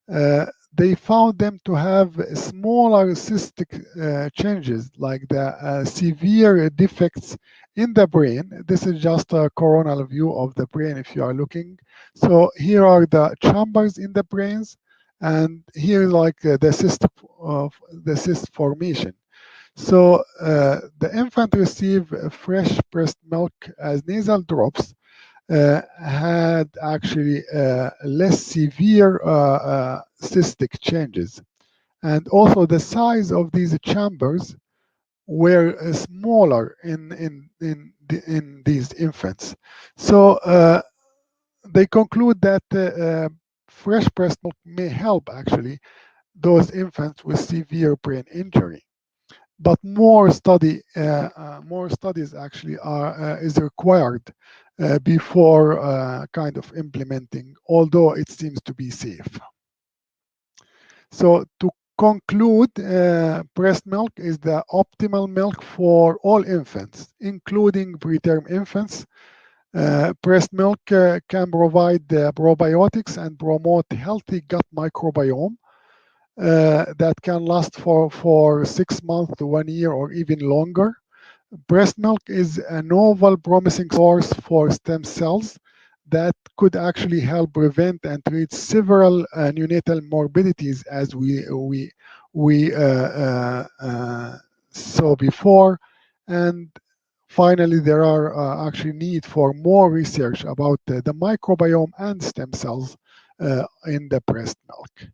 they found them to have smaller cystic changes, like the severe defects in the brain. This is just a coronal view of the brain if you are looking. So here are the chambers in the brains, and here like the cyst formation. So the infant received fresh breast milk as nasal drops, had actually less severe cystic changes. And also the size of these chambers were smaller in these infants. So they conclude that fresh breast milk may help actually those infants with severe brain injury. But more studies actually is required before kind of implementing, although it seems to be safe. So to conclude, breast milk is the optimal milk for all infants, including preterm infants. Breast milk can provide probiotics and promote healthy gut microbiome that can last for 6 months to 1 year or even longer. Breast milk is a novel, promising source for stem cells that could actually help prevent and treat several neonatal morbidities, as we saw before. And finally, there are actually need for more research about the microbiome and stem cells in the breast milk.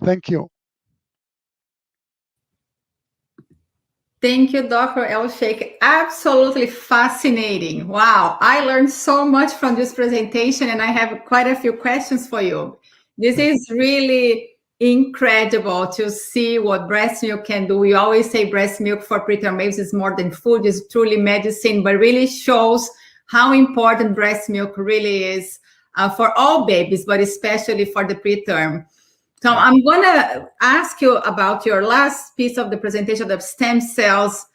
Thank you. Thank you, Dr. El-Sheikh. Absolutely fascinating. Wow, I learned so much from this presentation, and I have quite a few questions for you. This is really incredible to see what breast milk can do. We always say breast milk for preterm babies is more than food, it's truly medicine, but really shows how important breast milk really is for all babies, but especially for the preterm. So I'm going to ask you about your last piece of the presentation of stem cells.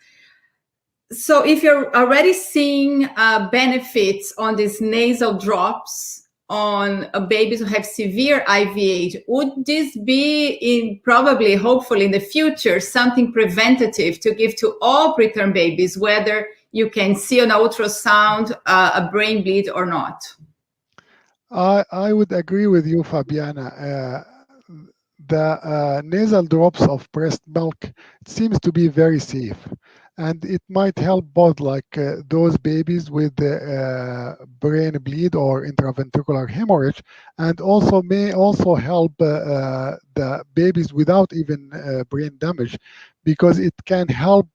So if you're already seeing benefits on these nasal drops on babies who have severe IVH, would this be probably, hopefully in the future, something preventative to give to all preterm babies, whether you can see on ultrasound a brain bleed or not? I would agree with you, Fabiana. The nasal drops of breast milk, it seems to be very safe, and it might help both like those babies with brain bleed or intraventricular hemorrhage, and also may also help the babies without even brain damage, because it can help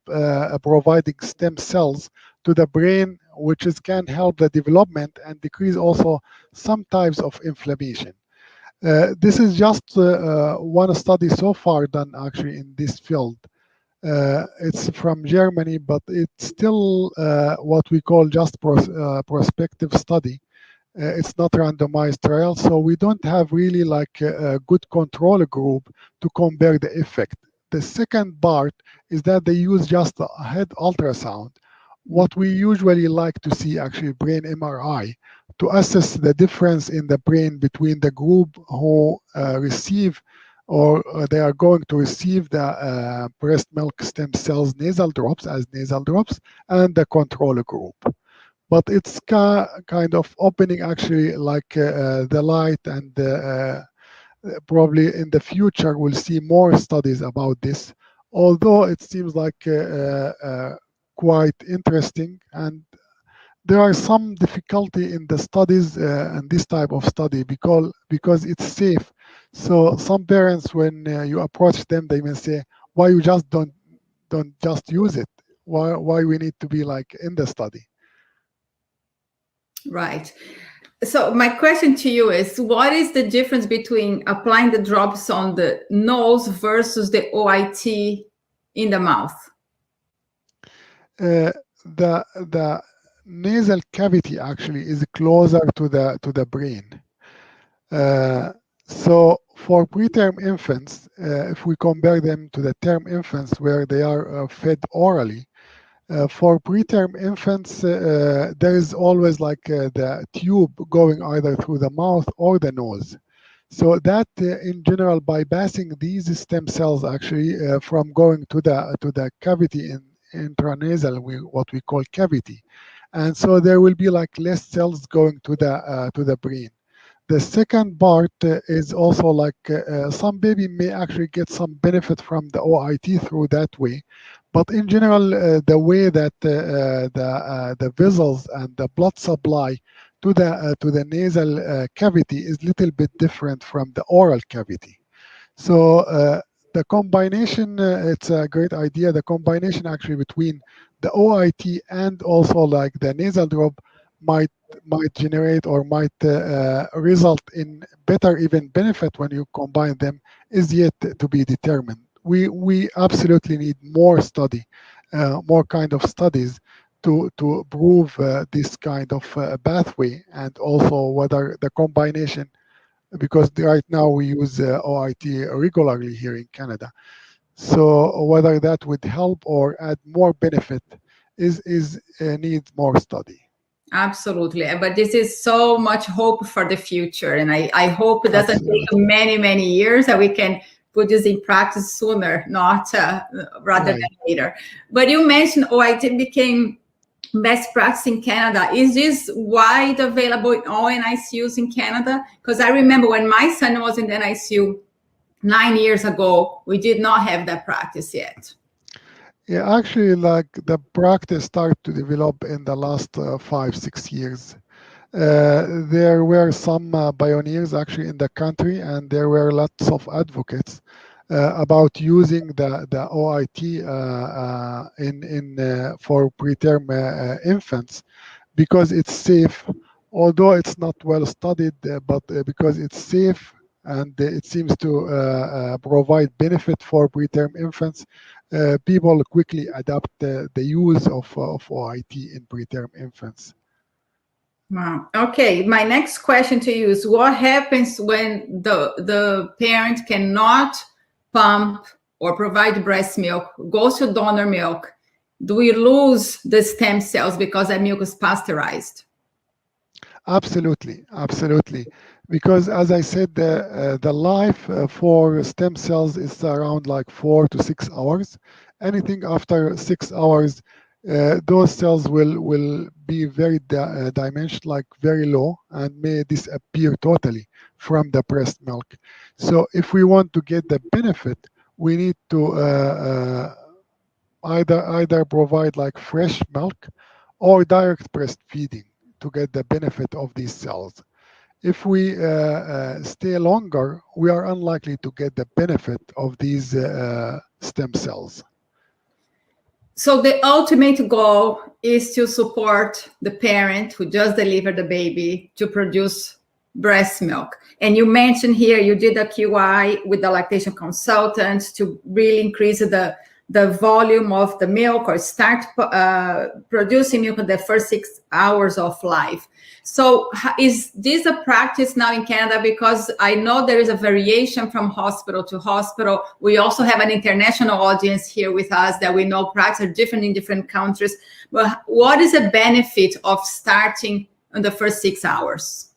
providing stem cells to the brain, which can help the development and decrease also some types of inflammation. This is just one study so far done actually in this field. It's from Germany, but it's still what we call just prospective study. It's not randomized trial, so we don't have really like a good control group to compare the effect. The second part is that they use just a head ultrasound. What we usually like to see actually brain MRI to assess the difference in the brain between the group who receive or they are going to receive the breast milk stem cells nasal drops as nasal drops and the control group. But it's kind of opening actually like the light, and probably in the future we'll see more studies about this, although it seems like quite interesting, and there are some difficulty in the studies and this type of study because it's safe. So some parents, when you approach them, they may say, "Why you just don't just use it? Why we need to be like in the study?" Right. So my question to you is, what is the difference between applying the drops on the nose versus the OIT in the mouth? The nasal cavity actually is closer to the brain. So for preterm infants, if we compare them to the term infants where they are fed orally, for preterm infants, there is always like the tube going either through the mouth or the nose. So that, in general, bypassing these stem cells actually from going to the cavity in intranasal, what we call cavity, and so there will be like less cells going to the brain. The second part is also like some baby may actually get some benefit from the OIT through that way, but in general, the way that the vessels and the blood supply to the nasal cavity is little bit different from the oral cavity. So the combination, it's a great idea. The combination actually between the OIT and also like the nasal drop might generate or might result in better even benefit when you combine them is yet to be determined. We absolutely need more study, more kind of studies to prove this kind of pathway, and also whether the combination, because right now we use OIT regularly here in Canada, so whether that would help or add more benefit is needs more study. Absolutely. But this is so much hope for the future. And I hope it doesn't take many, many years, that we can put this in practice sooner, not rather than later. But you mentioned OIT became best practice in Canada. Is this wide available in all NICUs in Canada? Because I remember when my son was in the NICU 9 years ago, we did not have that practice yet. Yeah, actually, like the practice started to develop in the last 5-6 years. There were some pioneers actually in the country, and there were lots of advocates about using the OIT for preterm infants, because it's safe, although it's not well studied, but because it's safe and it seems to provide benefit for preterm infants. People quickly adapt the use of OIT in preterm infants. Wow. Okay. My next question to you is, what happens when the parent cannot pump or provide breast milk, goes to donor milk? Do we lose the stem cells because that milk is pasteurized? Absolutely, absolutely. Because as I said, the life for stem cells is around like 4 to 6 hours. Anything after 6 hours, those cells will be very dimensioned, like very low, and may disappear totally from the breast milk. So if we want to get the benefit, we need to either provide like fresh milk or direct breastfeeding to get the benefit of these cells. If we stay longer, we are unlikely to get the benefit of these stem cells. So the ultimate goal is to support the parent who just delivered the baby to produce breast milk. And you mentioned here you did a QI with the lactation consultant to really increase the volume of the milk, or start producing milk in the first 6 hours of life. So is this a practice now in Canada? Because I know there is a variation from hospital to hospital. We also have an international audience here with us that we know practices are different in different countries. But what is the benefit of starting in the first 6 hours?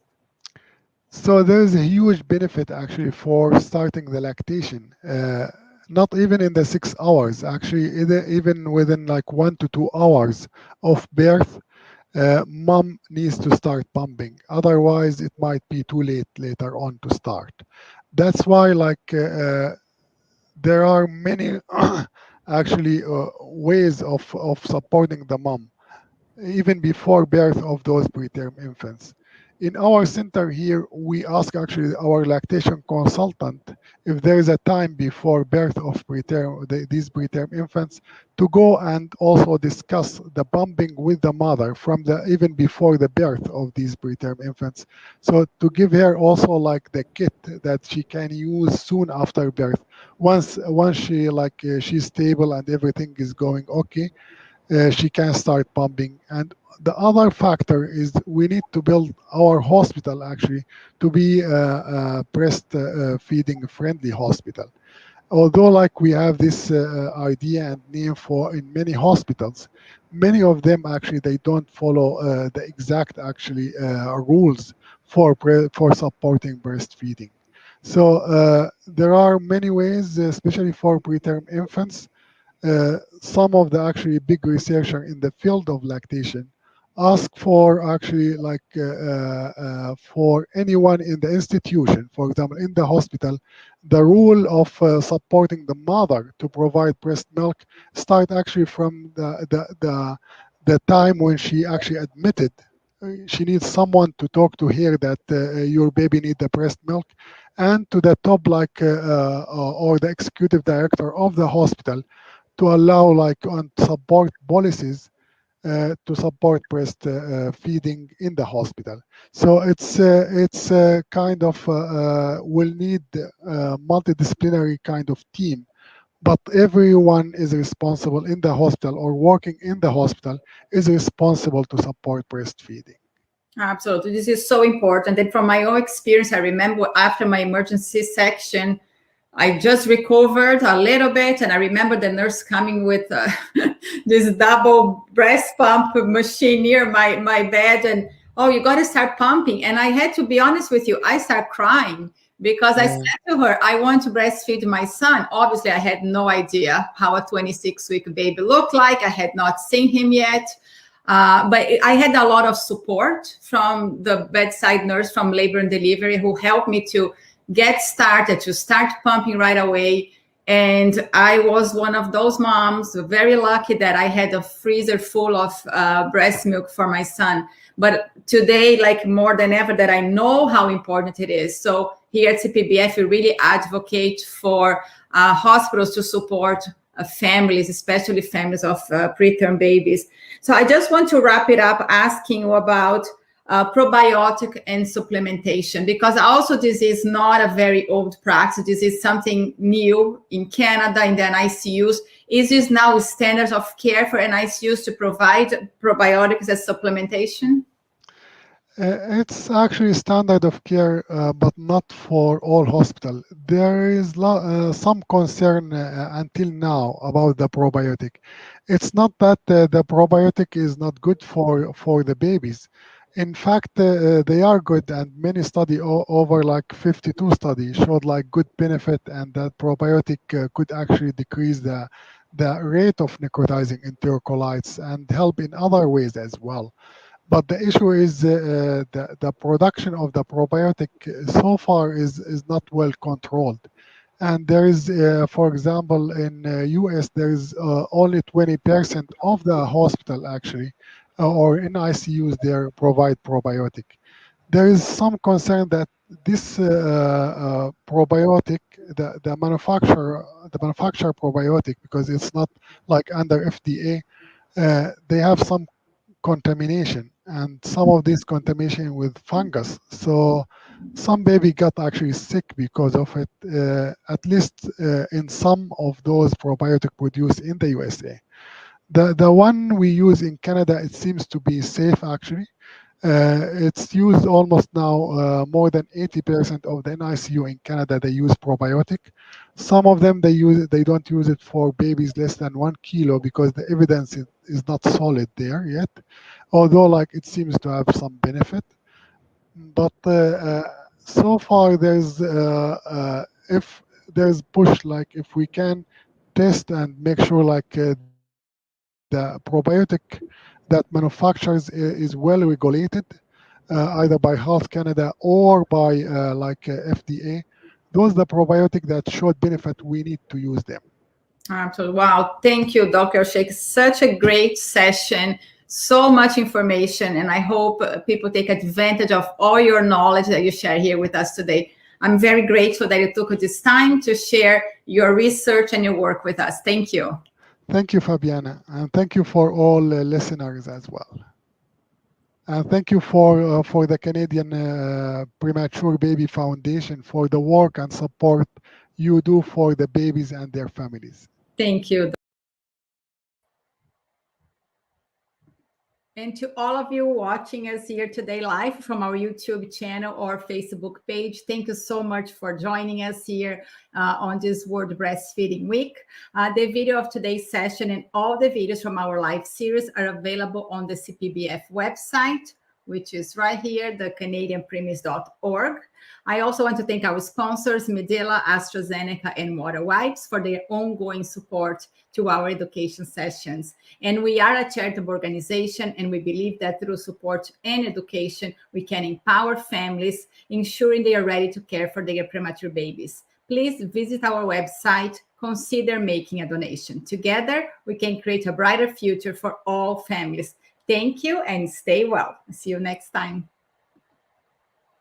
So there's a huge benefit actually for starting the lactation. Not even in the 6 hours, actually, even within like 1 to 2 hours of birth, mom needs to start pumping. Otherwise, it might be too late later on to start. That's why, like, there are many actually ways of supporting the mom even before birth of those preterm infants. In our center here, we ask actually our lactation consultant if there is a time before birth of these preterm infants to go and also discuss the pumping with the mother from even before the birth of these preterm infants. So to give her also like the kit that she can use soon after birth. Once she's stable and everything is going okay, she can start pumping. And the other factor is we need to build our hospital actually to be a breastfeeding friendly hospital. Although like we have this idea and name for in many hospitals, many of them actually they don't follow the exact actually rules for supporting breastfeeding. So there are many ways, especially for preterm infants. Some of the actually big researcher in the field of lactation ask for actually for anyone in the institution, for example, in the hospital, the rule of supporting the mother to provide breast milk start actually from the time when she actually admitted. She needs someone to talk to her that your baby need the breast milk, and to the top or the executive director of the hospital to allow on support policies to support breast feeding in the hospital. So it's kind of will need multidisciplinary kind of team, but everyone is responsible in the hospital or working in the hospital is responsible to support breastfeeding. Absolutely. This is so important. And from my own experience, I remember after my emergency section, I just recovered a little bit, and I remember the nurse coming with this double breast pump machine near my bed, and oh, you got to start pumping. And I had to be honest with you, I started crying because I said to her, I want to breastfeed my son. Obviously, I had no idea how a 26-week baby looked like. I had not seen him yet. But I had a lot of support from the bedside nurse from labor and delivery who helped me to get started, to start pumping right away. And I was one of those moms, very lucky that I had a freezer full of breast milk for my son. But today, like more than ever, that I know how important it is. So here at CPBF, we really advocate for hospitals to support families, especially families of preterm babies. So I just want to wrap it up asking you about probiotic and supplementation, because also this is not a very old practice. This is something new in Canada in the NICUs. Is this now standards of care for NICUs to provide probiotics as supplementation? It's actually standard of care, but not for all hospitals. There is some concern until now about the probiotic. It's not that the probiotic is not good for the babies. In fact, they are good, and many studies, over like 52 studies, showed like good benefit, and that probiotic could actually decrease the rate of necrotizing enterocolitis and help in other ways as well. But the issue is the production of the probiotic so far is not well controlled. And there is, for example, in US, there is only 20% of the hospital actually, or in ICUs, they provide probiotic. There is some concern that this probiotic, the manufacturer probiotic, because it's not like under FDA, they have some contamination, and some of this contamination with fungus. So some baby got actually sick because of it, at least in some of those probiotic produced in the USA. The one we use in Canada, it seems to be safe actually. It's used almost now more than 80% of the NICU in Canada, they use probiotic. Some of them they don't use it for babies less than 1 kilo because the evidence is not solid there yet, although like it seems to have some benefit. But so far there's if there's push, like if we can test and make sure like the probiotic that manufactures is well regulated, either by Health Canada or by FDA. Those are the probiotic that showed benefit. We need to use them. Absolutely. Wow. Thank you, Dr. Sheikh. Such a great session. So much information, and I hope people take advantage of all your knowledge that you share here with us today. I'm very grateful that you took this time to share your research and your work with us. Thank you. Thank you, Fabiana, and thank you for all listeners as well. And thank you for the Canadian Premature Baby Foundation for the work and support you do for the babies and their families. Thank you. And to all of you watching us here today live from our YouTube channel or Facebook page, thank you so much for joining us here on this World Breastfeeding Week. The video of today's session and all the videos from our live series are available on the CPBF website, which is right here, the CanadianPreemies.org. I also want to thank our sponsors, Medela, AstraZeneca, and Water Wipes for their ongoing support to our education sessions. And we are a charitable organization, and we believe that through support and education, we can empower families, ensuring they are ready to care for their premature babies. Please visit our website, consider making a donation. Together, we can create a brighter future for all families. Thank you and stay well. See you next time.